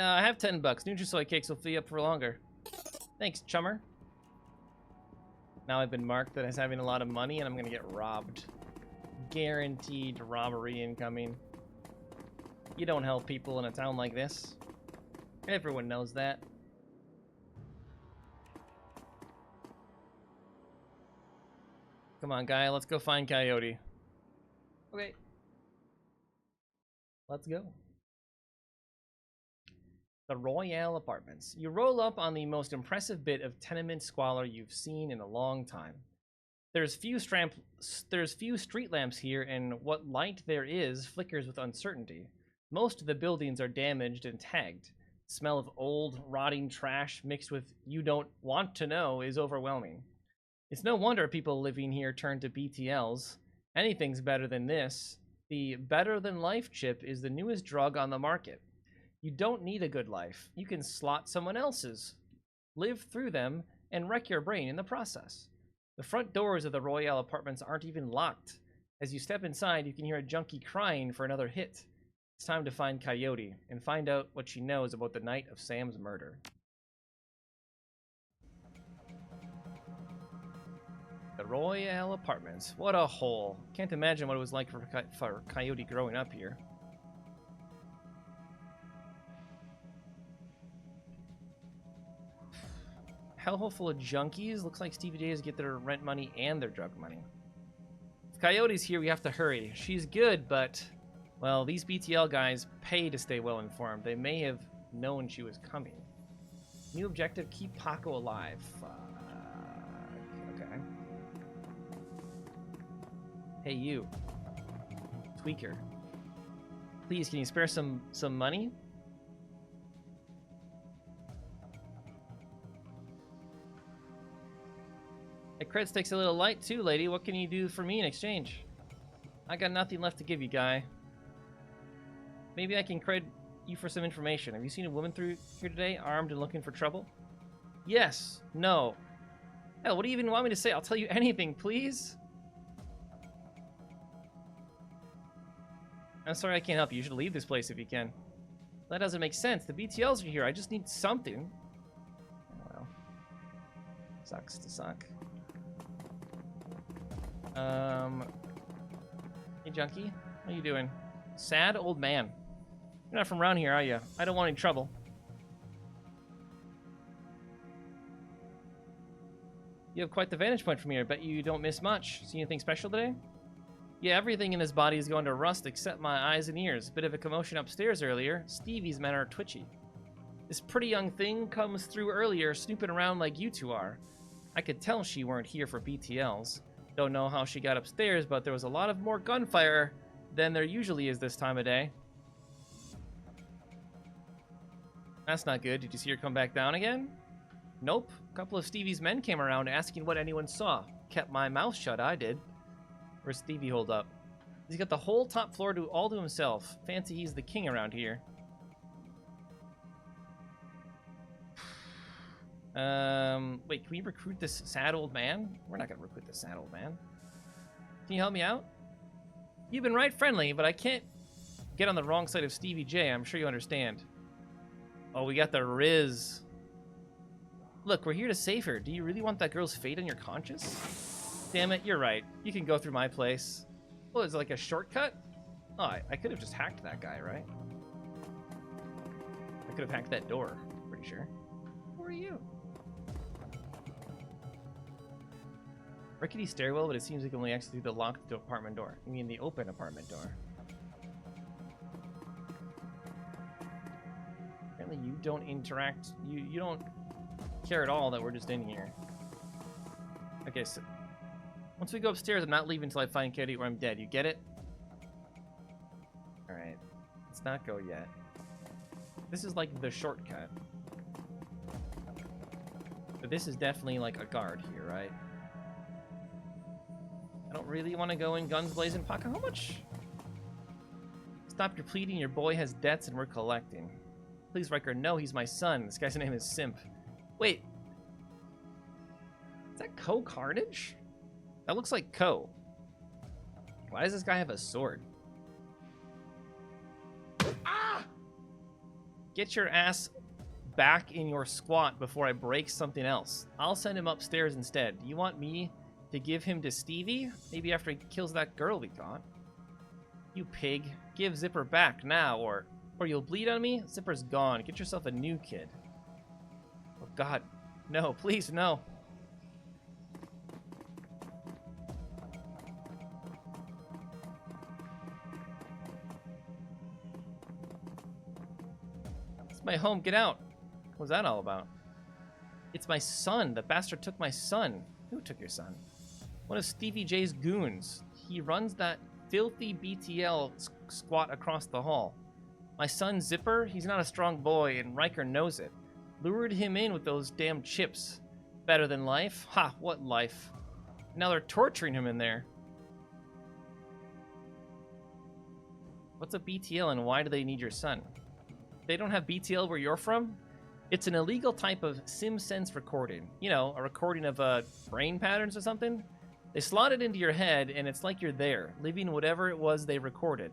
I have $10. Nutrisoy cakes will fill you up for longer. Thanks, chummer. Now I've been marked as having a lot of money, and I'm gonna get robbed. Guaranteed robbery incoming. You don't help people in a town like this. Everyone knows that. Come on, guy, let's go find Coyote. Okay. Let's go. The Royale Apartments. You roll up on the most impressive bit of tenement squalor you've seen in a long time. There's few street lamps here, and what light there is flickers with uncertainty. Most of the buildings are damaged and tagged. The smell of old, rotting trash mixed with you don't want to know is overwhelming. It's no wonder people living here turn to BTLs. Anything's better than this. The Better Than Life chip is the newest drug on the market. You don't need a good life. You can slot someone else's, live through them, and wreck your brain in the process. The front doors of the Royale apartments aren't even locked. As you step inside, you can hear a junkie crying for another hit. It's time to find Coyote and find out what she knows about the night of Sam's murder. The Royale Apartments. What a hole. Can't imagine what it was like for Coyote growing up here. Hellhole full of junkies. Looks like Stevie J's get their rent money and their drug money. If Coyote's here, we have to hurry. She's good, but, well, these BTL guys pay to stay well informed. They may have known she was coming. New objective, keep Paco alive. Okay. Hey, you. Tweaker. Please, can you spare some money? That cred stick's a little light too, lady. What can you do for me in exchange? I got nothing left to give you, guy. Maybe I can cred you for some information. Have you seen a woman through here today, armed and looking for trouble? Yes. No. Hell, what do you even want me to say? I'll tell you anything, please. I'm sorry I can't help you. You should leave this place if you can. That doesn't make sense. The BTLs are here. I just need something. Oh, well. Sucks to suck. Hey, junkie. What are you doing? Sad old man. You're not from around here, are you? I don't want any trouble. You have quite the vantage point from here. I bet you don't miss much. See anything special today? Yeah, everything in his body is going to rust except my eyes and ears. Bit of a commotion upstairs earlier. Stevie's men are twitchy. This pretty young thing comes through earlier, snooping around like you two are. I could tell she weren't here for BTLs. Don't know how she got upstairs, but there was a lot of more gunfire than there usually is this time of day. That's not good. Did you see her come back down again? Nope. A couple of Stevie's men came around asking what anyone saw. Kept my mouth shut, I did. Where's Stevie holed up? He's got the whole top floor all to himself. Fancy he's the king around here. Wait, can we recruit this sad old man? We're not gonna recruit this sad old man. Can you help me out? You've been right friendly, but I can't get on the wrong side of Stevie J. I'm sure you understand. Oh, we got the Riz. Look, we're here to save her. Do you really want that girl's fate on your conscience? Damn it, you're right. You can go through my place. Oh, is it like a shortcut? Oh, I could have just hacked that guy, right? I could have hacked that door, pretty sure. Who are you? Rickety stairwell, but it seems we can only exit through the locked apartment door. You mean the open apartment door? Apparently you don't interact. You don't care at all that we're just in here. Okay, so once we go upstairs, I'm not leaving until I find Katie or I'm dead. You get it? Alright. Let's not go yet. This is like the shortcut. But this is definitely like a guard here, right? I don't really want to go in guns blazing. Paco, how much? Stop your pleading. Your boy has debts and we're collecting. Please, Riker, no, he's my son. This guy's name is Simp. Wait. Is that Co Carnage? That looks like Co. Why does this guy have a sword? Ah! Get your ass back in your squat before I break something else. I'll send him upstairs instead. You want me to give him to Stevie? Maybe after he kills that girl we got. You pig. Give Zipper back now, or you'll bleed on me? Zipper's gone. Get yourself a new kid. Oh, God. No, please, no. It's my home. Get out. What was that all about? It's my son. The bastard took my son. Who took your son? One of Stevie J's goons. He runs that filthy BTL squat across the hall. My son Zipper, he's not a strong boy, and Riker knows it. Lured him in with those damn chips. Better than life? Ha, what life? Now they're torturing him in there. What's a BTL and why do they need your son? They don't have BTL where you're from? It's an illegal type of SimSense recording. You know, a recording of brain patterns or something. They slot it into your head and it's like you're there, living whatever it was they recorded.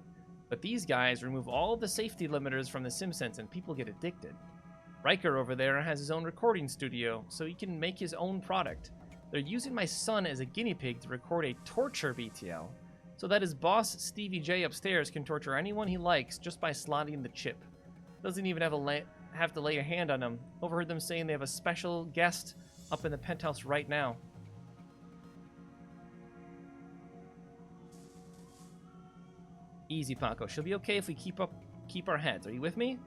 But these guys remove all the safety limiters from the SimSense and people get addicted. Riker over there has his own recording studio, so he can make his own product. They're using my son as a guinea pig to record a torture BTL, so that his boss, Stevie J upstairs, can torture anyone he likes just by slotting the chip. Doesn't even have to lay a hand on him. Overheard them saying they have a special guest up in the penthouse right now. Easy, Paco. She'll be okay if we keep our heads. Are you with me?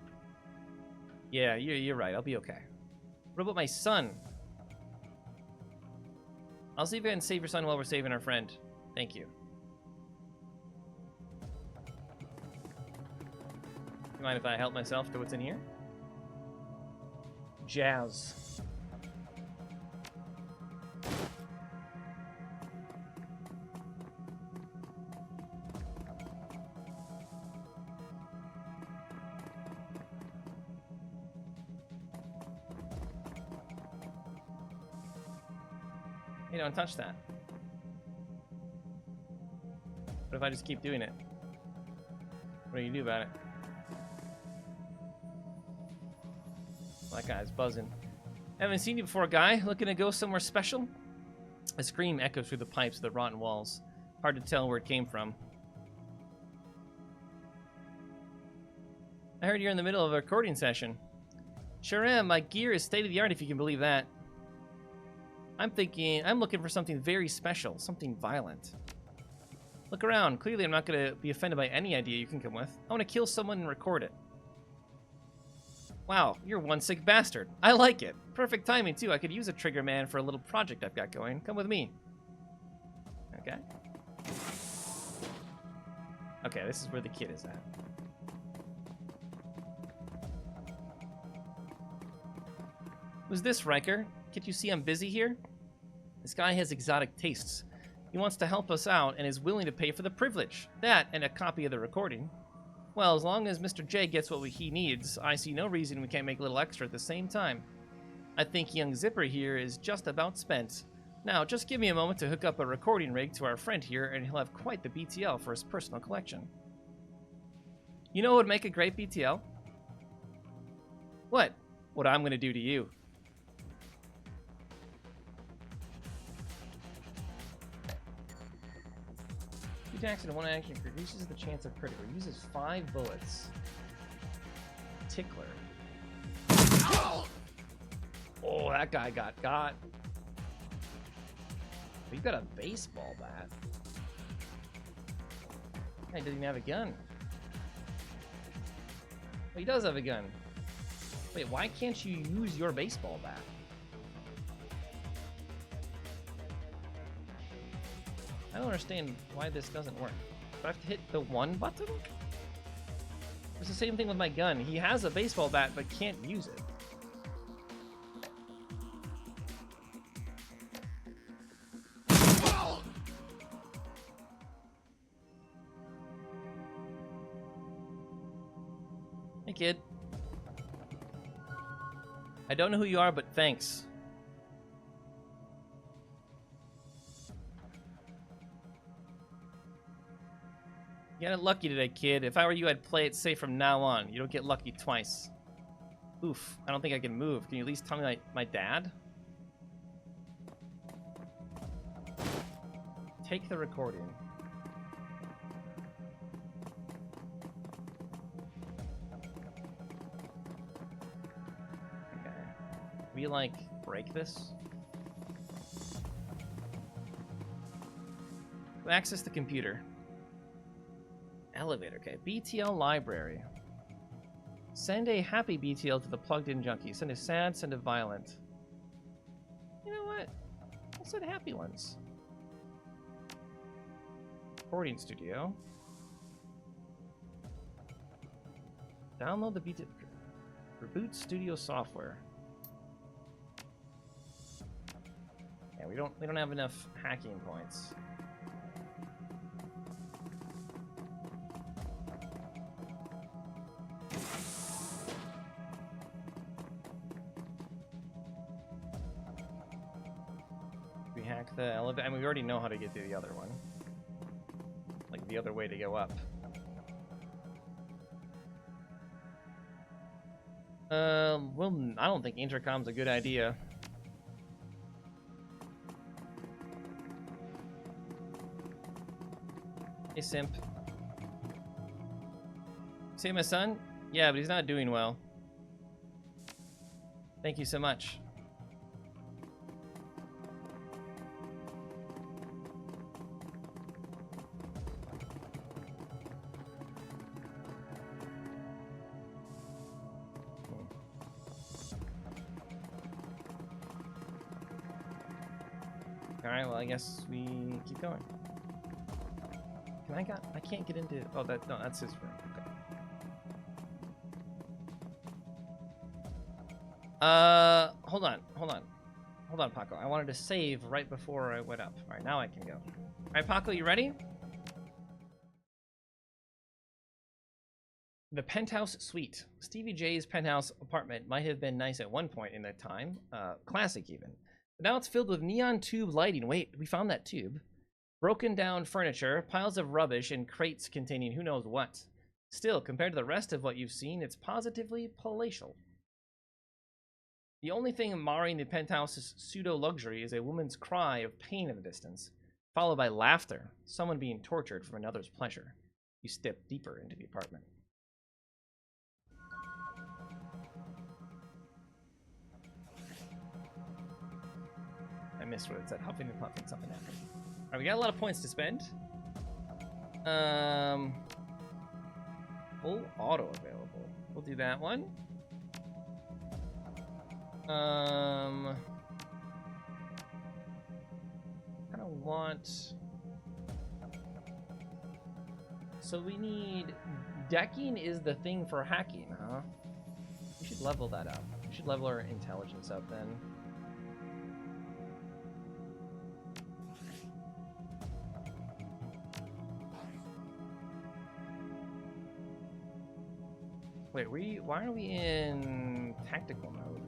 Yeah, you're right. I'll be okay. What about my son? I'll see if I can save your son while we're saving our friend. Thank you. You mind if I help myself to what's in here? Jazz. Hey, don't touch that. What if I just keep doing it? What do you do about it? That guy's buzzing. Haven't seen you before, guy. Looking to go somewhere special? A scream echoes through the pipes of the rotten walls. Hard to tell where it came from. I heard you're in the middle of a recording session. Sure am. My gear is state of the art, if you can believe that. I'm looking for something very special, something violent. Look around. Clearly, I'm not going to be offended by any idea you can come with. I want to kill someone and record it. Wow, you're one sick bastard. I like it. Perfect timing, too. I could use a trigger man for a little project I've got going. Come with me. Okay. Okay, this is where the kid is at. Who's this, Riker? Can't you see I'm busy here? This guy has exotic tastes. He wants to help us out and is willing to pay for the privilege. That and a copy of the recording. Well, as long as Mr. J gets what he needs, I see no reason we can't make a little extra at the same time. I think young Zipper here is just about spent. Now, just give me a moment to hook up a recording rig to our friend here, and he'll have quite the BTL for his personal collection. You know what would make a great BTL? What? What I'm going to do to you. Two attacks and one action reduces the chance of critical. Uses 5 bullets. Tickler. Oh, that guy got. We've got a baseball bat. He doesn't even have a gun. Oh, he does have a gun. Wait, why can't you use your baseball bat? I don't understand why this doesn't work. Do I have to hit the 1 button? It's the same thing with my gun. He has a baseball bat, but can't use it. Hey, kid. I don't know who you are, but thanks. You got lucky today, kid. If I were you, I'd play it safe from now on. You don't get lucky twice. Oof, I don't think I can move. Can you at least tell me my dad? Take the recording. Okay. We, like, break this? Access the computer. Elevator, okay. BTL library. Send a happy BTL to the plugged-in junkie. Send a sad, send a violent. You know what? I'll send happy ones. Recording studio. Download the BTL. Reboot studio software. Yeah, we don't have enough hacking points. hack the elevator? I mean, we already know how to get through the other one. Like, the other way to go up. Well, I don't think intercom's a good idea. Hey, simp. See my son? Yeah, but he's not doing well. Thank you so much. Alright, well, I guess we keep going. I can't get into... Oh, no, that's his room. Okay. Hold on, Paco. I wanted to save right before I went up. Alright, now I can go. Alright, Paco, you ready? The penthouse suite. Stevie J's penthouse apartment might have been nice at one point in the time. Classic, even. But now it's filled with neon tube lighting. Wait, we found that tube. Broken down furniture, piles of rubbish, and crates containing who knows what. Still, compared to the rest of what you've seen, it's positively palatial. The only thing marring the penthouse's pseudo-luxury is a woman's cry of pain in the distance, followed by laughter, someone being tortured for another's pleasure. You step deeper into the apartment. I missed what it said. Huffing and puffing, something happened. Alright, we got a lot of points to spend. Full auto available. We'll do that one. Kind of want... So we need... Decking is the thing for hacking, huh? We should level that up. We should level our intelligence up then. Wait, why are we in tactical mode?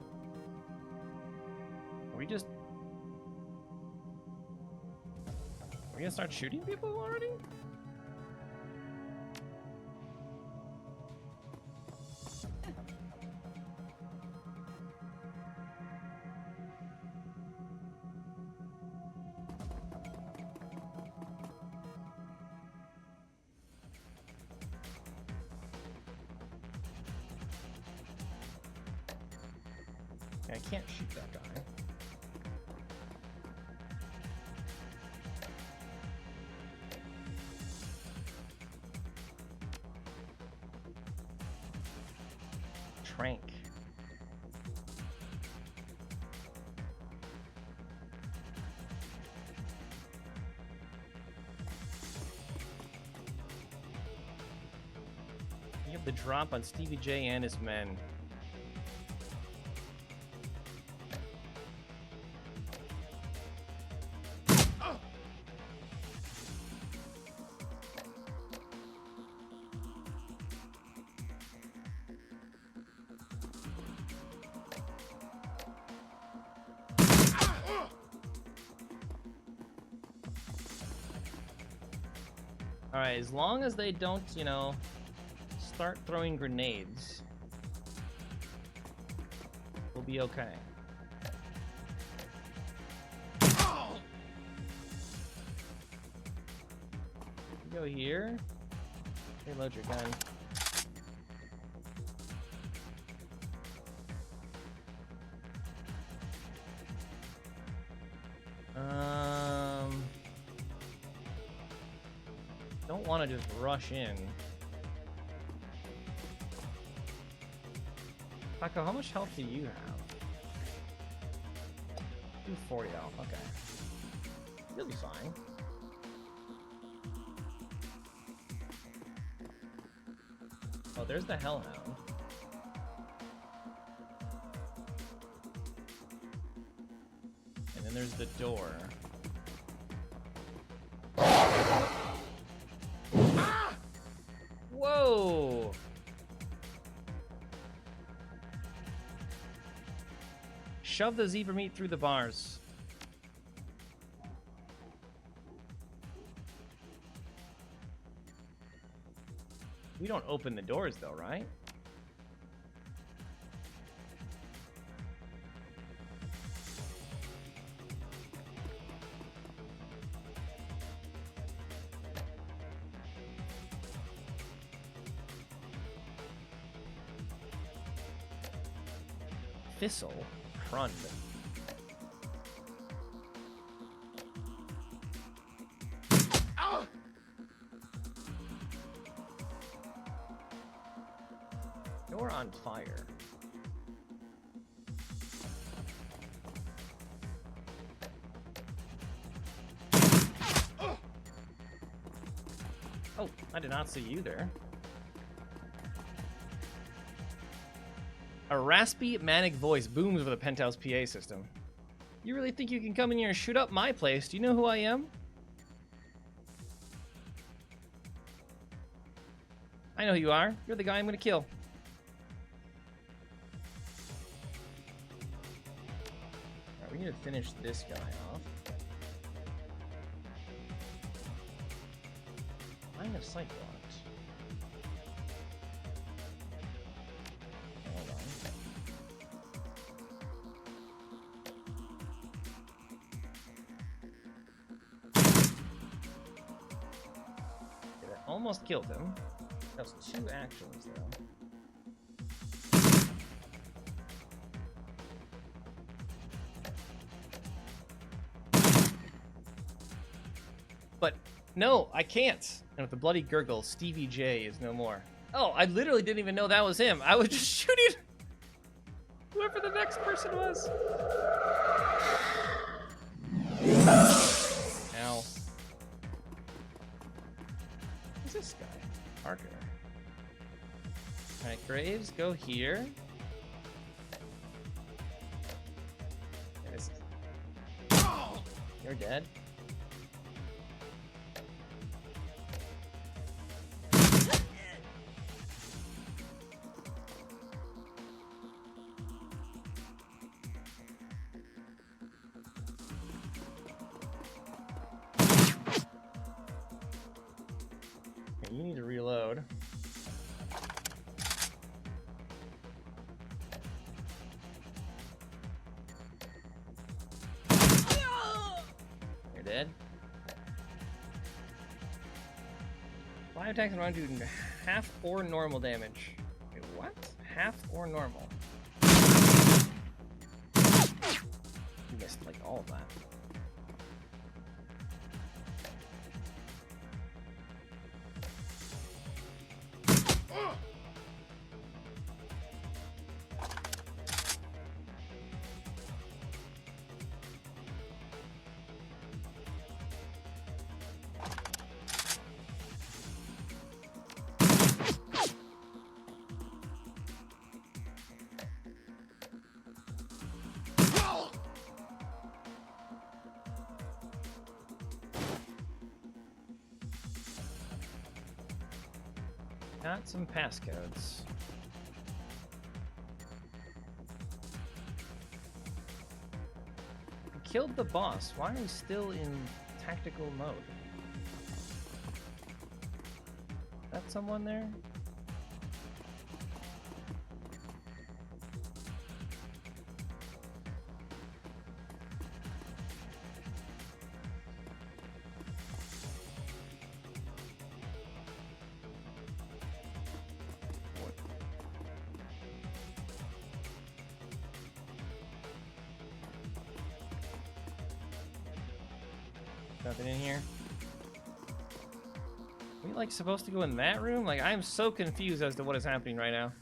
Are we gonna start shooting people already? I can't shoot that guy. Trank. You have the drop on Stevie J and his men. Alright, as long as they don't, you know, start throwing grenades, we'll be okay. Go here. Reload your gun. Don't want to just rush in. Paco, how much health do you have? 240 health, okay. You'll be fine. Oh, there's the Hellhound. And then there's the door. Whoa! Shove the zebra meat through the bars. We don't open the doors, though, right? Thistle? Crund. Oh! You're on fire. Oh, I did not see you there. A raspy, manic voice booms over the penthouse PA system. You really think you can come in here and shoot up my place? Do you know who I am? I know who you are. You're the guy I'm gonna kill. Alright, we need to finish this guy off. Line of sight blocked. Hold on. Okay, that almost killed him. That was 2 actions, though. But, no, I can't. And with the bloody gurgle, Stevie J is no more. Oh, I literally didn't even know that was him. I was just shooting whoever the next person was. Ow. Who's this guy? Parker. Alright, Graves, go here. You're dead. Okay, you need to reload. You're dead. 5 attacks in round 2 do half or normal damage. Wait, what? Half or normal? You missed like all of that. Got some passcodes. We killed the boss. Why are we still in tactical mode? That someone there? Nothing in here. Are we like supposed to go in that room? Like, I'm so confused as to what is happening right now.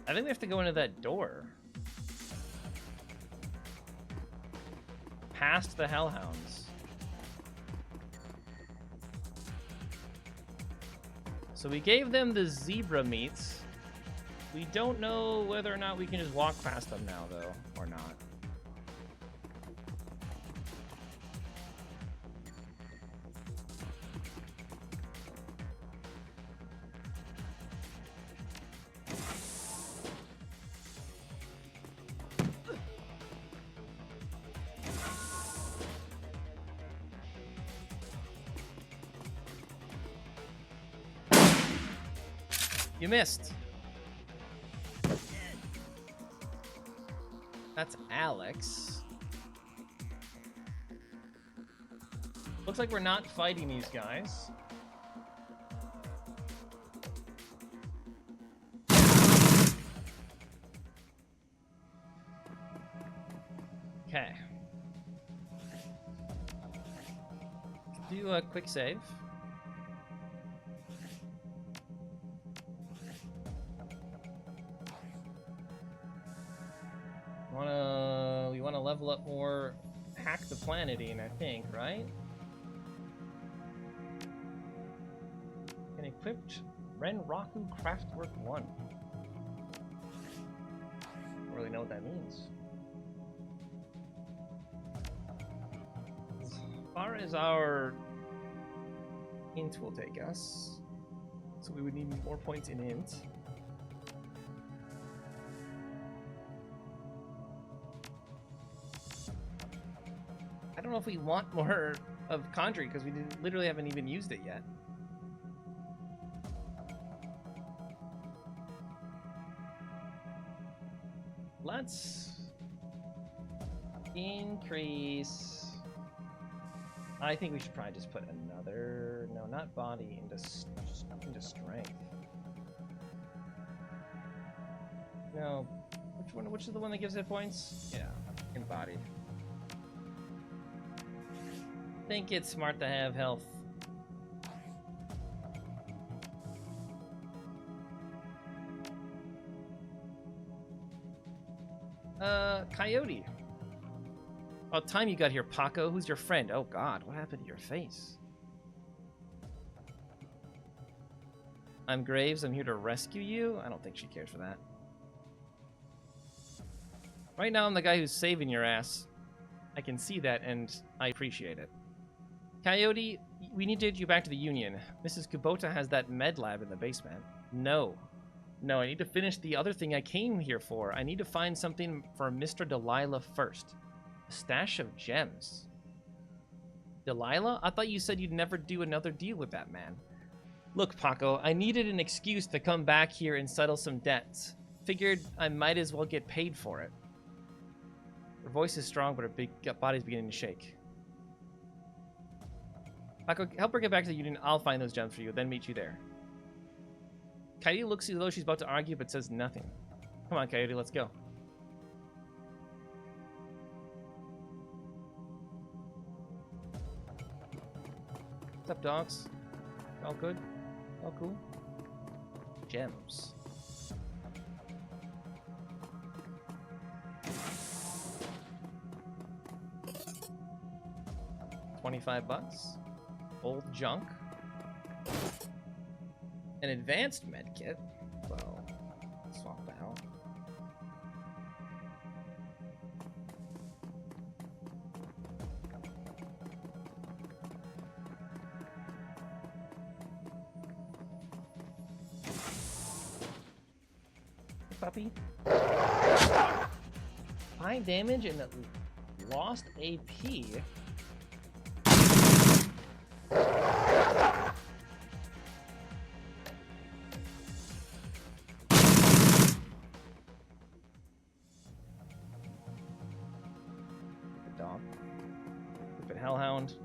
I think we have to go into that door. Past the Hellhounds. So we gave them the zebra meats. We don't know whether or not we can just walk past them now, though, or not. You missed. That's Alex. Looks like we're not fighting these guys. Okay. Do a quick save. We wanna level up more Hack the Planeting, I think, right? And equipped Renraku Craftwork 1. Don't really know what that means. As far as our int will take us, so we would need more points in int. I don't know if we want more of Conjuring because we literally haven't even used it yet. Let's increase. I think we should probably just put another, no, not body, into strength. No, which is the one that gives hit points? Yeah, embodied. I think it's smart to have health. Coyote. About time you got here, Paco. Who's your friend? Oh god, what happened to your face? I'm Graves, I'm here to rescue you? I don't think she cares for that. Right now I'm the guy who's saving your ass. I can see that and I appreciate it. Coyote, we need to get you back to the Union. Mrs. Kubota has that med lab in the basement. No. No, I need to finish the other thing I came here for. I need to find something for Mr. Delilah first. A stash of gems. Delilah? I thought you said you'd never do another deal with that man. Look, Paco, I needed an excuse to come back here and settle some debts. Figured I might as well get paid for it. Her voice is strong, but her body's beginning to shake. Paco, help her get back to the Union. I'll find those gems for you, then meet you there. Coyote looks as though she's about to argue, but says nothing. Come on, Coyote, let's go. What's up, dogs? All good? All cool? Gems. $25. Old junk. An advanced medkit. Well, swap that out. Hey, puppy. 5 damage and lost AP. Hellhound.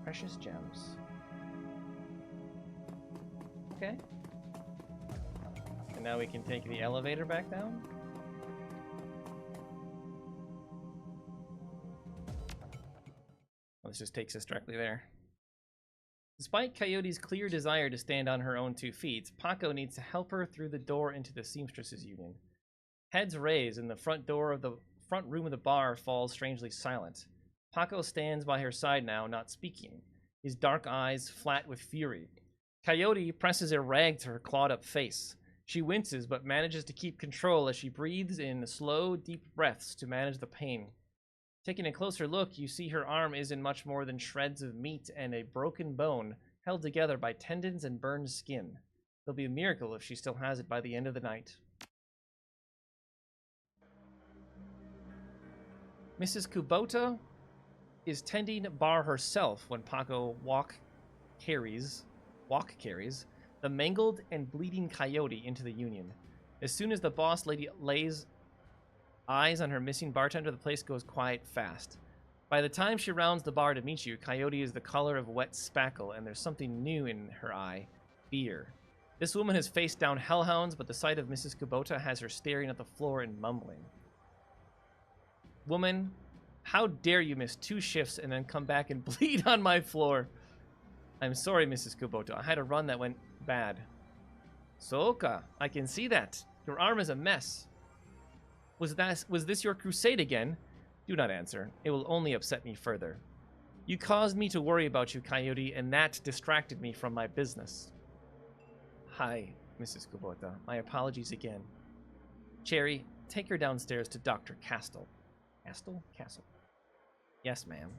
Precious gems. Okay. And now we can take the elevator back down. Well, this just takes us directly there. Despite Coyote's clear desire to stand on her own 2 feet, Paco needs to help her through the door into the Seamstresses Union. Heads raised, and the front room of the bar falls strangely silent. Paco stands by her side now, not speaking, his dark eyes flat with fury. Coyote presses a rag to her clawed-up face. She winces, but manages to keep control as she breathes in slow, deep breaths to manage the pain. Taking a closer look, you see her arm isn't much more than shreds of meat and a broken bone held together by tendons and burned skin. It'll be a miracle if she still has it by the end of the night. Mrs. Kubota is tending bar herself when Paco walk carries, the mangled and bleeding Coyote into the Union. As soon as the boss lady lays eyes on her missing bartender, the place goes quiet fast. By the time she rounds the bar to meet you, Coyote is the color of wet spackle, and there's something new in her eye, fear. This woman has faced down hellhounds, but the sight of Mrs. Kubota has her staring at the floor and mumbling. Woman, how dare you miss 2 shifts and then come back and bleed on my floor? I'm sorry, Mrs. Kubota. I had a run that went bad. Soka, I can see that. Your arm is a mess. Was this your crusade again? Do not answer. It will only upset me further. You caused me to worry about you, Coyote, and that distracted me from my business. Hi, Mrs. Kubota. My apologies again. Cherry, take her downstairs to Dr. Castle. Castle. Yes, ma'am.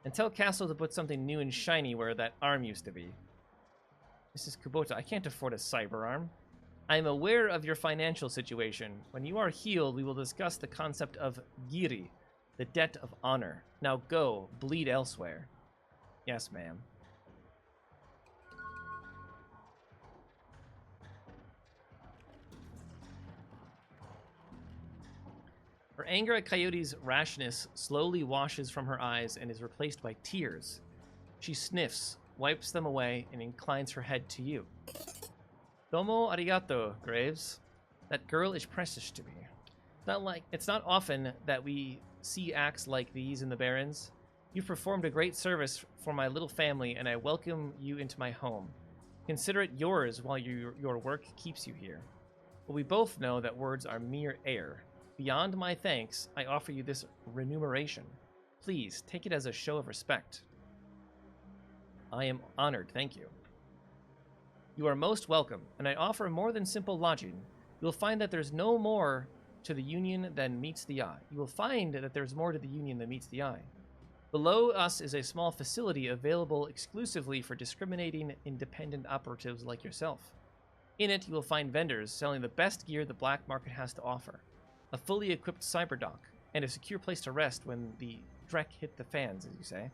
And tell Castle to put something new and shiny where that arm used to be. Mrs. Kubota, I can't afford a cyber arm. I am aware of your financial situation. When you are healed, we will discuss the concept of giri, the debt of honor. Now go, bleed elsewhere. Yes, ma'am. Her anger at Coyote's rashness slowly washes from her eyes and is replaced by tears. She sniffs, wipes them away, and inclines her head to you. Domo arigato, Graves. That girl is precious to me. It's not often that we see acts like these in the Barrens. You've performed a great service for my little family, and I welcome you into my home. Consider it yours while your work keeps you here. But we both know that words are mere air. Beyond my thanks, I offer you this remuneration. Please, take it as a show of respect. I am honored, thank you. You are most welcome, and I offer more than simple lodging. You will find that there's no more to the Union than meets the eye. You will find that there's more to the Union than meets the eye. Below us is a small facility available exclusively for discriminating independent operatives like yourself. In it, you will find vendors selling the best gear the black market has to offer. A fully equipped cyberdock, and a secure place to rest when the dreck hit the fans, as you say.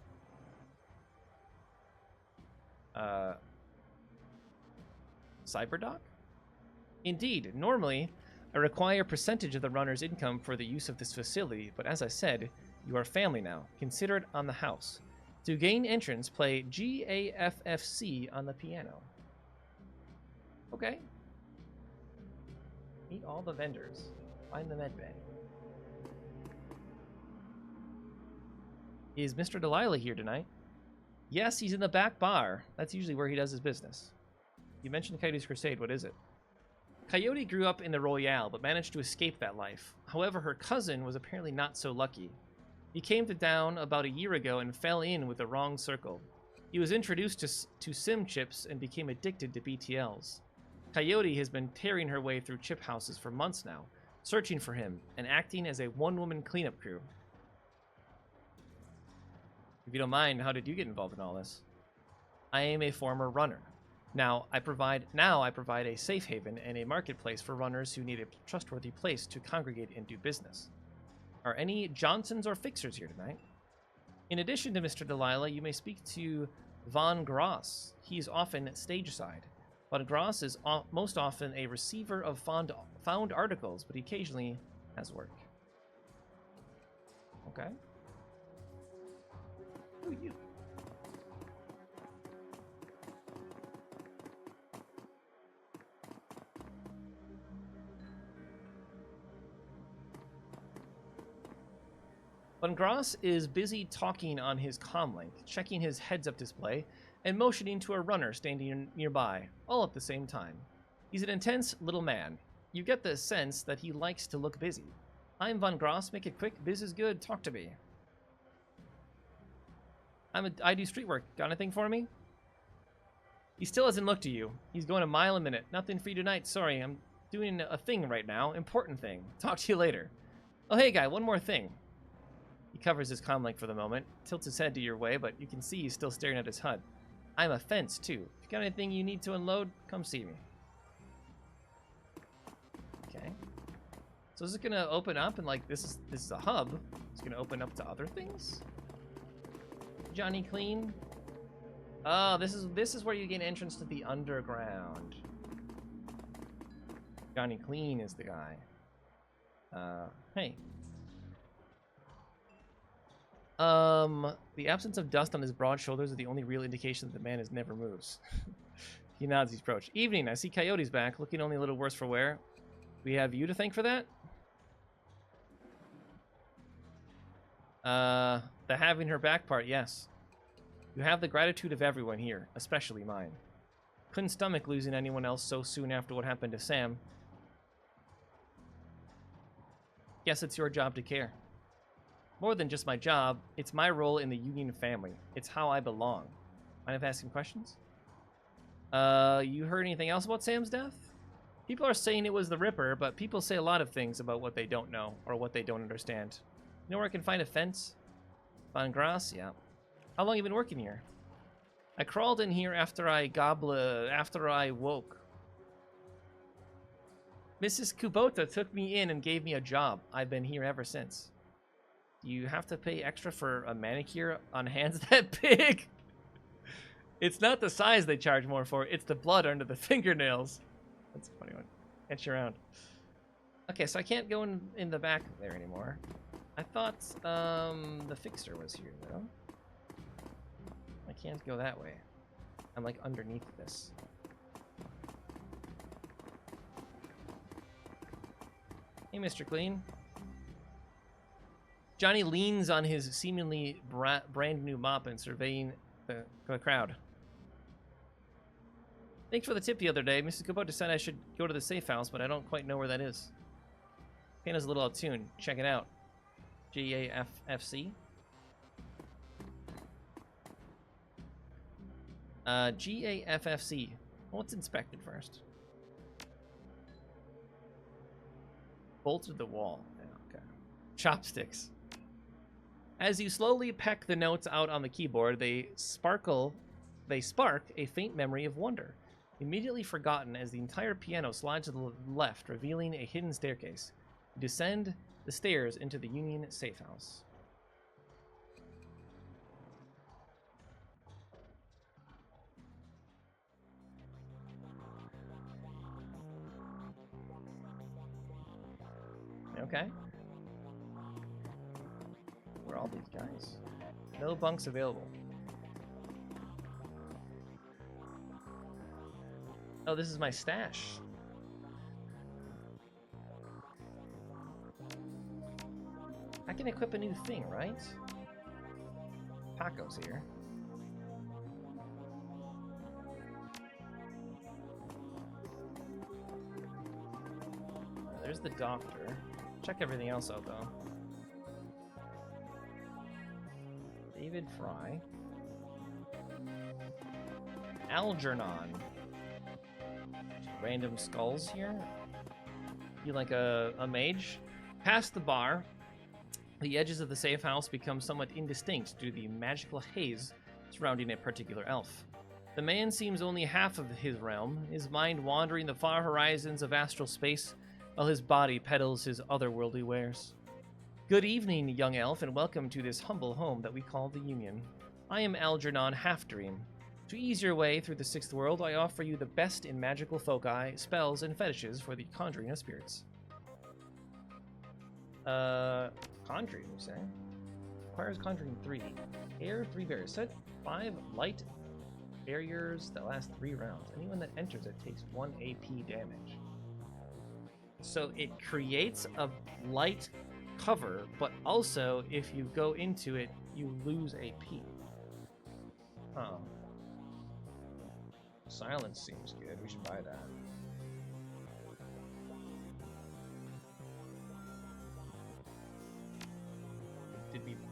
Cyberdock? Indeed, normally, I require a percentage of the runner's income for the use of this facility, but as I said, you are family now. Consider it on the house. To gain entrance, play GAFFC on the piano. Okay. Meet all the vendors. Find the med bay. Is Mr. Delilah here tonight? Yes, he's in the back bar. That's usually where he does his business. You mentioned Coyote's Crusade. What is it? Coyote grew up in the Royale, but managed to escape that life. However, her cousin was apparently not so lucky. He came to town about a year ago and fell in with the wrong circle. He was introduced to sim chips and became addicted to BTLs. Coyote has been tearing her way through chip houses for months now, searching for him and acting as a one-woman cleanup crew. If you don't mind, how did you get involved in all this? I am a former runner. Now I provide a safe haven and a marketplace for runners who need a trustworthy place to congregate and do business. Are any Johnsons or Fixers here tonight? In addition to Mr. Delilah, you may speak to Von Gross. He's often stage-side. Von Gross is most often a receiver of found articles, but he occasionally has work. Okay. Who are you? Von Gross is busy talking on his comlink, checking his heads-up display, and motioning to a runner standing nearby, all at the same time. He's an intense little man. You get the sense that he likes to look busy. I'm Von Gross, make it quick, biz is good, talk to me. I do street work, got anything for me? He still hasn't looked at you. He's going a mile a minute. Nothing for you tonight, sorry, I'm doing a thing right now, important thing. Talk to you later. Oh hey guy, one more thing. He covers his comlink for the moment, tilts his head to your way, but you can see he's still staring at his HUD. I'm a fence, too. If you got anything you need to unload, come see me. Okay. So is it gonna open up and like this is a hub? It's gonna open up to other things? Johnny Clean? Oh, this is where you gain entrance to the underground. Johnny Clean is the guy. Hey. The absence of dust on his broad shoulders is the only real indication that the man has never moves. He nods his approach. Evening, I see Coyote's back, looking only a little worse for wear. We have you to thank for that? The having her back part, yes. You have the gratitude of everyone here, especially mine. Couldn't stomach losing anyone else so soon after what happened to Sam. Guess it's your job to care. More than just my job, it's my role in the Union family. It's how I belong. Mind if I ask some questions? You heard anything else about Sam's death? People are saying it was the Ripper, but people say a lot of things about what they don't know or what they don't understand. You know where I can find a fence? Von Grass? Yeah. How long have you been working here? I crawled in here after I woke. Mrs. Kubota took me in and gave me a job. I've been here ever since. You have to pay extra for a manicure on hands that big? It's not the size they charge more for, it's the blood under the fingernails. That's a funny one. Catch you around. Okay, so I can't go in the back there anymore. I thought the fixer was here, though. I can't go that way. I'm like underneath this. Hey, Mr. Clean. Johnny leans on his seemingly brand new mop and surveying the crowd. Thanks for the tip the other day. Mrs. Kubota said I should go to the safe house, but I don't quite know where that is. Piano's a little out of tune. Check it out. GAFFC. GAFFC. Well, let's inspect it first. Bolted the wall. Okay. Chopsticks. As you slowly peck the notes out on the keyboard, they spark a faint memory of wonder, immediately forgotten as the entire piano slides to the left, revealing a hidden staircase. You descend the stairs into the Union safe house. Okay. Where are all these guys? No bunks available. Oh, this is my stash. I can equip a new thing, right? Paco's here. There's the doctor. Check everything else out, though. David Fry. Algernon. Random skulls here. You like a mage? Past the bar, the edges of the safe house become somewhat indistinct due to the magical haze surrounding a particular elf. The man seems only half of his realm, his mind wandering the far horizons of astral space, while his body peddles his otherworldly wares. Good evening, young elf, and welcome to this humble home that we call the Union. I am Algernon Halfdream. To ease your way through the Sixth World, I offer you the best in magical foci, spells, and fetishes for the conjuring of spirits. Conjuring, you say? Requires conjuring 3. Air 3 barriers. Set 5 light barriers that last 3 rounds. Anyone that enters it takes 1 AP damage. So it creates a light cover, but also if you go into it, you lose AP. Oh. Silence seems good. We should buy that.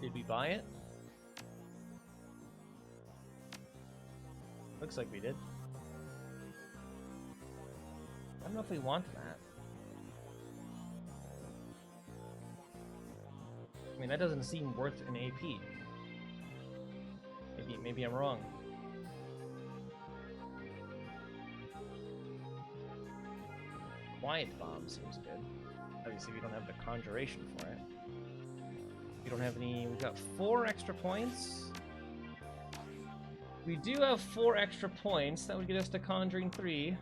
Did we buy it? Looks like we did. I don't know if we want that. I mean, that doesn't seem worth an AP. Maybe I'm wrong. Quiet Bomb seems good. Obviously, we don't have the conjuration for it. We don't have any. We've got 4 extra points. We do have 4 extra points. That would get us to Conjuring 3.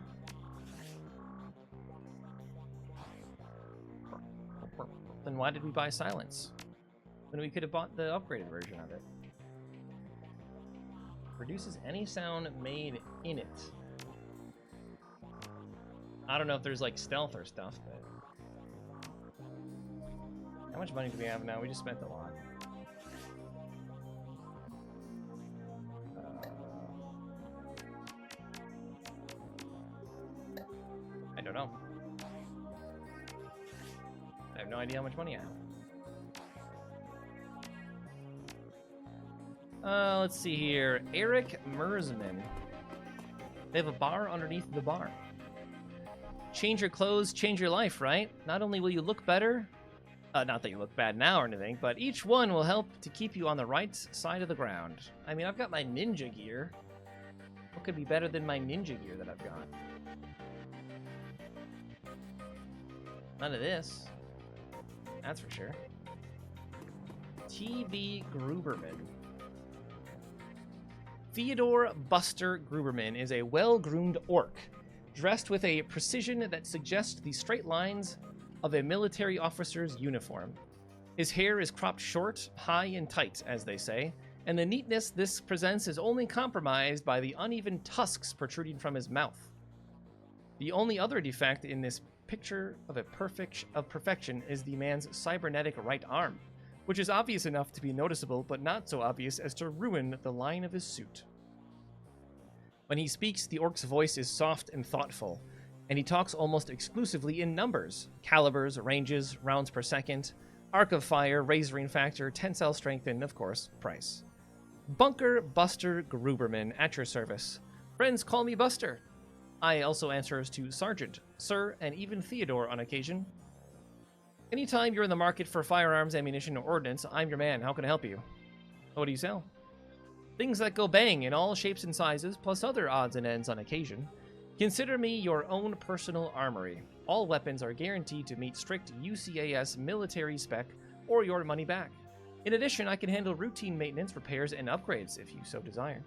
Then why did we buy Silence? When we could have bought the upgraded version of it. Reduces any sound made in it. I don't know if there's like stealth or stuff, but... How much money do we have now? We just spent a lot. I don't know. I have no idea how much money I have. Let's see here. Eric Mersman. They have a bar underneath the bar. Change your clothes, change your life, right? Not only will you look better, not that you look bad now or anything, but each one will help to keep you on the right side of the ground. I mean, I've got my ninja gear. What could be better than my ninja gear that I've got? None of this. That's for sure. T.B. Gruberman. Theodore Buster Gruberman is a well-groomed orc, dressed with a precision that suggests the straight lines of a military officer's uniform. His hair is cropped short, high and tight, as they say, and the neatness this presents is only compromised by the uneven tusks protruding from his mouth. The only other defect in this picture of perfection is the man's cybernetic right arm, which is obvious enough to be noticeable, but not so obvious as to ruin the line of his suit. When he speaks, the orc's voice is soft and thoughtful, and he talks almost exclusively in numbers: calibers, ranges, rounds per second, arc of fire, razoring factor, tensile strength, and, of course, price. Bunker Buster Gruberman at your service. Friends call me Buster. I also answers to Sergeant, Sir, and even Theodore on occasion. Anytime you're in the market for firearms, ammunition, or ordnance, I'm your man. How can I help you? What do you sell? Things that go bang in all shapes and sizes, plus other odds and ends on occasion. Consider me your own personal armory. All weapons are guaranteed to meet strict UCAS military spec or your money back. In addition, I can handle routine maintenance, repairs, and upgrades if you so desire.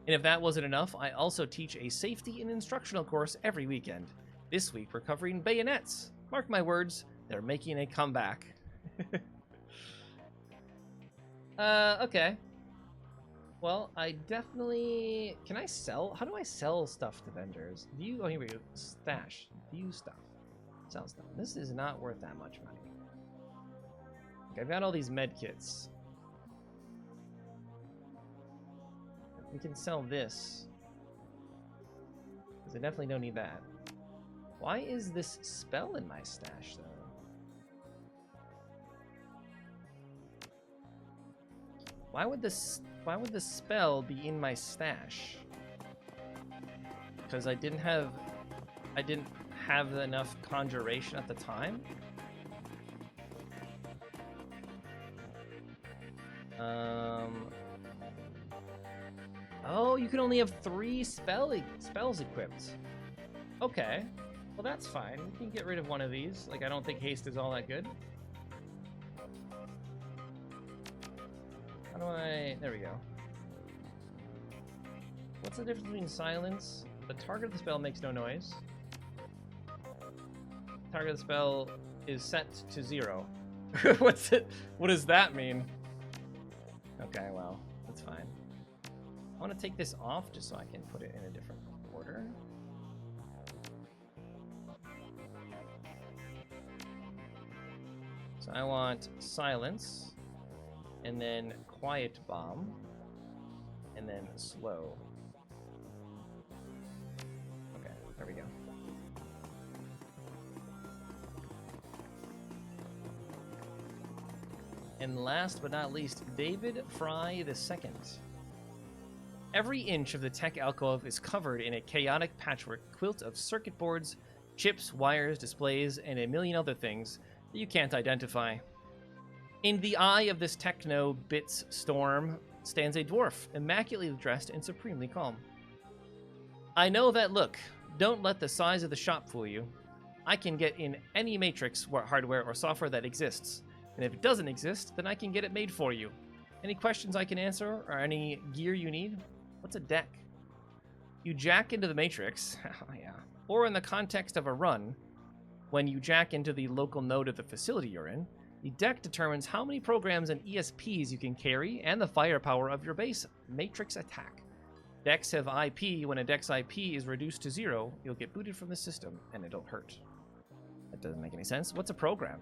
And if that wasn't enough, I also teach a safety and instructional course every weekend. This week we're covering bayonets. Mark my words, they're making a comeback. Okay. Well, I definitely... Can I sell? How do I sell stuff to vendors? View... Oh, here we go. Stash. View stuff. Sell stuff. This is not worth that much money. Okay, I've got all these med kits. We can sell this. Because I definitely don't need that. Why is this spell in my stash, though? Why would this spell be in my stash? Because I didn't have enough conjuration at the time? Oh, you can only have 3 spells equipped. Okay. Well, that's fine. We can get rid of one of these. Like, I don't think haste is all that good. How do I... There we go. What's the difference between silence? The target of the spell makes no noise. Target of the spell is set to 0. What's it? What does that mean? Okay, well, that's fine. I want to take this off just so I can put it in a different order. So I want silence, and then quiet bomb, and then slow. Okay, there we go. And last but not least, David Fry II. Every inch of the tech alcove is covered in a chaotic patchwork quilt of circuit boards, chips, wires, displays, and a million other things that you can't identify. In the eye of this techno-bits storm stands a dwarf, immaculately dressed and supremely calm. I know that look. Don't let the size of the shop fool you. I can get in any matrix hardware or software that exists. And if it doesn't exist, then I can get it made for you. Any questions I can answer, or any gear you need? What's a deck? You jack into the Matrix, oh, yeah. Or in the context of a run, when you jack into the local node of the facility you're in, the deck determines how many programs and ESPs you can carry and the firepower of your base Matrix attack. Decks have IP. When a deck's IP is reduced to 0, you'll get booted from the system, and it'll hurt. That doesn't make any sense. What's a program?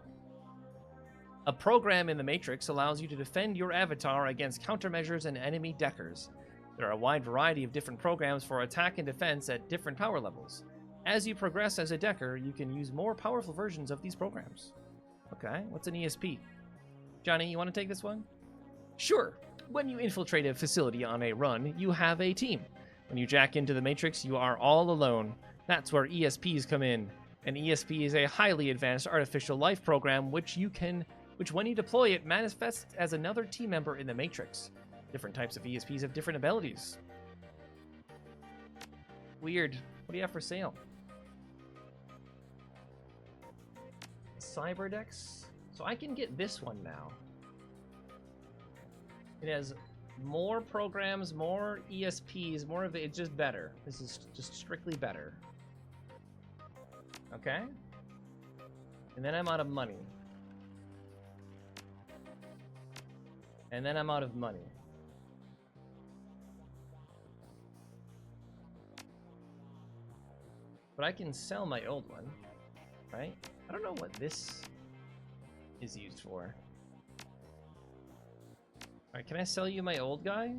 A program in the Matrix allows you to defend your avatar against countermeasures and enemy deckers. There are a wide variety of different programs for attack and defense at different power levels. As you progress as a decker, you can use more powerful versions of these programs. Okay, what's an ESP? Johnny, you want to take this one? Sure. When you infiltrate a facility on a run, you have a team. When you jack into the Matrix, you are all alone. That's where ESPs come in. An ESP is a highly advanced artificial life program which when you deploy it, manifests as another team member in the Matrix. Different types of ESPs have different abilities. Weird. What do you have for sale? Cyberdex? So I can get this one now. It has more programs, more ESPs, more of it. It's just better. This is just strictly better. Okay? And then I'm out of money. And then I'm out of money. But I can sell my old one, right? I don't know what this is used for. Alright, can I sell you my old guy?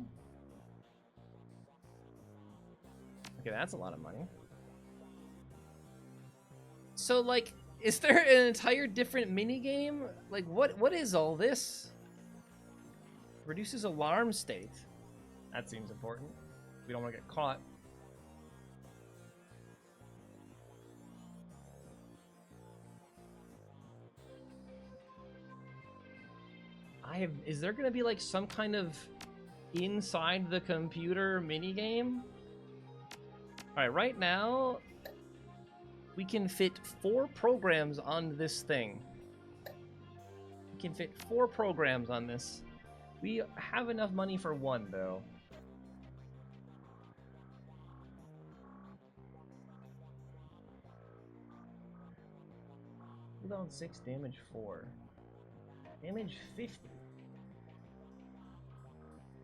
Okay, that's a lot of money. So, like, is there an entire different minigame? Like, what is all this? Reduces alarm state. That seems important. We don't want to get caught. Is there going to be like some kind of inside the computer minigame? Alright, right now we can fit 4 programs on this thing. We can fit 4 programs on this. We have enough money for 1 though. Cooldown 6, damage 4. Damage 50.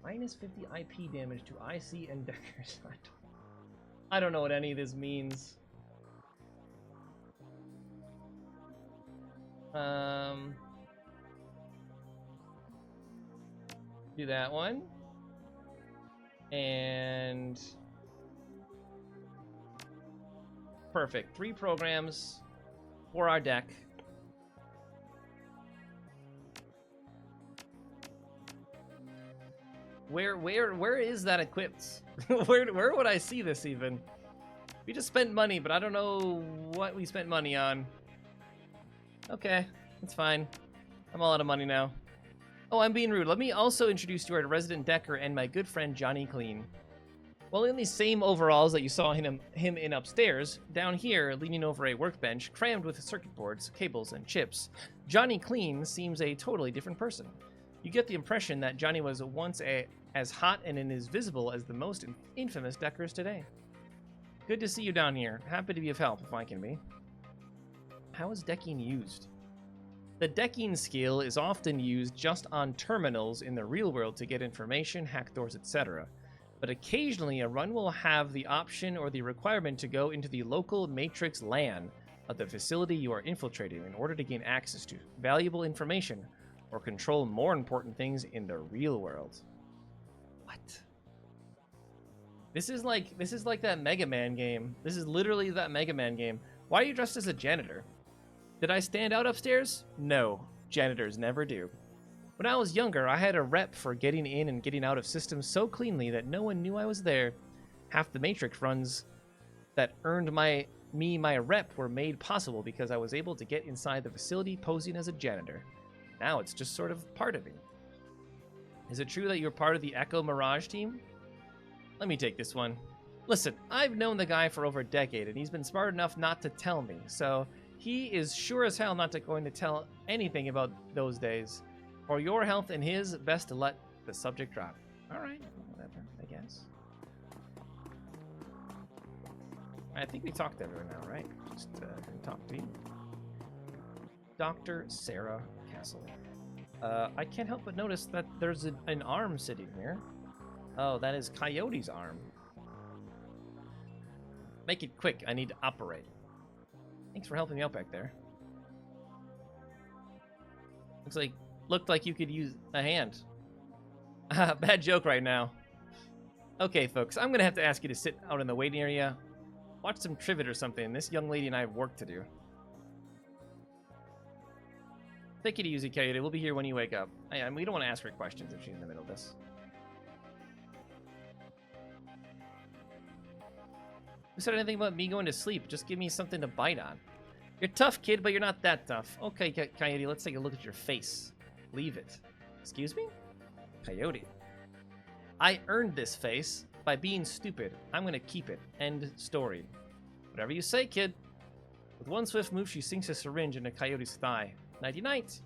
Minus 50 IP damage to IC and deckers. I don't know what any of this means. Do that one. And perfect. 3 programs for our deck. Where is that equipped? where would I see this even? We just spent money, but I don't know what we spent money on. Okay, that's fine. I'm all out of money now. Oh, I'm being rude. Let me also introduce you our resident decker and my good friend Johnny Clean. Well, in these same overalls that you saw him in upstairs, down here, leaning over a workbench crammed with circuit boards, cables, and chips, Johnny Clean seems a totally different person. You get the impression that Johnny was once as hot and as visible as the most infamous deckers today. Good to see you down here. Happy to be of help if I can be. How is decking used? The decking skill is often used just on terminals in the real world to get information, hack doors, etc. But occasionally a run will have the option or the requirement to go into the local Matrix LAN of the facility you are infiltrating in order to gain access to valuable information or control more important things in the real world. What? This is like that Mega Man game. This is literally that Mega Man game. Why are you dressed as a janitor? Did I stand out upstairs? No, janitors never do. When I was younger, I had a rep for getting in and getting out of systems so cleanly that no one knew I was there. Half the Matrix runs that earned my rep were made possible because I was able to get inside the facility posing as a janitor. Now it's just sort of part of me. Is it true that you're part of the Echo Mirage team? Let me take this one. Listen, I've known the guy for over a decade, and he's been smart enough not to tell me, so he is sure as hell not going to tell anything about those days. For your health and his, best to let the subject drop. All right, whatever, I guess. I think we talked to everyone now, right? Just talk to you. Dr. Sarah Castle. I can't help but notice that there's an arm sitting here. Oh, that is Coyote's arm. Make it quick. I need to operate. Thanks for helping me out back there. Looked like you could use a hand. Bad joke right now. Okay, folks, I'm gonna have to ask you to sit out in the waiting area. Watch some Trivet or something. This young lady and I have work to do. Take it easy, Coyote. We'll be here when you wake up. We don't want to ask her questions if she's in the middle of this. Who said anything about me going to sleep? Just give me something to bite on. You're tough, kid, but you're not that tough. Okay, Coyote, let's take a look at your face. Leave it. Excuse me? Coyote. I earned this face by being stupid. I'm gonna keep it. End story. Whatever you say, kid. With one swift move, she sinks a syringe into Coyote's thigh. Nighty-night.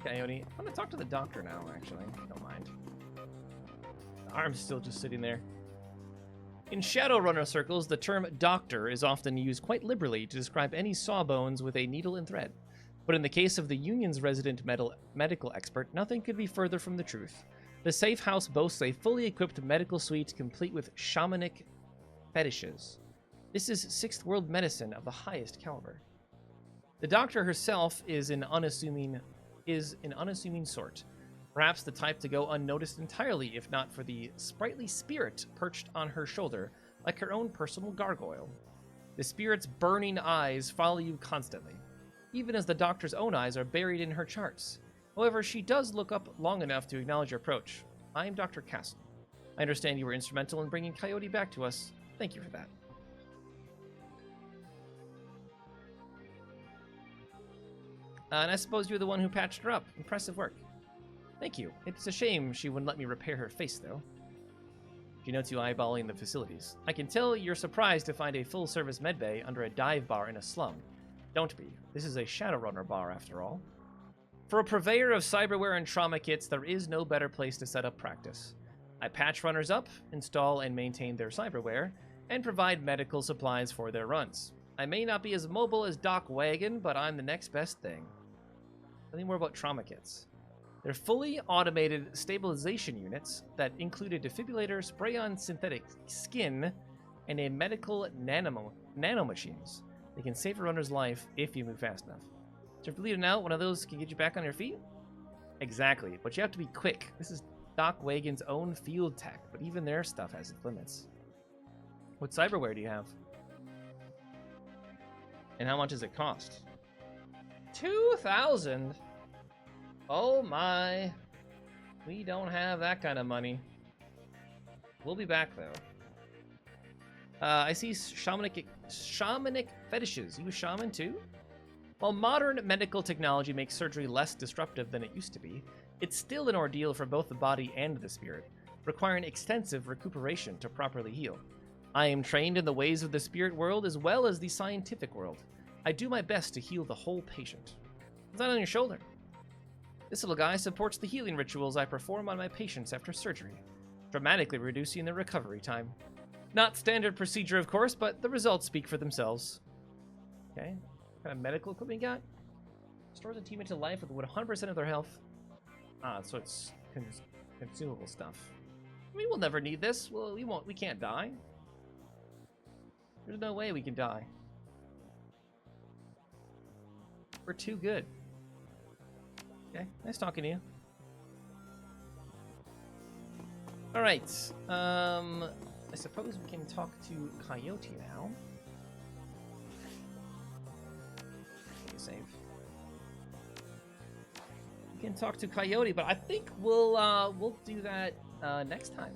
Coyote, I'm gonna talk to the doctor now, actually. Don't mind. The arm's still just sitting there. In Shadowrunner circles, the term doctor is often used quite liberally to describe any sawbones with a needle and thread. But in the case of the Union's resident medical expert, nothing could be further from the truth. The safe house boasts a fully equipped medical suite complete with shamanic fetishes. This is sixth world medicine of the highest caliber. The doctor herself is an unassuming sort. Perhaps the type to go unnoticed entirely if not for the sprightly spirit perched on her shoulder like her own personal gargoyle. The spirit's burning eyes follow you constantly, even as the doctor's own eyes are buried in her charts. However, she does look up long enough to acknowledge your approach. I am Dr. Castle. I understand you were instrumental in bringing Coyote back to us. Thank you for that. And I suppose you're the one who patched her up. Impressive work. Thank you. It's a shame she wouldn't let me repair her face, though. She notes you eyeballing the facilities. I can tell you're surprised to find a full-service medbay under a dive bar in a slum. Don't be. This is a Shadowrunner bar, after all. For a purveyor of cyberware and trauma kits, there is no better place to set up practice. I patch runners up, install and maintain their cyberware, and provide medical supplies for their runs. I may not be as mobile as Doc Wagon, but I'm the next best thing. Tell me more about trauma kits. They're fully automated stabilization units that include a defibrillator, spray-on synthetic skin, and a medical nanomachines. They can save a runner's life if you move fast enough. So if you leave it out, one of those can get you back on your feet? Exactly, but you have to be quick. This is Doc Wagon's own field tech, but even their stuff has its limits. What cyberware do you have? And how much does it cost? 2,000? Oh my. We don't have that kind of money. We'll be back, though. I see shamanic fetishes. You a shaman, too? While modern medical technology makes surgery less disruptive than it used to be, it's still an ordeal for both the body and the spirit, requiring extensive recuperation to properly heal. I am trained in the ways of the spirit world as well as the scientific world. I do my best to heal the whole patient. What's that on your shoulder? This little guy supports the healing rituals I perform on my patients after surgery, dramatically reducing their recovery time. Not standard procedure, of course, but the results speak for themselves. Okay. What kind of medical equipment you got? Restores a teammate to life with 100% of their health. So it's consumable stuff. We will never need this. Well, we can't die. There's no way we can die. We're too good. Okay, nice talking to you. All right. I suppose we can talk to Coyote now. Save. We can talk to Coyote, but I think we'll do that next time.